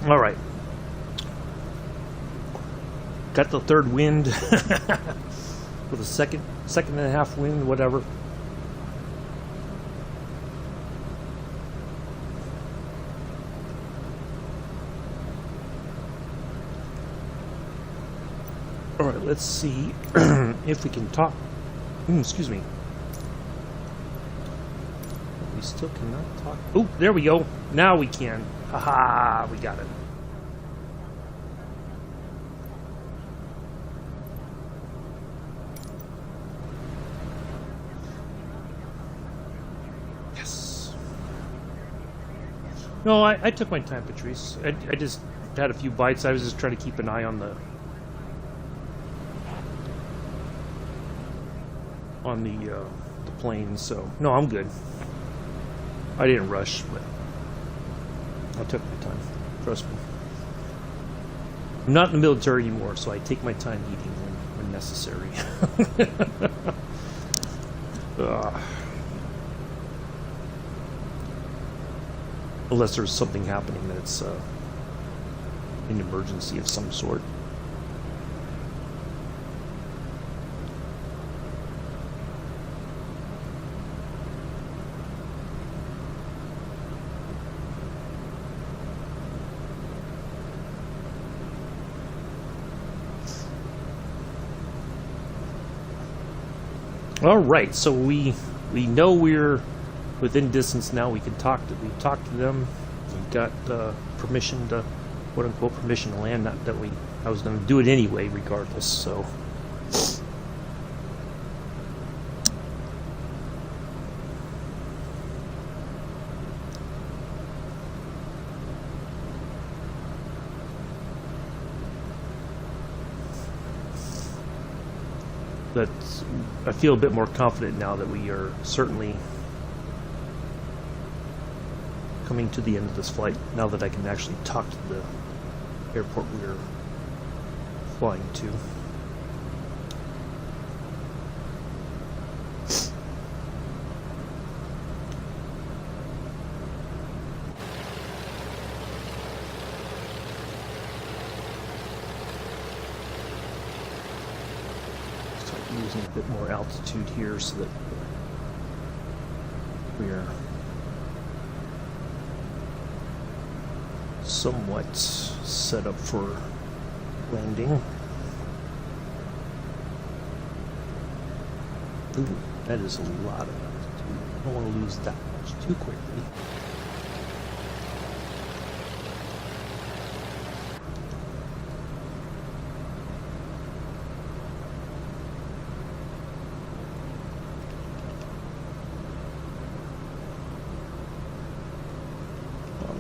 All right. Got the third wind with a second and a half wind, whatever. All right, let's see if we can talk. Excuse me. We still cannot talk. Oh, there we go. Now we can. Haha, we got it. Yes. No, I took my time, Patrice. I just had a few bites. I was just trying to keep an eye on the plane. So no, I'm good. I didn't rush, but I took my time. Trust me. I'm not in the military anymore, so I take my time eating when necessary. Unless there's something happening that's an emergency of some sort. All right, so we know we're within distance now. We can talk to them. We've got permission to, quote unquote, permission to land. Not that I was going to do it anyway, regardless. So. That I feel a bit more confident now that we are certainly coming to the end of this flight, now that I can actually talk to the airport we are flying to. Using a bit more altitude here so that we are somewhat set up for landing. Ooh, that is a lot of altitude. I don't want to lose that much too quickly.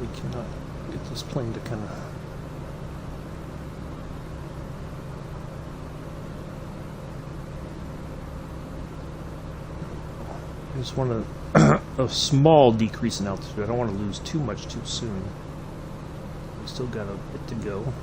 We cannot get this plane to kind of I just want a small decrease in altitude. I don't want to lose too much too soon. We still got a bit to go.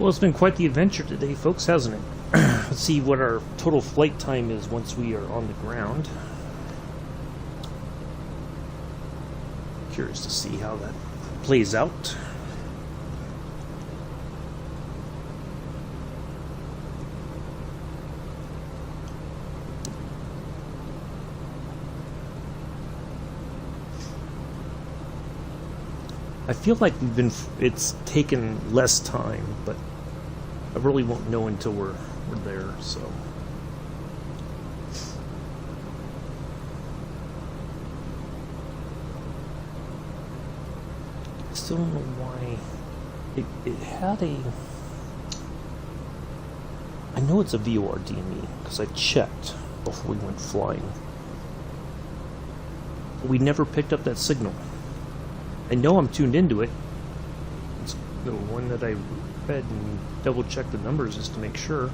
Well, it's been quite the adventure today, folks, hasn't it? Let's see what our total flight time is once we are on the ground. Curious to see how that plays out. I feel like it's taken less time, but I really won't know until we're there, so. I still don't know why it had a. I know it's a VOR DME because I checked before we went flying. We never picked up that signal. I know I'm tuned into it. It's the one that I read and double checked the numbers just to make sure.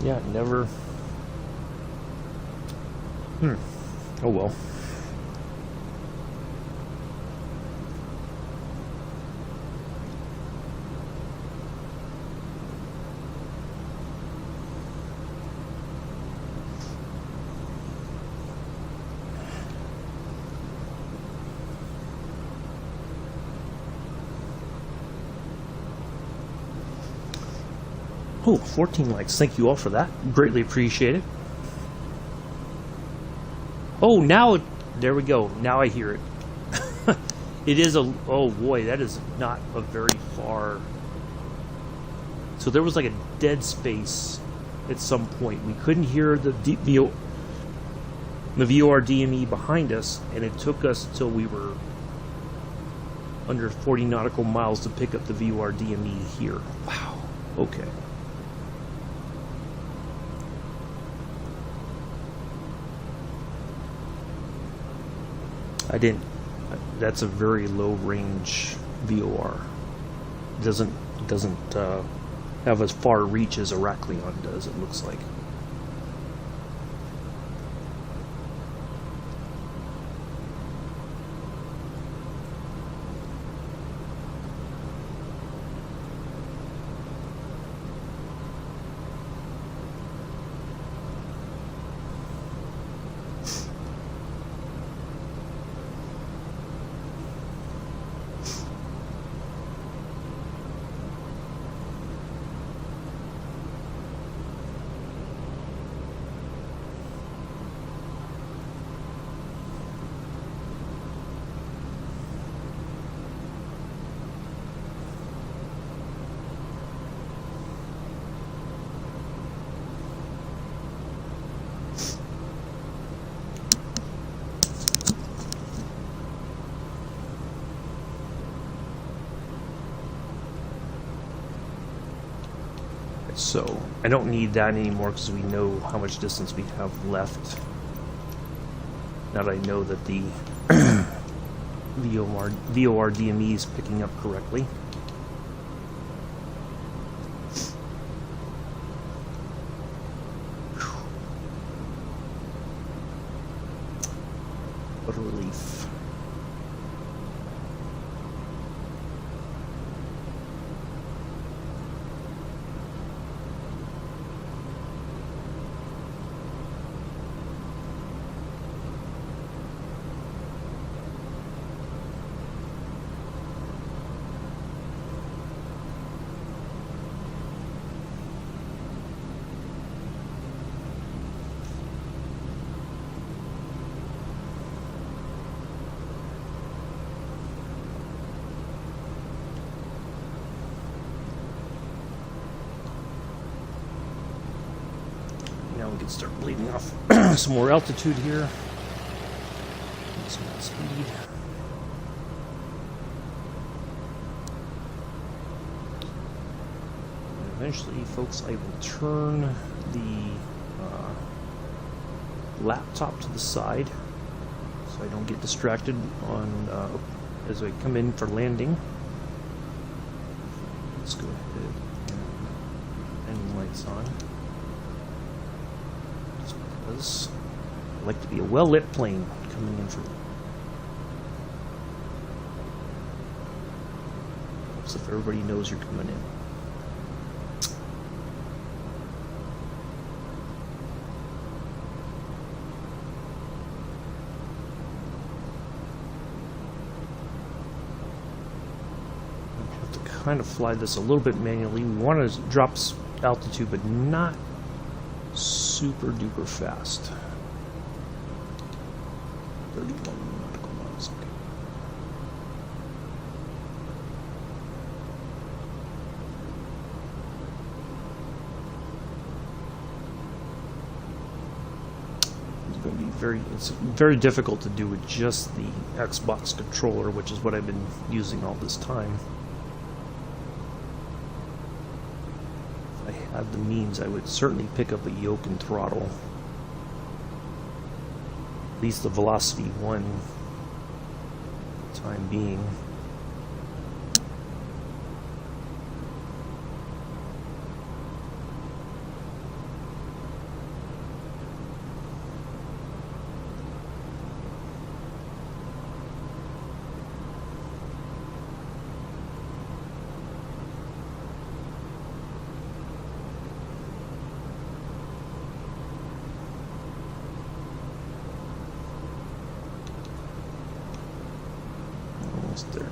Yeah, never. Oh well. Oh, 14 likes. Thank you all for that. Greatly appreciate it. Oh, now, there we go. Now I hear it. It is a, oh boy, that is not a very far. So there was like a dead space at some point. We couldn't hear the VOR DME behind us, and it took us till we were under 40 nautical miles to pick up the VOR DME here. Wow. Okay. I didn't. That's a very low range VOR. Doesn't have as far reach as Iraklion does. It looks like. So I don't need that anymore because we know how much distance we have left. Now that I know that the VOR DME is picking up correctly. What a relief. Now we can start bleeding off some more altitude here. Get some more speed. And eventually, folks, I will turn the laptop to the side so I don't get distracted on as I come in for landing. Let's go ahead and lights on. Just because I like to be a well-lit plane coming in for me. So if everybody knows you're coming in. Kind of fly this a little bit manually. We want to drop altitude, but not super duper fast. 31 nautical miles. Okay. It's very difficult to do with just the Xbox controller, which is what I've been using all this time. Had the means, I would certainly pick up a yoke and throttle. At least the Velocity 1 for the time being. There.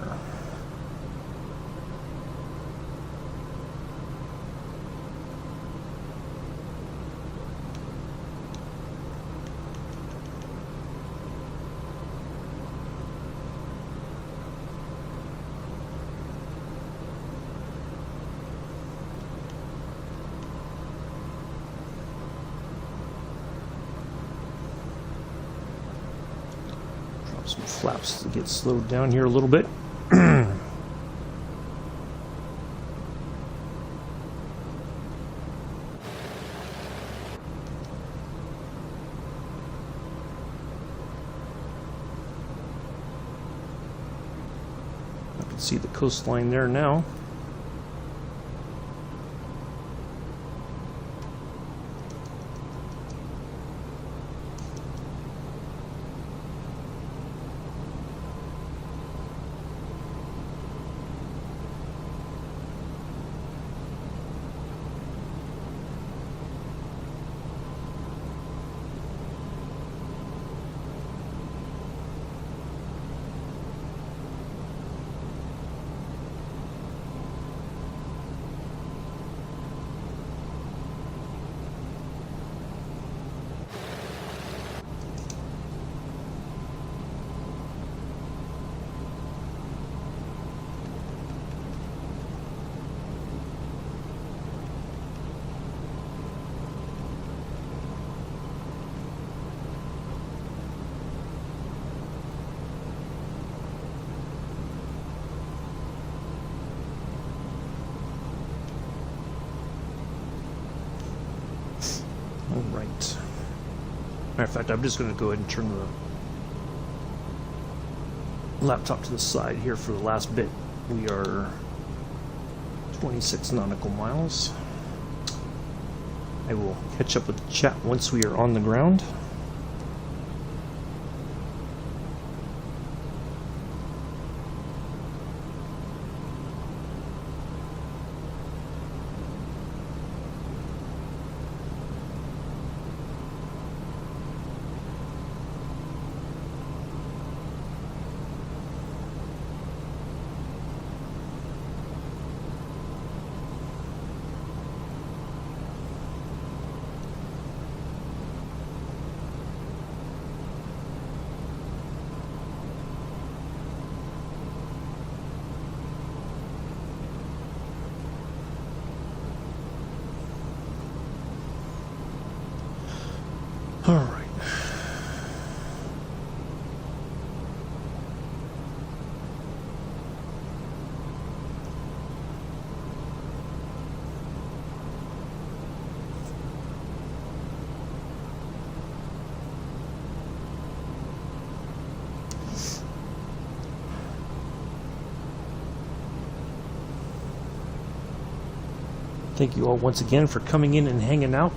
Drop some flaps to get slowed down here a little bit. See the coastline there now. Alright. Matter of fact, I'm just going to go ahead and turn the laptop to the side here for the last bit. We are 26 nautical miles. I will catch up with the chat once we are on the ground. All right. Thank you all once again for coming in and hanging out.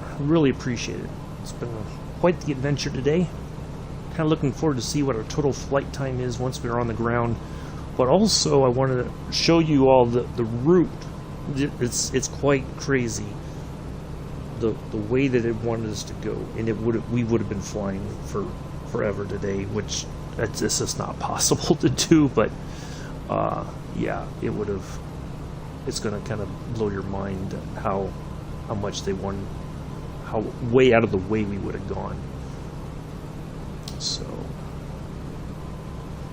I really appreciate it. It's been quite the adventure today. Kind of looking forward to see what our total flight time is once we're on the ground. But also, I wanted to show you all the route. It's quite crazy. The way that it wanted us to go, and we would have been flying for forever today, which it's just not possible to do. But yeah, it would have. It's going to kind of blow your mind how much they won, how way out of the way we would have gone. So,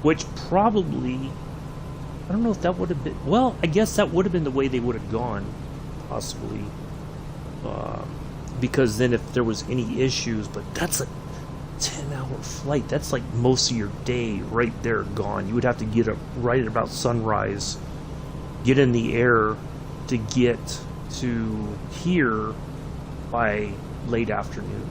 which probably, I don't know if that would have been, well, I guess that would have been the way they would have gone, possibly, because then if there was any issues, but that's a 10-hour flight, that's like most of your day right there gone. You would have to get up right at about sunrise, get in the air to get to here by late afternoon.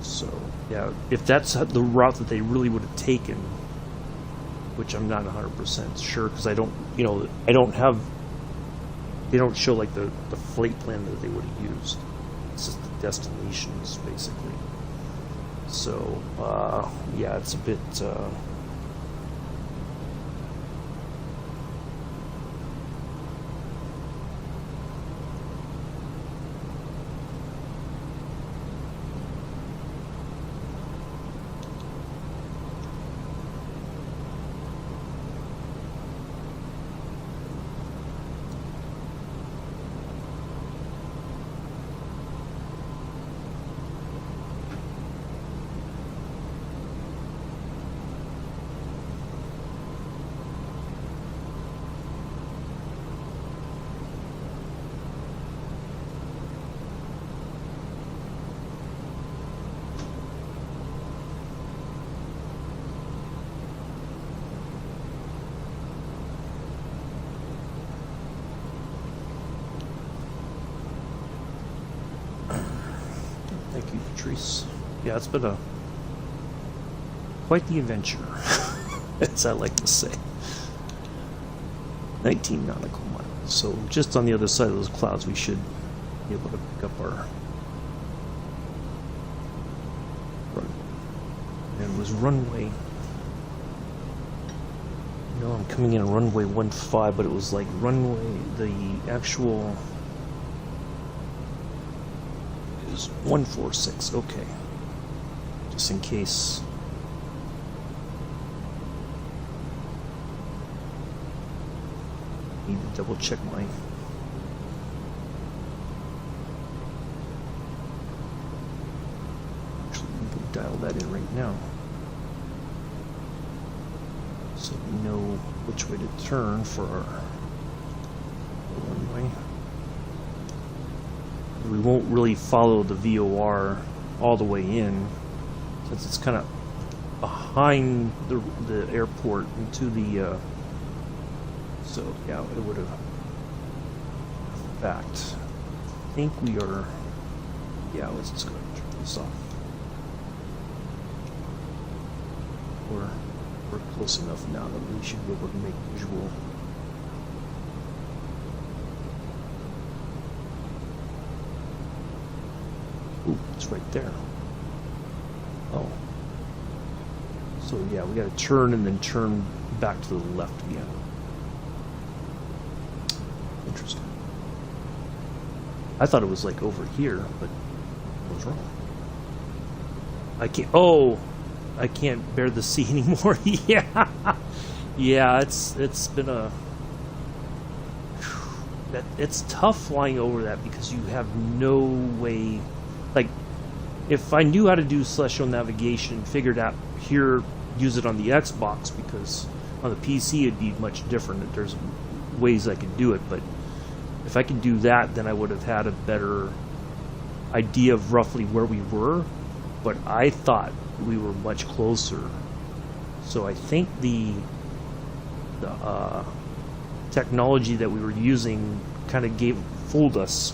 So, yeah, if that's the route that they really would have taken, which I'm not 100% sure, because I don't, I don't have, they don't show like the flight plan that they would have used. It's just the destinations, basically. So, yeah, it's a bit, thank you, Patrice. Yeah, it's been quite the adventure, as I like to say. 19 nautical miles. So just on the other side of those clouds, we should be able to pick up our run. And it was runway. I'm coming in on runway 15, but it was like runway, the actual is 146. Okay, just in case. Need to double check my. Actually, we can dial that in right now, so we know which way to turn for our runway. We won't really follow the VOR all the way in, since it's kind of behind the airport into the. So yeah, it would have. In fact, I think we are. Yeah, let's just go ahead and turn this off. We're close enough now that we should be able to make visual. Ooh, it's right there. Oh. So yeah, we gotta turn and then turn back to the left again. Interesting. I thought it was like over here, but I was wrong. I can't bear the sea anymore. Yeah. Yeah, it's been it's tough flying over that because you have no way. Like, if I knew how to do celestial navigation, figured out here, use it on the Xbox, because on the PC it'd be much different. There's ways I could do it, but if I could do that, then I would have had a better idea of roughly where we were. But I thought we were much closer. So I think the technology that we were using kind of fooled us.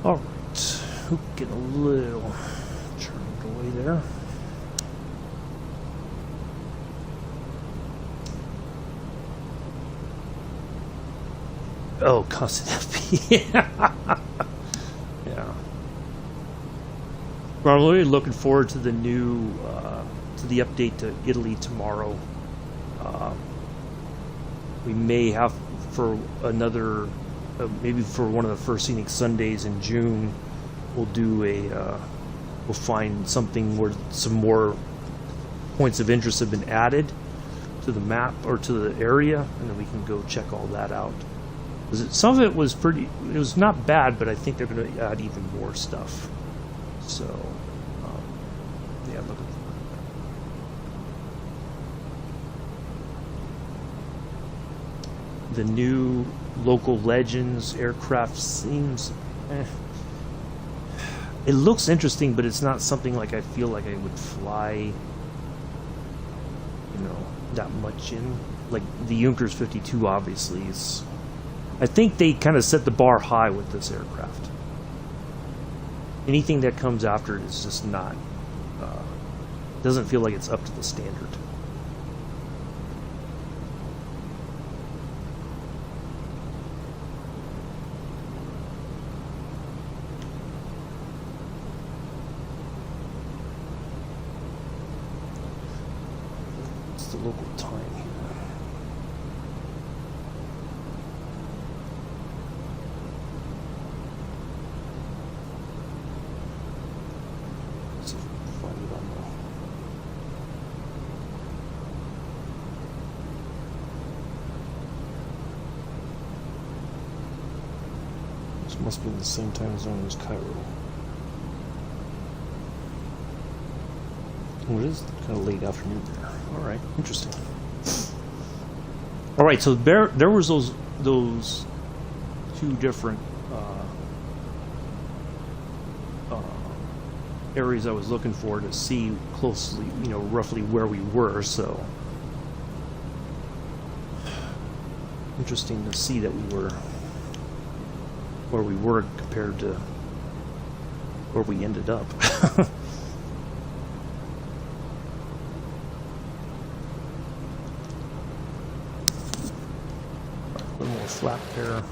All right, getting a little turned away there. Oh, constant FP. Yeah. Well, I'm really looking forward to the new, to the update to Italy tomorrow. We may have for another, maybe for one of the first scenic Sundays in June, we'll do we'll find something where some more points of interest have been added to the map or to the area, and then we can go check all that out. Some of it was it was not bad, but I think they're going to add even more stuff. So, yeah, looking forward to that. The new local legends aircraft seems, it looks interesting, but it's not something like I feel like I would fly, you know, that much in. Like the Junkers 52 obviously is, I think they kind of set the bar high with this aircraft. Anything that comes after it is just not, doesn't feel like it's up to the standard. What's the local time here? Must be in the same time zone as Cairo. Oh, it is kind of late afternoon there. All right, interesting. All right, so there was those two different areas I was looking for to see closely, you know, roughly where we were. So interesting to see that we were where we were compared to where we ended up. A little more flap there.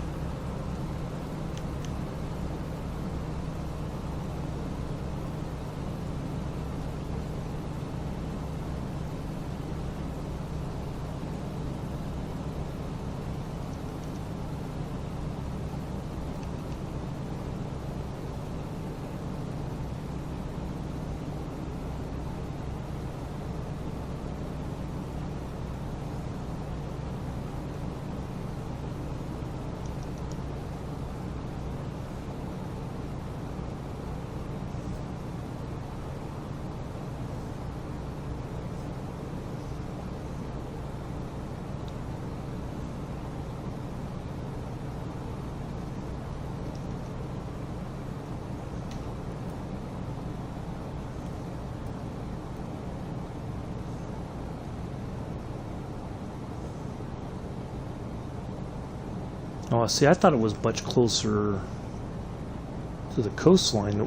Oh, see, I thought it was much closer to the coastline.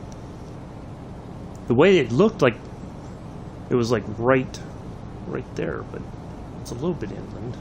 The way it looked like it was like right there, but it's a little bit inland.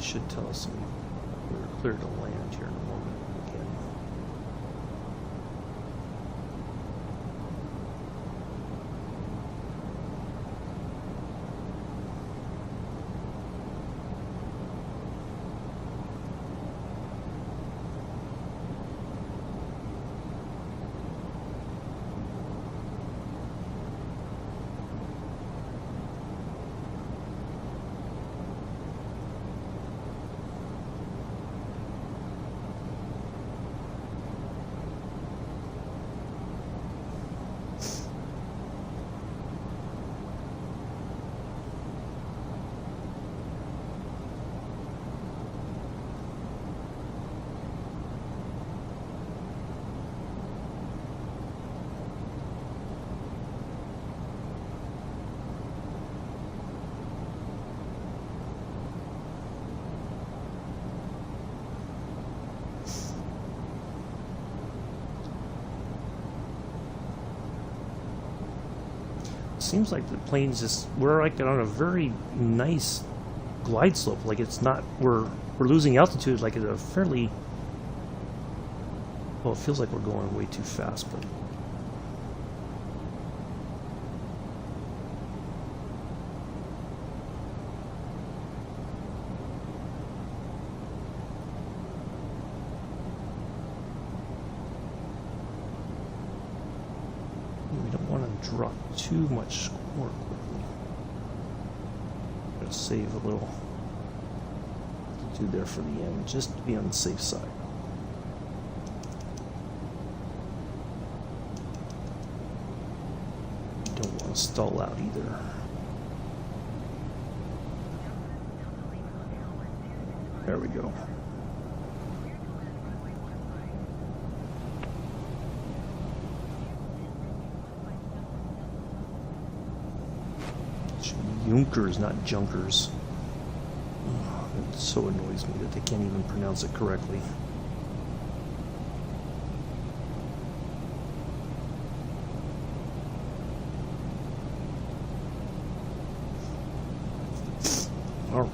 Should tell us we're clear to land here in a moment again. seems like the plane's just, we're like on a very nice glide slope. Like it's not, we're losing altitude like at a fairly, well, it feels like we're going way too fast, but we don't want to drop too much more quickly. Gotta save a little altitude there for the end, just to be on the safe side. Don't want to stall out either. There we go. Junkers, not Junkers. Oh, it so annoys me that they can't even pronounce it correctly. All right.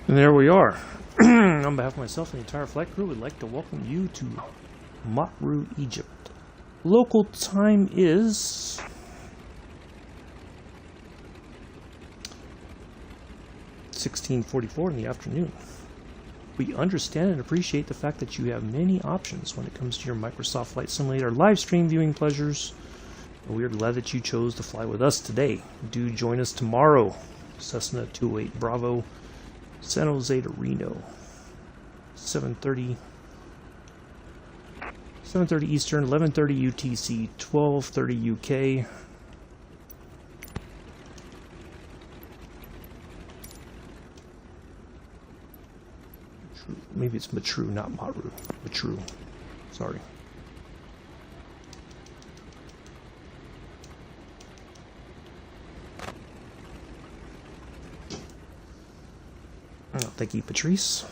And there we are. On behalf of myself and the entire flight crew, we'd like to welcome you to Matruh, Egypt. Local time is 16:44 in the afternoon. We understand and appreciate the fact that you have many options when it comes to your Microsoft Flight Simulator live stream viewing pleasures. And we are glad that you chose to fly with us today. Do join us tomorrow Cessna 208 Bravo, San Jose to Reno. 7:30 Eastern, 11:30 UTC, 12:30 UK. Maybe it's Matruh, not Matruh. Matruh. Sorry. Oh, thank you, Patrice.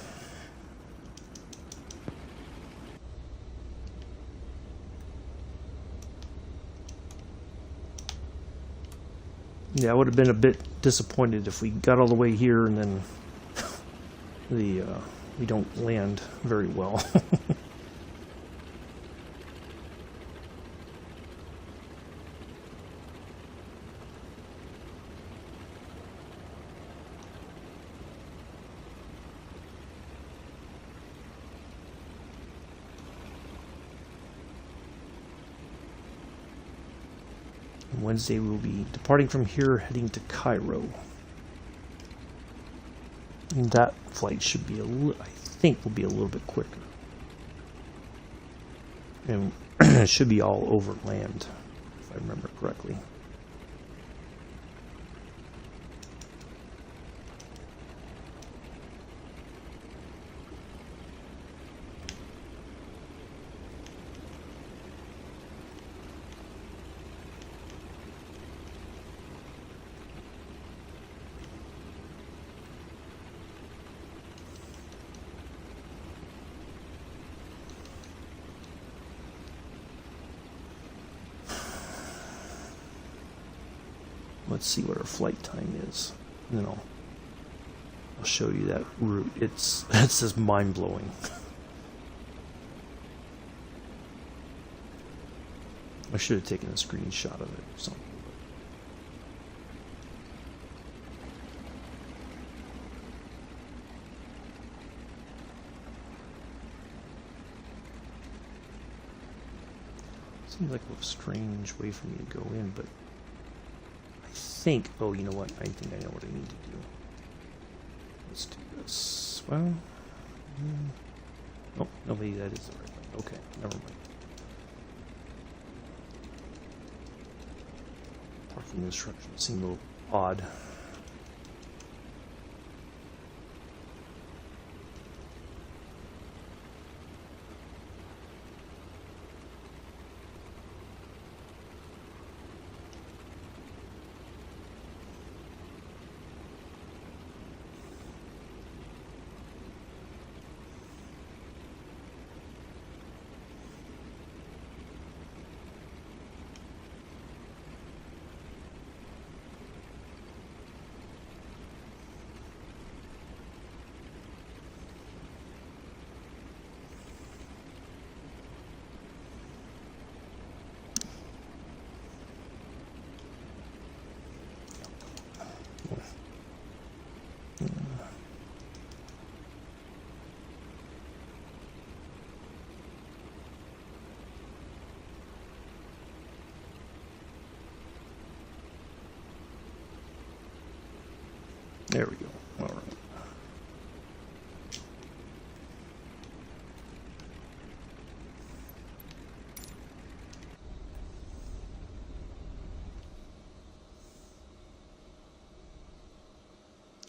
Yeah, I would have been a bit disappointed if we got all the way here and then we don't land very well. Wednesday we'll be departing from here, heading to Cairo. And that flight should be I think will be a little bit quicker. And it should be all over land, if I remember correctly. Let's see what our flight time is, and then I'll show you that route. It's just mind-blowing. I should have taken a screenshot of it or something. Seems like a strange way for me to go in, but I think, oh, you know what? I think I know what I need to do. Let's do this. Well, oh, no, maybe that is the right one. Okay, never mind. Parking instructions seem a little odd. There we go. All right.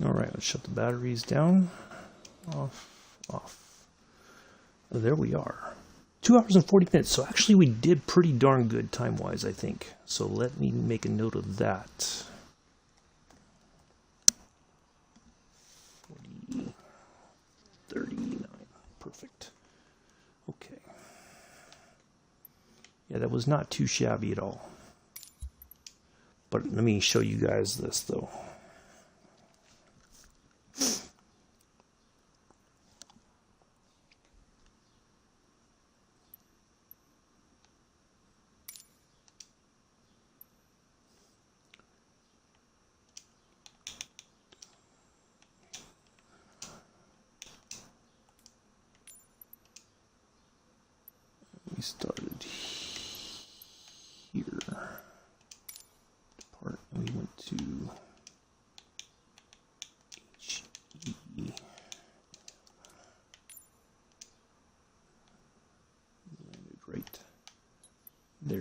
All right, let's shut the batteries down. Off. Oh, there we are. 2 hours and 40 minutes. So actually we did pretty darn good time-wise, I think. So let me make a note of that. 39. Perfect. Okay. Yeah, that was not too shabby at all. But let me show you guys this, though. We started here. Depart. We went to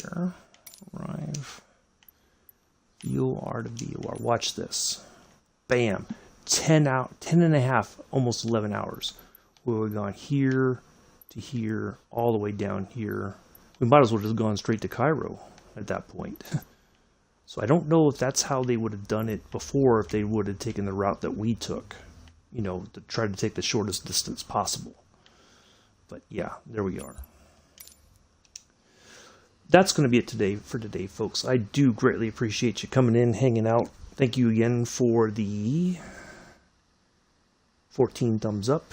clear. Arrive. VOR to VOR. Watch this. Bam. 10 and a half, almost 11 hours. We've gone here to here, all the way down here. We might as well have gone straight to Cairo at that point. So I don't know if that's how they would have done it before, if they would have taken the route that we took, you know, to try to take the shortest distance possible. But yeah, there we are. That's going to be it for today, folks. I do greatly appreciate you coming in, hanging out. Thank you again for the 14 thumbs up.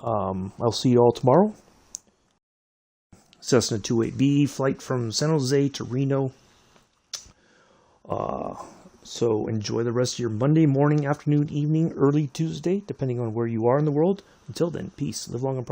I'll see you all tomorrow. Cessna 28B flight from San Jose to Reno. So enjoy the rest of your Monday morning, afternoon, evening, early Tuesday, depending on where you are in the world. Until then, peace. Live long and prosper.